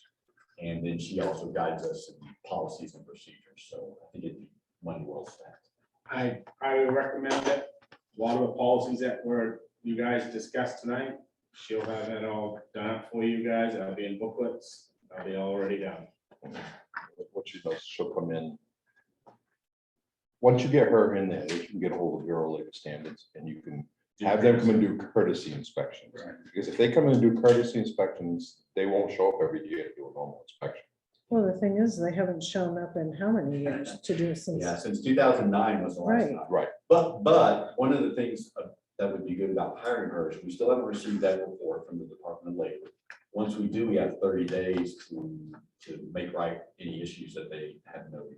Speaker 4: And then she also guides us in policies and procedures. So I think it'd be money well spent.
Speaker 5: I would recommend it. A lot of the policies that you guys discussed tonight, she'll have that all done for you guys. That'll be in booklets. That'll be already done.
Speaker 11: What she does, she'll come in. Once you get her in there, you can get a hold of Bureau of Labor Standards, and you can have them come and do courtesy inspections.
Speaker 5: Right.
Speaker 11: Because if they come in and do courtesy inspections, they won't show up every year to do a normal inspection.
Speaker 8: Well, the thing is, they haven't shown up in how many years to do since.
Speaker 4: Yeah, since 2009 was the last
Speaker 8: Right.
Speaker 4: time.
Speaker 11: Right.
Speaker 4: But one of the things that would be good about hiring her is we still haven't received that report from the Department of Labor. Once we do, we have 30 days to make right any issues that they have noted.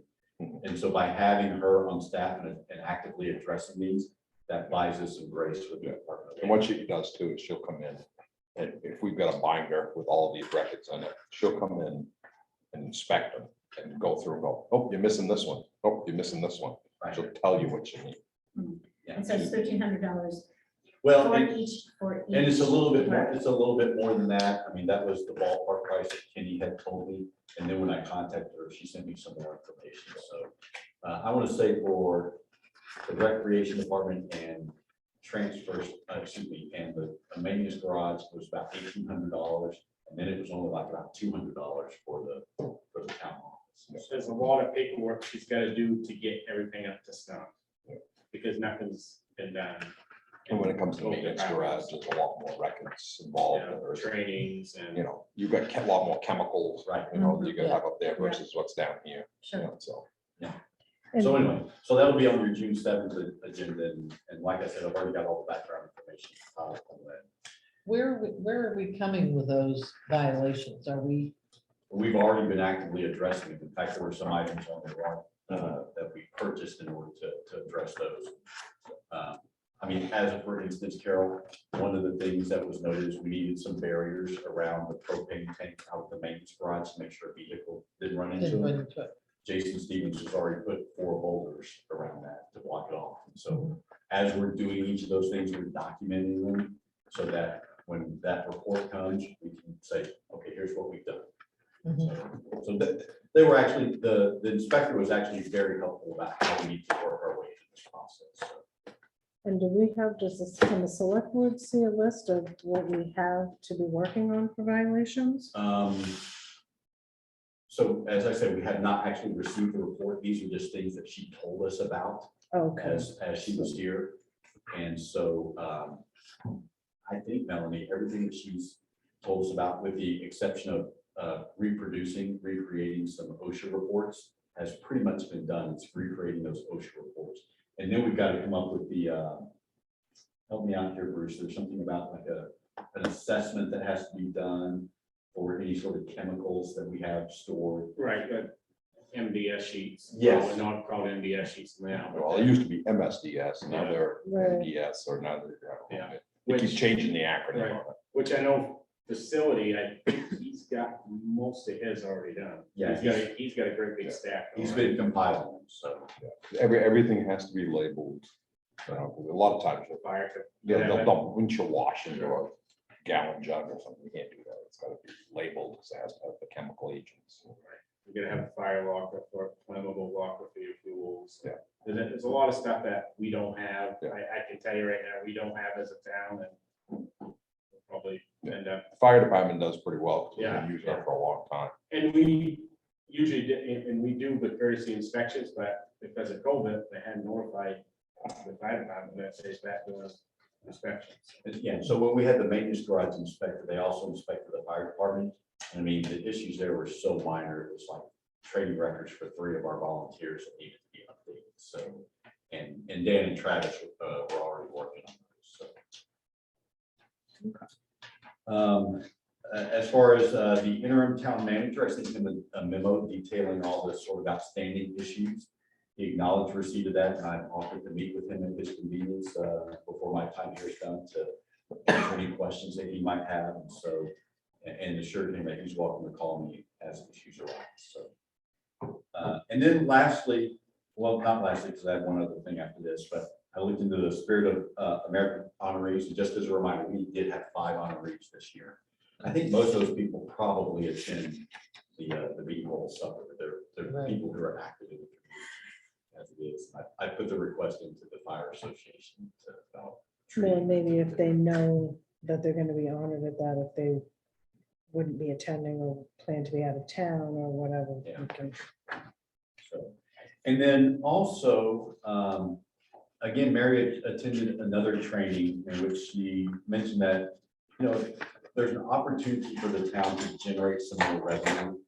Speaker 4: And so by having her on staff and actively addressing these, that buys us some grace with the Department of
Speaker 11: And
Speaker 4: Labor.
Speaker 11: what she does too is she'll come in, and if we've got a binder with all of these records on it, she'll come in and inspect them and go through and go, oh, you're missing this one. Oh, you're missing this one.
Speaker 4: Right.
Speaker 11: She'll tell you what you need.
Speaker 4: Yeah.
Speaker 10: And so it's $1,300
Speaker 4: Well,
Speaker 10: for
Speaker 4: and
Speaker 10: each.
Speaker 4: and it's a little bit more,
Speaker 10: Right.
Speaker 4: it's a little bit more than that. I mean, that was the ballpark price that Kenny had told me. And then when I contacted her, she sent me some more information. So I want to say for the recreation department and transfers, and the maintenance garage was about $1,800. And then it was only like about $200 for the town office.
Speaker 5: There's a lot of paperwork she's got to do to get everything up to snuff. Because nothing's been done.
Speaker 11: And when it comes to maintenance garage, there's a lot more records involved.
Speaker 5: Yeah,
Speaker 11: There's,
Speaker 5: trainings and.
Speaker 11: you know, you've got a lot more chemicals,
Speaker 4: Right.
Speaker 11: you know, you can
Speaker 2: Yeah.
Speaker 11: have up there versus what's down here. You
Speaker 10: Sure.
Speaker 11: know, so.
Speaker 8: And-
Speaker 4: So anyway, so that'll be on your June 7th agenda. And like I said, I've already got all the background information information. On that.
Speaker 2: Where are we coming with those violations? Are we,
Speaker 4: We've already been actively addressing it. In fact, there were some items on the warrant that we purchased in order to address those. I mean, as for instance, Carol, one of the things that was noted is we needed some barriers around the propane tank out of the maintenance garage to make sure a vehicle didn't run into
Speaker 2: didn't
Speaker 4: it.
Speaker 2: run into it?
Speaker 4: Jason Stevens has already put 4 boulders around that to block it off. And so as we're doing each of those things, we're documenting them so that when that report comes, we can say, okay, here's what we've done.
Speaker 2: Mhm.
Speaker 4: So that they were actually, the inspector was actually very helpful about how we need to work our way through this process. So,
Speaker 8: And do we have, can the select board see a list of what we have to be working on for violations?
Speaker 4: So as I said, we have not actually received the report. These are just things that she told us about
Speaker 8: Okay,
Speaker 4: as she was here. And so I think, Melanie, everything that she's told us about, with the exception of recreating some OSHA reports, has pretty much been done. It's recreating those OSHA reports. And then we've got to come up with the, help me out here, Bruce, there's something about like an assessment that has to be done for any sort of chemicals that we have stored.
Speaker 5: Right, but MDS sheets.
Speaker 4: Yes.
Speaker 5: Well, not called MDS sheets now. but
Speaker 11: Well, it used to be MSDS, now they're
Speaker 8: Right.
Speaker 11: MDS, or now they're.
Speaker 5: Yeah.
Speaker 11: They keep
Speaker 5: Which-
Speaker 11: changing the acronym
Speaker 5: Right.
Speaker 11: on it.
Speaker 5: Which I know facility, I think he's got most of his already done.
Speaker 4: Yeah,
Speaker 5: He's got a great big stack.
Speaker 4: He's been compiling them, so.
Speaker 11: Everything has to be labeled. A lot of times,
Speaker 5: Fire.
Speaker 11: they'll dump windshield wash into a gallon jug or something. You can't do that. It's gotta be labeled, because it has to have the chemical agents.
Speaker 5: You're gonna have a fire locker for flammable locker for your fuels.
Speaker 11: Yeah.
Speaker 5: There's a lot of stuff that we don't have.
Speaker 11: Yeah.
Speaker 5: I can tell you right now, we don't have as a town, and we'll probably end up.
Speaker 11: The Fire department does pretty well, because
Speaker 5: Yeah.
Speaker 11: they've been using it for a long time.
Speaker 5: And we usually did, and we do the courtesy inspections, but because of COVID, they hadn't notified the fire department that says that doing inspections.
Speaker 4: Yeah, so when we had the maintenance garage inspector, they also inspected the fire department. I mean, the issues there were so minor, it was like trading records for 3 of our volunteers that needed to be updated. So, and Dan and Travis were already working on those, so. As far as the interim town manager, I sent him a memo detailing all the sort of outstanding issues. He acknowledged receipt of that, and I offered to meet with him at his convenience before my time here is done to answer any questions that he might have. And so, and assured him that he's welcome to call me as issues arise. So, and then lastly, well, not lastly, because I have one other thing after this, but I looked into the Spirit of American honorees. And just as a reminder, we did have 5 honorees this year. I think most of those people probably attend the Beach Bowl supper. They're
Speaker 2: Right.
Speaker 4: people who are active in the community as it is. I put the request into the fire association to about.
Speaker 8: well, maybe if they know that they're gonna be honored at that, if they wouldn't be attending or plan to be out of town or whatever.
Speaker 4: Yeah.
Speaker 8: we can-
Speaker 4: So, and then also, again, Mary attended another training in which she mentioned that, you know, there's an opportunity for the town to generate some more revenue,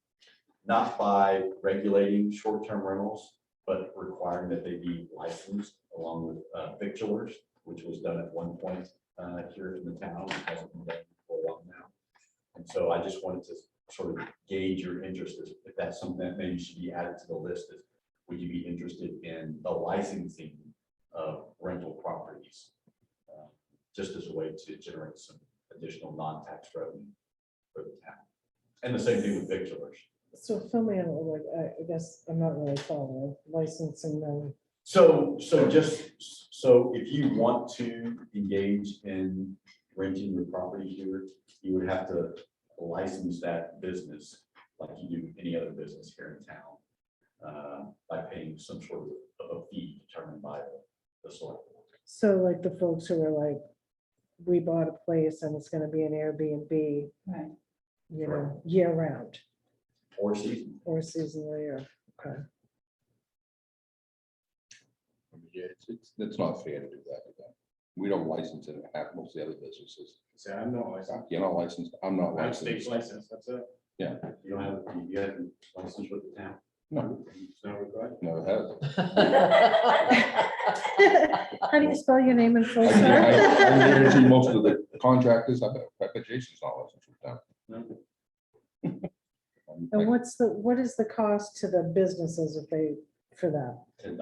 Speaker 4: not by regulating short-term rentals, but requiring that they be licensed along with victualers, which was done at one point here in the town. It hasn't been done for a while now. And so I just wanted to sort of gauge your interest, if that's something that maybe should be added to the list. Is would you be interested in the licensing of rental properties? Just as a way to generate some additional non-tax revenue for the town. And the same thing with victualers.
Speaker 8: So fill me in, like, I guess I'm not really following licensing them.
Speaker 4: So if you want to engage in renting your property here, you would have to license that business like you do any other business here in town, by paying some sort of a fee determined by the select board.
Speaker 8: So like the folks who are like, we bought a place and it's gonna be an Airbnb,
Speaker 1: Right.
Speaker 8: you know, year round
Speaker 4: Or season.
Speaker 8: or seasonally, or, okay.
Speaker 11: Yeah, it's not fair to do that with them. We don't license it, have most of the other businesses.
Speaker 5: So I'm not licensed.
Speaker 11: You're not licensed, I'm not
Speaker 5: I'm state
Speaker 11: licensed.
Speaker 5: licensed, that's it.
Speaker 4: You don't have, you have license with the town.
Speaker 11: No,
Speaker 5: It's not required.
Speaker 11: no, it hasn't.
Speaker 8: How do you spell your name in full,
Speaker 11: I guarantee
Speaker 8: sir?
Speaker 11: most of the contractors, I bet Jason's not licensed with them.
Speaker 8: And what is the cost to the businesses if they, for that?
Speaker 5: $10.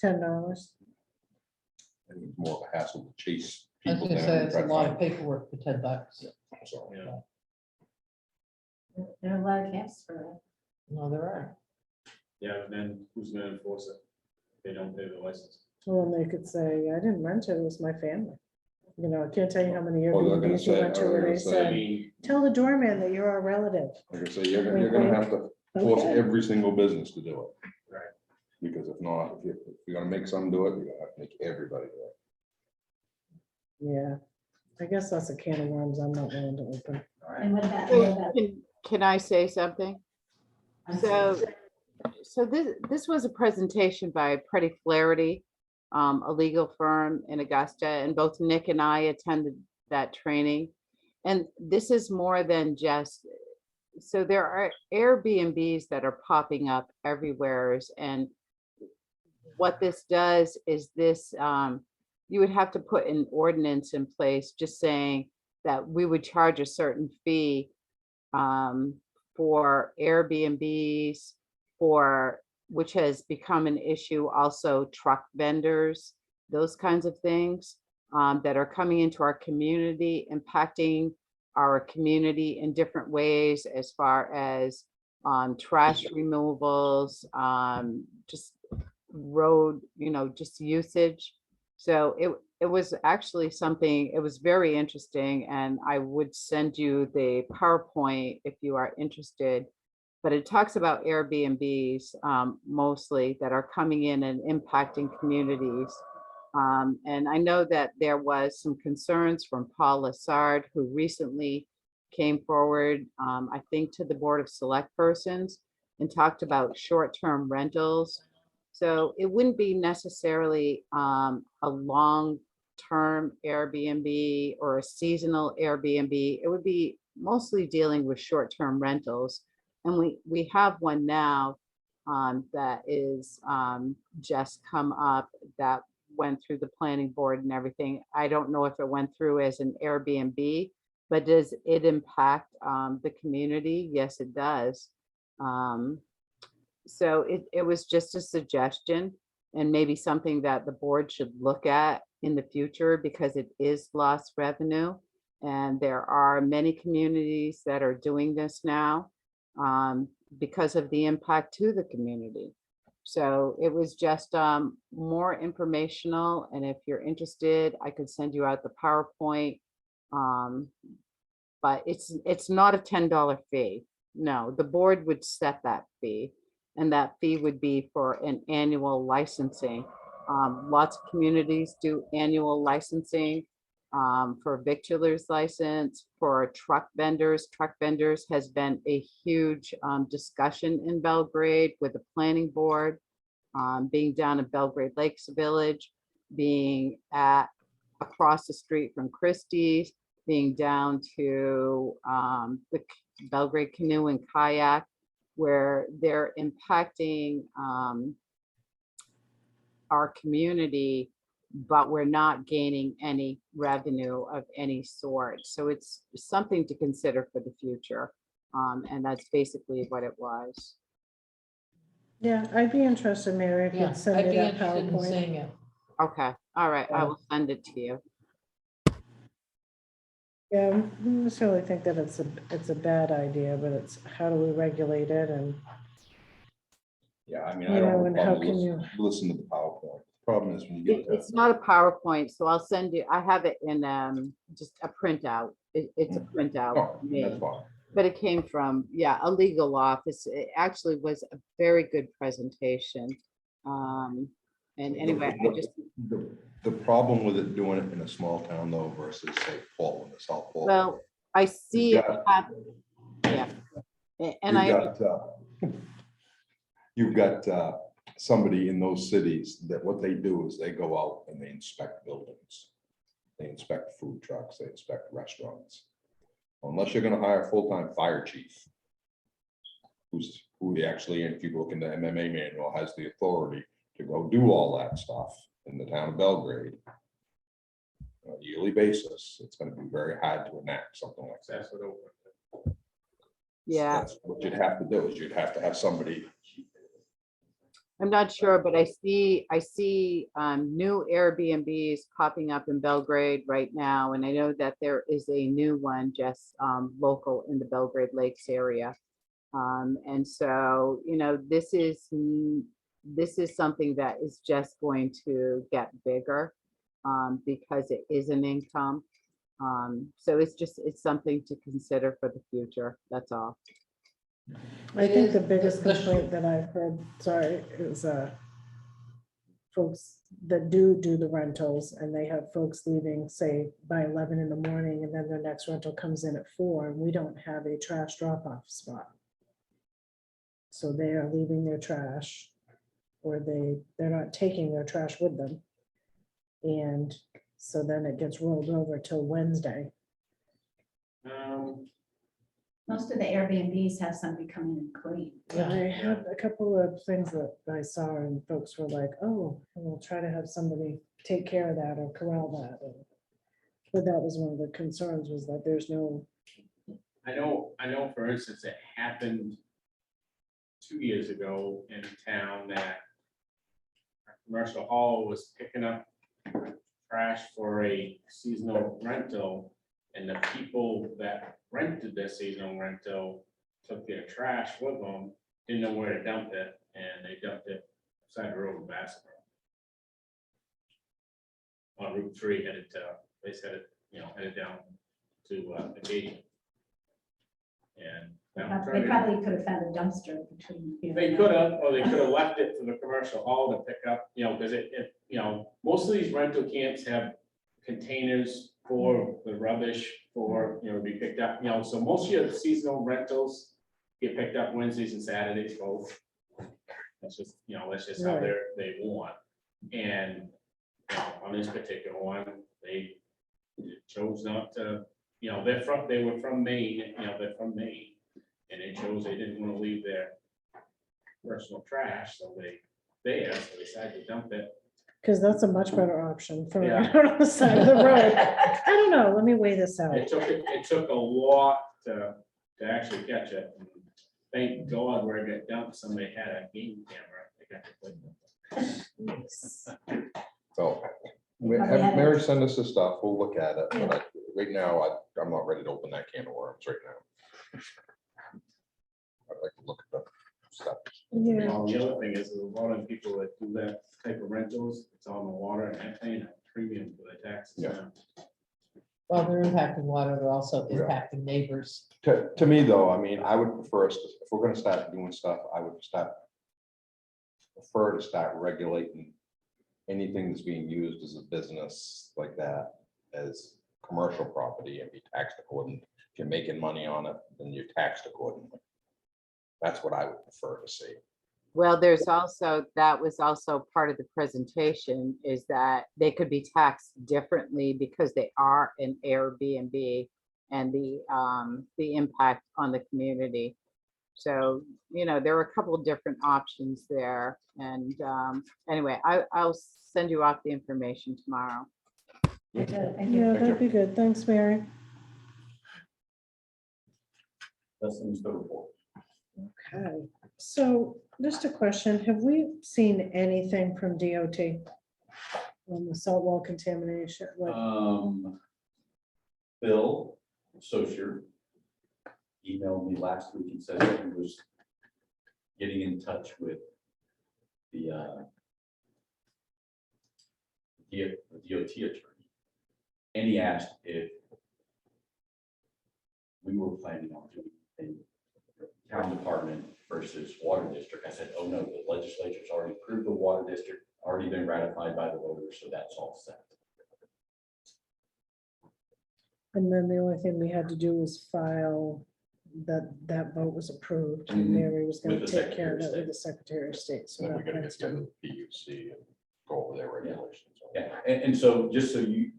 Speaker 8: $10?
Speaker 11: I think it's more of a hassle to chase
Speaker 2: I was
Speaker 11: people
Speaker 2: gonna
Speaker 11: down.
Speaker 2: say,
Speaker 11: and
Speaker 2: it's
Speaker 11: try
Speaker 2: a
Speaker 11: to
Speaker 2: lot
Speaker 11: find
Speaker 2: of paperwork for $10.
Speaker 11: So,
Speaker 5: Yeah.
Speaker 1: There are a lot of camps for that.
Speaker 2: No, there are.
Speaker 5: Yeah, but then who's gonna enforce it? They don't pay the license.
Speaker 8: Well, and they could say, I didn't rent it, it was my family. You know, I can't tell you how many
Speaker 11: Well, they're gonna
Speaker 8: Airbnbs you
Speaker 11: say-
Speaker 8: went to
Speaker 11: or
Speaker 8: where
Speaker 11: they're
Speaker 8: they
Speaker 11: gonna say,
Speaker 8: said,
Speaker 5: I mean,
Speaker 8: tell the doorman that you're our relative.
Speaker 11: Like I say, you're gonna have to force
Speaker 8: Okay.
Speaker 11: every single business to do it.
Speaker 5: Right.
Speaker 11: Because if not, if you're gonna make some do it, you're gonna have to make everybody do it.
Speaker 8: Yeah, I guess that's a can of worms I'm not willing to open.
Speaker 1: And what about,
Speaker 7: Can I say something? So this was a presentation by Pretty Flaherty, a legal firm in Augusta, and both Nick and I attended that training. And this is more than just, so there are Airbnbs that are popping up everywhere. And what this does is this, you would have to put an ordinance in place just saying that we would charge a certain fee for Airbnbs, which has become an issue, also truck vendors, those kinds of things that are coming into our community, impacting our community in different ways as far as trash removals, just road, just usage. So it was actually something, it was very interesting, and I would send you the PowerPoint if you are interested. But it talks about Airbnbs mostly that are coming in and impacting communities. And I know that there was some concerns from Paul Lassard, who recently came forward, I think, to the Board of Select Persons and talked about short-term rentals. So it wouldn't be necessarily a long-term Airbnb or a seasonal Airbnb. It would be mostly dealing with short-term rentals. And we have one now that is just come up that went through the planning board and everything. I don't know if it went through as an Airbnb, but does it impact the community? Yes, it does. So it was just a suggestion and maybe something that the board should look at in the future because it is lost revenue. And there are many communities that are doing this now because of the impact to the community. So it was just more informational. And if you're interested, I could send you out the PowerPoint. But it's not a $10 fee. No, the board would set that fee. And that fee would be for an annual licensing. Lots of communities do annual licensing for victualers license, for truck vendors. Truck vendors has been a huge discussion in Belgrade with the planning board, being down in Belgrade Lakes Village, being across the street from Christie's, being down to the Belgrade Canoe and Kayak, where they're impacting our community, but we're not gaining any revenue of any sort. So it's something to consider for the future. And that's basically what it was.
Speaker 8: Yeah, I'd be interested, Mary, if
Speaker 2: Yeah,
Speaker 8: you'd send
Speaker 2: I'd
Speaker 8: me
Speaker 2: be
Speaker 8: that
Speaker 2: interested in
Speaker 8: PowerPoint.
Speaker 2: seeing it.
Speaker 7: Okay, all right, I will send it to you.
Speaker 8: Yeah, I don't necessarily think that it's a bad idea, but it's how do we regulate it and,
Speaker 11: Yeah, I mean,
Speaker 8: You
Speaker 11: I don't
Speaker 8: know,
Speaker 11: have
Speaker 8: and
Speaker 11: a
Speaker 8: how
Speaker 11: problem
Speaker 8: can you-
Speaker 11: listen to the PowerPoint. The problem is when you get to.
Speaker 7: It's not a PowerPoint, so I'll send you, I have it in just a printout. It's a printout.
Speaker 11: Oh,
Speaker 7: for me.
Speaker 11: that's fine.
Speaker 7: But it came from, a legal office. It actually was a very good presentation. And anyway, I just,
Speaker 11: The problem with it doing it in a small town though versus say Portland or South Portland.
Speaker 7: well, I see
Speaker 11: You've
Speaker 7: it
Speaker 11: got-
Speaker 7: happen. Yeah. And
Speaker 11: You've got somebody in those cities that what they do is they go out and they inspect buildings. They inspect food trucks, they inspect restaurants. Unless you're gonna hire a full-time fire chief who actually, if you look in the MMA manual, has the authority to go do all that stuff in the town of Belgrade. On a yearly basis, it's gonna be very hard to enact something like that.
Speaker 5: That's what open.
Speaker 7: Yeah,
Speaker 11: That's what you'd have to do, is you'd have to have somebody.
Speaker 7: I'm not sure, but I see new Airbnbs popping up in Belgrade right now. And I know that there is a new one just local in the Belgrade Lakes area. And so, you know, this is something that is just going to get bigger because it is an income. So it's something to consider for the future. That's all.
Speaker 8: I think the biggest complaint that I've heard, sorry, is folks that do the rentals, and they have folks leaving, say, by 11 in the morning, and then their next rental comes in at 4, and we don't have a trash drop-off spot. So they are leaving their trash, or they're not taking their trash with them. And so then it gets rolled over till Wednesday.
Speaker 1: Most of the Airbnbs have somebody come in and clean.
Speaker 8: And I had a couple of things that I saw, and folks were like, oh, we'll try to have somebody take care of that or corral that. But that was one of the concerns, was that there's no.
Speaker 5: I know, for instance, it happened 2 years ago in town that our commercial hall was picking up trash for a seasonal rental, and the people that rented their seasonal rental took their trash with them, didn't know where to dump it, and they dumped it beside the road in Bassboro. On Route 3 headed down to Acadia. And that
Speaker 1: They
Speaker 5: turned
Speaker 1: probably could have found a dumpster between.
Speaker 5: they could have, or they could have left it for the commercial hall to pick up, because most of these rental camps have containers for the rubbish to be picked up, so most of your seasonal rentals get picked up Wednesdays and Saturdays both. That's just how they want. And on this particular one, they chose not to, they were from Maine, they're from Maine. And they chose they didn't want to leave their personal trash, so they decided to dump it.
Speaker 8: Because that's a much better option for
Speaker 5: Yeah.
Speaker 8: on the side of the road. I don't know, let me weigh this out.
Speaker 5: It took a lot to actually catch it. And thank God where it got dumped, somebody had a game camera. They got to play.
Speaker 11: So have Mary send us the stuff, we'll look at it, but right now, I'm not ready to open that can of worms right now. I'd like to look at the stuff.
Speaker 8: Yeah,
Speaker 5: The other thing is, there's a lot of people that do that type of rentals, it's on the water, and they're paying a premium for the taxes.
Speaker 11: Yeah.
Speaker 5: now.
Speaker 2: Well, they're impacting water, they're also
Speaker 11: Yeah.
Speaker 2: impacting neighbors.
Speaker 11: To me, though, I mean, I would prefer us, if we're gonna start doing stuff, I would prefer to start regulating anything that's being used as a business like that as commercial property and be taxed accordingly. If you're making money on it, then you're taxed accordingly. That's what I would prefer to see.
Speaker 7: Well, that was also part of the presentation, is that they could be taxed differently because they are an Airbnb, and the impact on the community. So, there are a couple of different options there. And anyway, I'll send you off the information tomorrow.
Speaker 1: Thank you.
Speaker 8: yeah, that'd be good. Thanks, Mary.
Speaker 4: That's the report.
Speaker 8: Okay, so just a question, have we seen anything from DOT on the salt wall contamination? Like,
Speaker 4: Bill Socher emailed me last week and said that he was getting in touch with the DOT attorney. And he asked if we were planning on doing a town department versus water district. I said, oh no, the legislature's already approved the water district, already been ratified by the voters, so that's all set.
Speaker 8: and then the only thing we had to do was file that vote was approved, and
Speaker 4: Mhm.
Speaker 8: Mary was gonna
Speaker 4: With the
Speaker 8: take care of
Speaker 4: Secretary of
Speaker 8: that with the Secretary of State. So
Speaker 11: Then we
Speaker 8: that
Speaker 11: gotta get
Speaker 8: part's
Speaker 11: together
Speaker 8: done.
Speaker 11: with PUC and go over their regulations.
Speaker 4: Yeah, and so just so you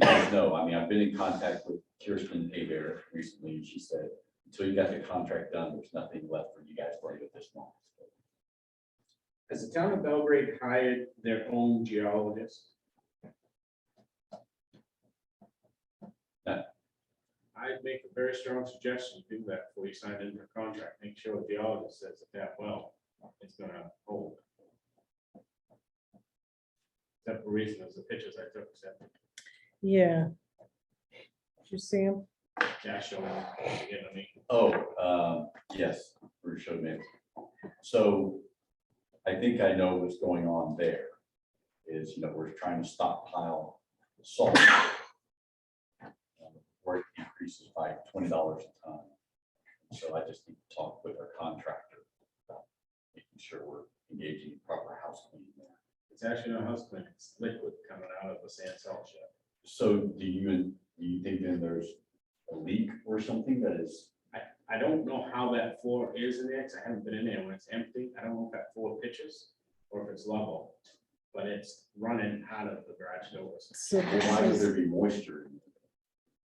Speaker 4: guys know, I mean, I've been in contact with Kirsten Hebert recently, and she said until you got the contract done, there's nothing left for you guys to do at this moment.
Speaker 5: Has the town of Belgrade hired their own geologist?
Speaker 4: No.
Speaker 5: I'd make a very strong suggestion, do that before you sign into a contract, make sure the geologist says that well, it's gonna hold. Except for reason, as the pictures I took, except
Speaker 8: Yeah. Did you see him?
Speaker 5: Josh showing, you know, I mean,
Speaker 4: Oh, yes, Bruce showed me. So I think I know what's going on there is, we're trying to stockpile salt. Where it increases by $20 a ton. So I just need to talk with our contractor about making sure we're engaging in proper house cleaning there.
Speaker 5: it's actually not house cleaning, it's liquid coming out of the sand salt shed.
Speaker 4: So do you think then there's a leak or something that is?
Speaker 5: I don't know how that floor is in there, because I haven't been in there when it's empty. I don't know if that floor pitches or if it's level, but it's running out of the garage doors.
Speaker 8: So
Speaker 4: Why would
Speaker 8: this
Speaker 4: there
Speaker 8: is,
Speaker 4: be moisture?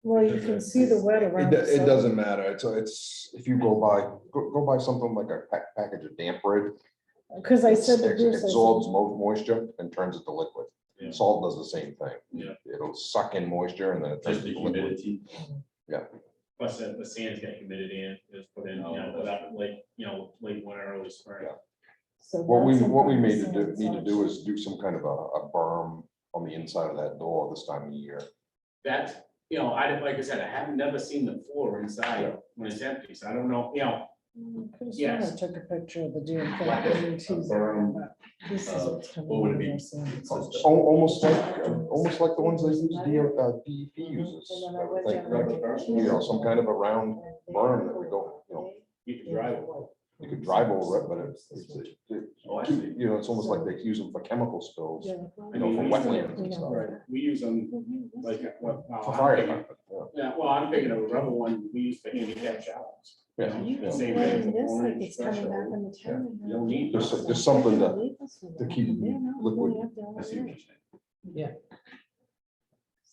Speaker 8: well, you can see the wet around. the
Speaker 11: It
Speaker 8: side.
Speaker 11: doesn't matter. It's, if you go by something like a package of damp red.
Speaker 8: Because I said to
Speaker 11: it
Speaker 8: Bruce, I said,
Speaker 11: absorbs moisture and turns it to liquid.
Speaker 5: Yeah.
Speaker 11: Salt does the same thing.
Speaker 5: Yeah.
Speaker 11: It'll suck in moisture and then it turns
Speaker 4: Just
Speaker 11: it
Speaker 4: the
Speaker 11: to liquid.
Speaker 4: humidity?
Speaker 5: Plus the sand's got humidity in it, it's put in, without late winter, early spring.
Speaker 11: Yeah.
Speaker 8: so
Speaker 11: What we
Speaker 8: that's
Speaker 11: need to
Speaker 8: sometimes
Speaker 11: do
Speaker 8: salt.
Speaker 11: is do some kind of a berm on the inside of that door this time of year.
Speaker 5: That's, like I said, I haven't never seen the floor inside when it's empty, so I don't know,
Speaker 8: Could've sworn
Speaker 5: yes.
Speaker 8: I took a picture of the damn thing.
Speaker 4: Like a-
Speaker 8: I mean, geez,
Speaker 4: berm,
Speaker 8: but This is what's coming.
Speaker 4: what would it
Speaker 8: out of
Speaker 4: be?
Speaker 8: our sand.
Speaker 11: Almost like the ones they use, DEP uses.
Speaker 8: And then
Speaker 11: I
Speaker 8: I
Speaker 11: would
Speaker 8: went
Speaker 11: think,
Speaker 8: down there to
Speaker 11: you know, some kind of a round berm that we go,
Speaker 5: You can drive it.
Speaker 11: you could drive over it, but
Speaker 4: Oh, I see.
Speaker 11: it's almost like they use them for chemical spills.
Speaker 8: Yeah.
Speaker 11: You know, for
Speaker 5: we-
Speaker 11: wetlands and stuff.
Speaker 5: Right, we use them like, what?
Speaker 11: For fire department,
Speaker 5: Yeah, well, I'm thinking of a rubber one we use for handicap showers.
Speaker 11: yeah.
Speaker 8: You
Speaker 11: Yeah.
Speaker 5: Same
Speaker 8: can
Speaker 5: thing
Speaker 8: play
Speaker 5: with
Speaker 8: this like
Speaker 5: orange
Speaker 8: it's coming back
Speaker 5: threshold.
Speaker 8: on the town.
Speaker 5: You don't need.
Speaker 11: Just something to keep liquid.
Speaker 4: I see what you're saying.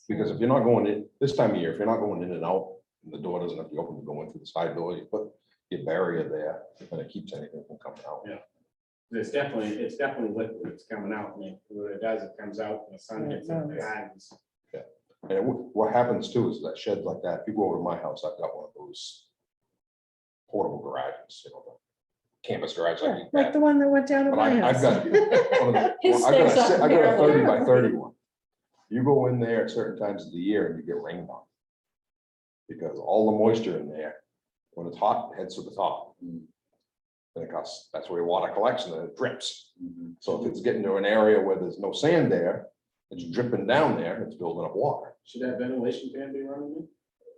Speaker 11: Because if you're not going in, this time of year, if you're not going in and out, and the door doesn't have to be open to go in through the side door, you put your barrier there, and it keeps anything from coming out.
Speaker 5: Yeah. It's definitely liquid, it's coming out, and when it does, it comes out, and the sun hits it, it happens.
Speaker 11: And what happens too is that sheds like that, if you go over to my house, I've got one of those portable garages, the campus garage.
Speaker 8: Yeah, like the one that went down to
Speaker 11: But
Speaker 8: my
Speaker 11: I've
Speaker 8: house.
Speaker 11: got,
Speaker 7: His
Speaker 11: I got
Speaker 7: sticks
Speaker 11: a
Speaker 7: up
Speaker 11: 30 by
Speaker 7: there.
Speaker 11: 31. You go in there at certain times of the year and you get rained on. Because all the moisture in there, when it's hot, heads to the top. And that's where your water collects and then it drips. So if it's getting to an area where there's no sand there, it's dripping down there, it's building up water.
Speaker 5: Should that ventilation fan be running?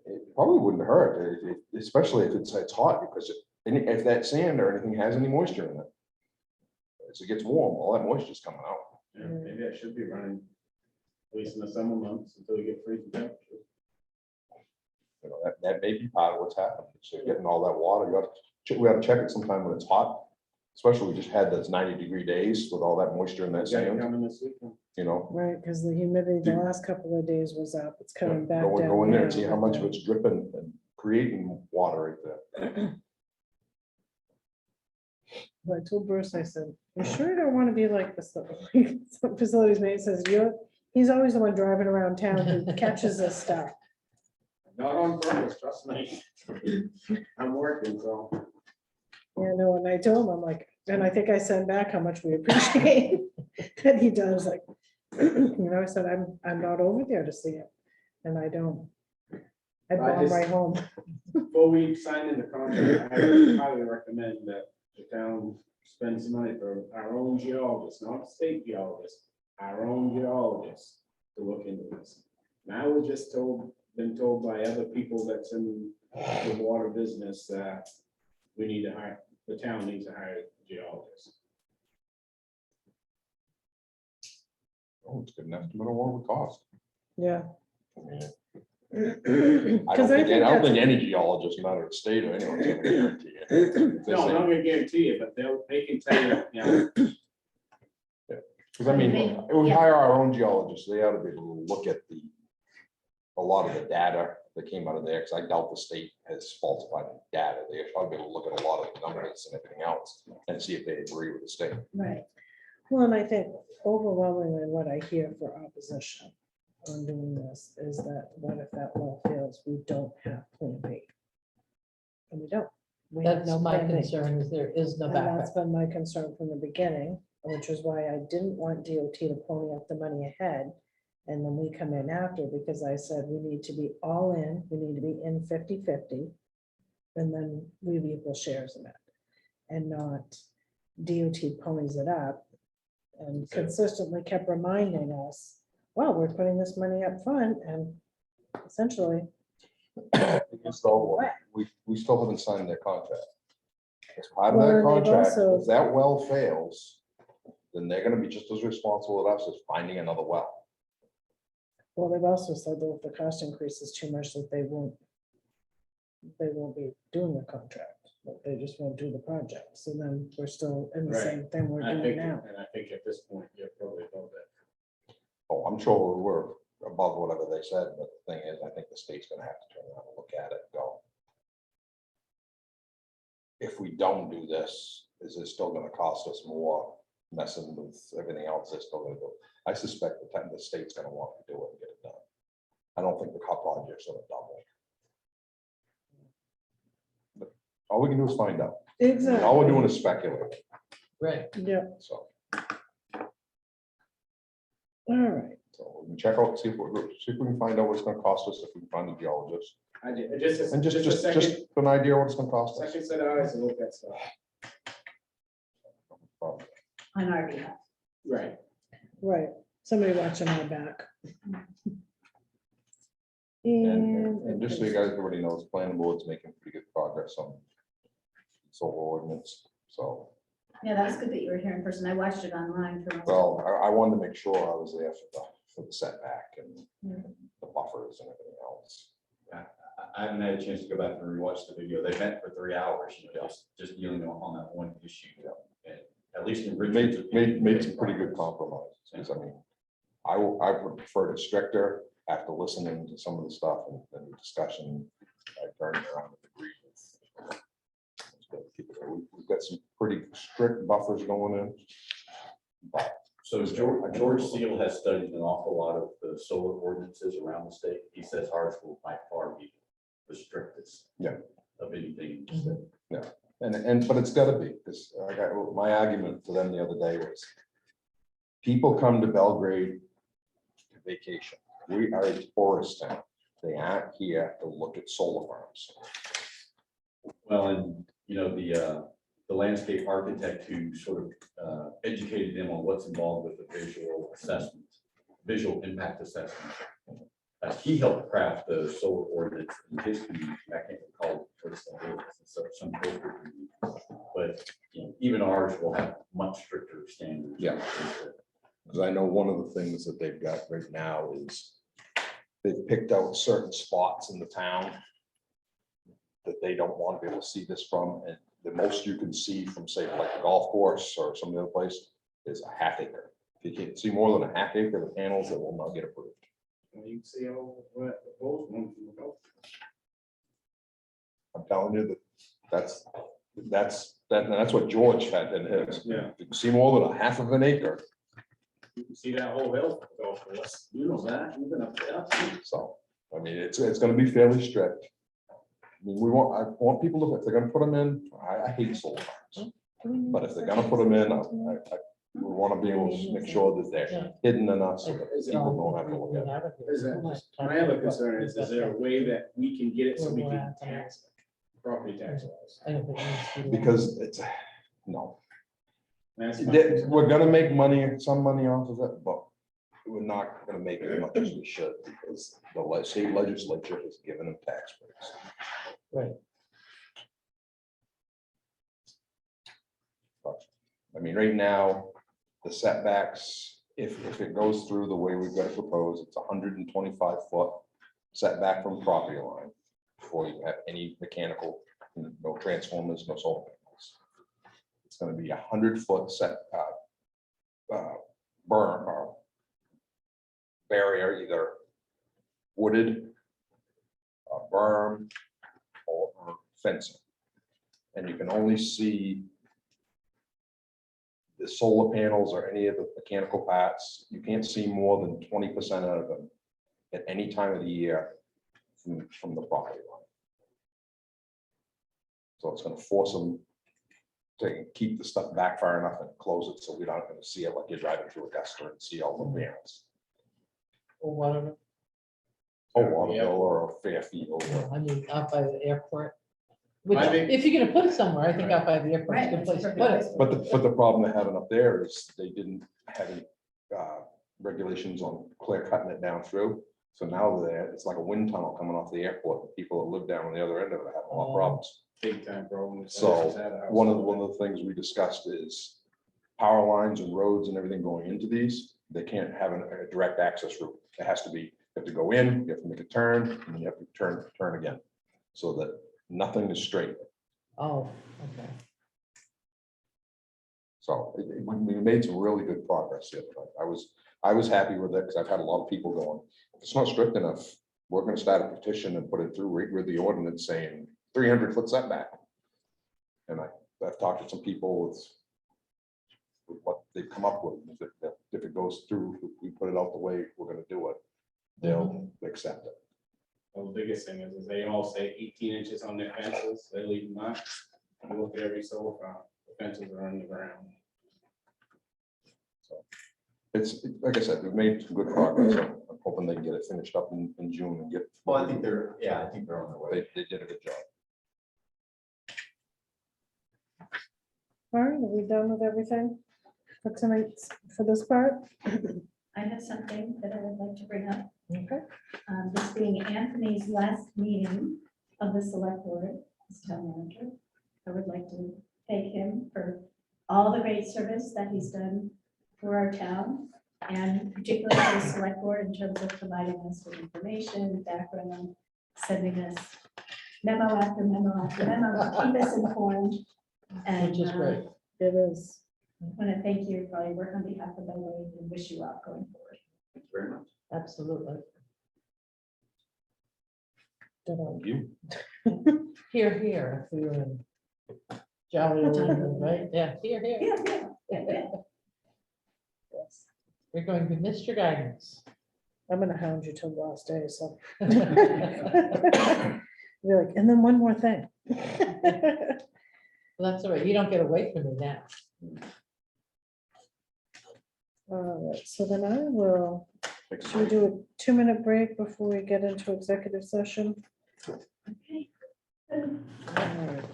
Speaker 11: It probably wouldn't hurt, especially if it's hot, because if that sand or anything has any moisture in it, as it gets warm, all that moisture's coming out.
Speaker 5: Yeah, maybe that should be running, at least in the summer months, until you get freezing temperatures.
Speaker 11: That may be part of what's happening. So you're getting all that water. We have to check it sometime when it's hot. Especially we just had those 90-degree days with all that moisture in that
Speaker 5: Is that
Speaker 11: sand,
Speaker 5: coming this weekend?
Speaker 8: Right, because the humidity the last couple of days was up. It's coming back down.
Speaker 11: Go in there and
Speaker 8: now.
Speaker 11: see how much of it's dripping and creating water right there.
Speaker 8: But I told Bruce, I said, you sure you don't want to be like this? Some facilities man says, he's always the one driving around town who catches this stuff.
Speaker 5: Not on purpose, trust me. I'm working, so.
Speaker 8: Yeah, no, and I told him, I'm like, and I think I sent back how much we appreciate that he does, like, I said, I'm not over there to see it, and I don't. I'd
Speaker 5: I
Speaker 8: bomb
Speaker 5: just-
Speaker 8: right home.
Speaker 5: Before we sign in the contract, I highly recommend that the town spend some money for our own geologist, not state geologist, our own geologist to look into this. Now we're just been told by other people that's in the water business that we need to hire, the town needs to hire a geologist.
Speaker 11: Oh, it's good enough to know what it would cost.
Speaker 8: Yeah.
Speaker 11: I mean, I
Speaker 8: Because
Speaker 11: don't
Speaker 8: I
Speaker 11: think
Speaker 8: think that's,
Speaker 11: any geologist, no matter the state or anyone, is gonna guarantee it. If they
Speaker 5: No, I'm
Speaker 11: say-
Speaker 5: not gonna guarantee it, but they can tell you,
Speaker 11: Because I mean, we hire our own geologists, they ought to be able to look at a lot of the data that came out of there, because I doubt the state has falsified data. They're probably gonna look at a lot of the numbers and everything else and see if they agree with the state.
Speaker 1: Right.
Speaker 8: Well, and I think overwhelmingly what I hear for opposition on doing this is that what if that well fails, we don't have plan B. And we don't. We have
Speaker 2: That's
Speaker 8: no
Speaker 2: my
Speaker 8: plan B.
Speaker 2: concern, is there is no
Speaker 8: And
Speaker 2: backup.
Speaker 8: that's been my concern from the beginning, which is why I didn't want DOT to pony up the money ahead. And then we come in after, because I said we need to be all in, we need to be in 50-50. And then we have equal shares in it. And not DOT ponies it up and consistently kept reminding us, well, we're putting this money up front and essentially.
Speaker 11: We still haven't signed their contract. As part of
Speaker 8: Well,
Speaker 11: that
Speaker 8: and they've
Speaker 11: contract,
Speaker 8: also-
Speaker 11: if that well fails, then they're gonna be just as responsible as us as finding another well.
Speaker 8: Well, they've also said that if the cost increases too much, that they won't be doing the contract, but they just won't do the project. So then we're still in the
Speaker 5: Right.
Speaker 8: same thing we're
Speaker 5: I
Speaker 8: doing
Speaker 5: think,
Speaker 8: now.
Speaker 5: and I think at this point, you're probably above that.
Speaker 11: Oh, I'm sure we're above whatever they said, but the thing is, I think the state's gonna have to turn around and look at it and go. If we don't do this, is it still gonna cost us more messing with everything else they're still gonna do? I suspect the state's gonna want to do it and get it done. I don't think the COP project's gonna double. But all we can do is find out. And all we're doing is speculate,
Speaker 2: Right.
Speaker 8: Yeah,
Speaker 11: so.
Speaker 8: all right.
Speaker 11: So we can check out, see if we can find out what it's gonna cost us, if we can find a geologist.
Speaker 5: Just,
Speaker 11: And
Speaker 5: just a
Speaker 11: just
Speaker 5: second,
Speaker 11: an idea what it's gonna cost us.
Speaker 5: second set of eyes and look at stuff.
Speaker 1: On our behalf.
Speaker 5: Right.
Speaker 8: Right, somebody watching our back.
Speaker 11: And just so you guys already know, the planning board's making pretty good progress on solar ordinance, so,
Speaker 1: Yeah, that was good that you were here in person. I watched it online for.
Speaker 11: well, I wanted to make sure I was there for the setback and the buffers and everything else.
Speaker 4: I haven't had a chance to go back and rewatch the video. They met for 3 hours, just dealing on that one issue. And at least in
Speaker 11: We
Speaker 4: Richmond.
Speaker 11: made some pretty good compromises, because I mean, I would prefer it stricter after listening to some of the stuff and the discussion. I turned around and agreed with. We've got some pretty strict buffers going in. But
Speaker 4: So George Seal has studied an awful lot of the solar ordinances around the state. He says ours will by far be the strictest.
Speaker 11: Yeah.
Speaker 4: Of anything. in the state.
Speaker 11: But it's gotta be, because my argument to them the other day was, people come to Belgrade to vacation. We are a tourist town. They aren't here to look at solar farms.
Speaker 4: Well, and the landscape architect who sort of educated them on what's involved with the visual assessment, visual impact assessment. He helped craft the solar ordinance in his community. I can't recall what it's called, some local community. But even ours will have much stricter standards.
Speaker 11: Yeah. Because I know one of the things that they've got right now is they've picked out certain spots in the town that they don't want to be able to see this from, and the most you can see from, say, like a golf course or some other place is a half acre. If you can't see more than a half acre of panels, that will not get approved.
Speaker 5: You can see all what the post one can go.
Speaker 11: I'm telling you that's what George had in his.
Speaker 5: Yeah.
Speaker 11: If you can see more than a half of an acre,
Speaker 5: You can see that whole hill golf course. You know that, you've been up there.
Speaker 11: so, I mean, it's gonna be fairly strict. I mean, I want people to, if they're gonna put them in, I hate solar farms. But if they're gonna put them in, we wanna be able to make sure that they're hidden enough so that people don't have to look at it.
Speaker 5: My other concern is there a way that we can get it so we can tax property tax laws?
Speaker 11: Because it's, no,
Speaker 5: That's my
Speaker 11: we're gonna make money, some money off of it, but we're not gonna make as much as we should, because the state legislature has given them tax breaks.
Speaker 2: Right.
Speaker 11: I mean, right now, the setbacks, if it goes through the way we've got it proposed, it's 125 foot setback from property line before you have any mechanical, no transformers, no solar panels. It's gonna be 100-foot set berm or barrier, either wooded berm or fencing. And you can only see the solar panels or any of the mechanical parts. You can't see more than 20% out of them at any time of the year from the property line. So it's gonna force them to keep the stuff back far enough and close it so we're not gonna see it like you're driving through a duster and see all the panels.
Speaker 2: Or whatever,
Speaker 11: Oh, Waterville or Fairfield. or-
Speaker 2: I mean, out by the airport. Which,
Speaker 5: I think-
Speaker 2: if you're gonna put it somewhere, I think out by the airport is a good
Speaker 1: Right,
Speaker 2: place to
Speaker 1: it's
Speaker 2: put
Speaker 1: perfect
Speaker 2: it.
Speaker 11: But the problem they're having up there is they didn't have any regulations on clear cutting it down through. So now it's like a wind tunnel coming off the airport. People that live down on the other end of it have a lot of problems.
Speaker 5: Big time problems.
Speaker 11: So one of the things we discussed is power lines and roads and everything going into these, they can't have a direct access route. It has to be, you have to go in, you have to make a turn, and then you have to turn again. So that nothing is straight.
Speaker 2: Oh, okay.
Speaker 11: So we made some really good progress here. I was happy with it because I've had a lot of people going, if it's not strict enough, we're gonna start a petition and put it through right with the ordinance saying 300-foot setback. And I've talked to some people with what they've come up with. If it goes through, if we put it out the way we're gonna do it, they'll accept it.
Speaker 5: Well, the biggest thing is they all say 18 inches on their fences, they leave them up. You look at every solar farm, the fences are on the ground.
Speaker 11: It's, like I said, we've made some good progress. I'm hoping they can get it finished up in June and get.
Speaker 4: Well, I think they're on their way.
Speaker 11: They did a good job.
Speaker 8: All right, are we done with everything for tonight, for this part?
Speaker 1: I have something that I would like to bring up.
Speaker 2: Okay.
Speaker 1: This being Anthony's last meeting of the select board as town manager, I would like to thank him for all the great service that he's done for our town, and particularly for the select board in terms of providing us with information, background, sending us memo after memo after memo, to keep us informed. And
Speaker 2: Which is great.
Speaker 8: It is.
Speaker 1: I want to thank you for all your work on behalf of Emily and wish you well going forward.
Speaker 4: Thank you very much.
Speaker 2: Absolutely.
Speaker 11: You.
Speaker 2: Here, if we were in Jolly, Old, right? Yeah, here.
Speaker 1: Yeah.
Speaker 2: Yes. We're going to miss your guidance.
Speaker 8: I'm gonna hound you till the last day, so. You're like, and then one more thing.
Speaker 2: Well, that's all right. You don't get away from me now.
Speaker 8: All right, so then I will, should we do a 2-minute break before we get into executive session?
Speaker 1: Okay.
Speaker 8: All right.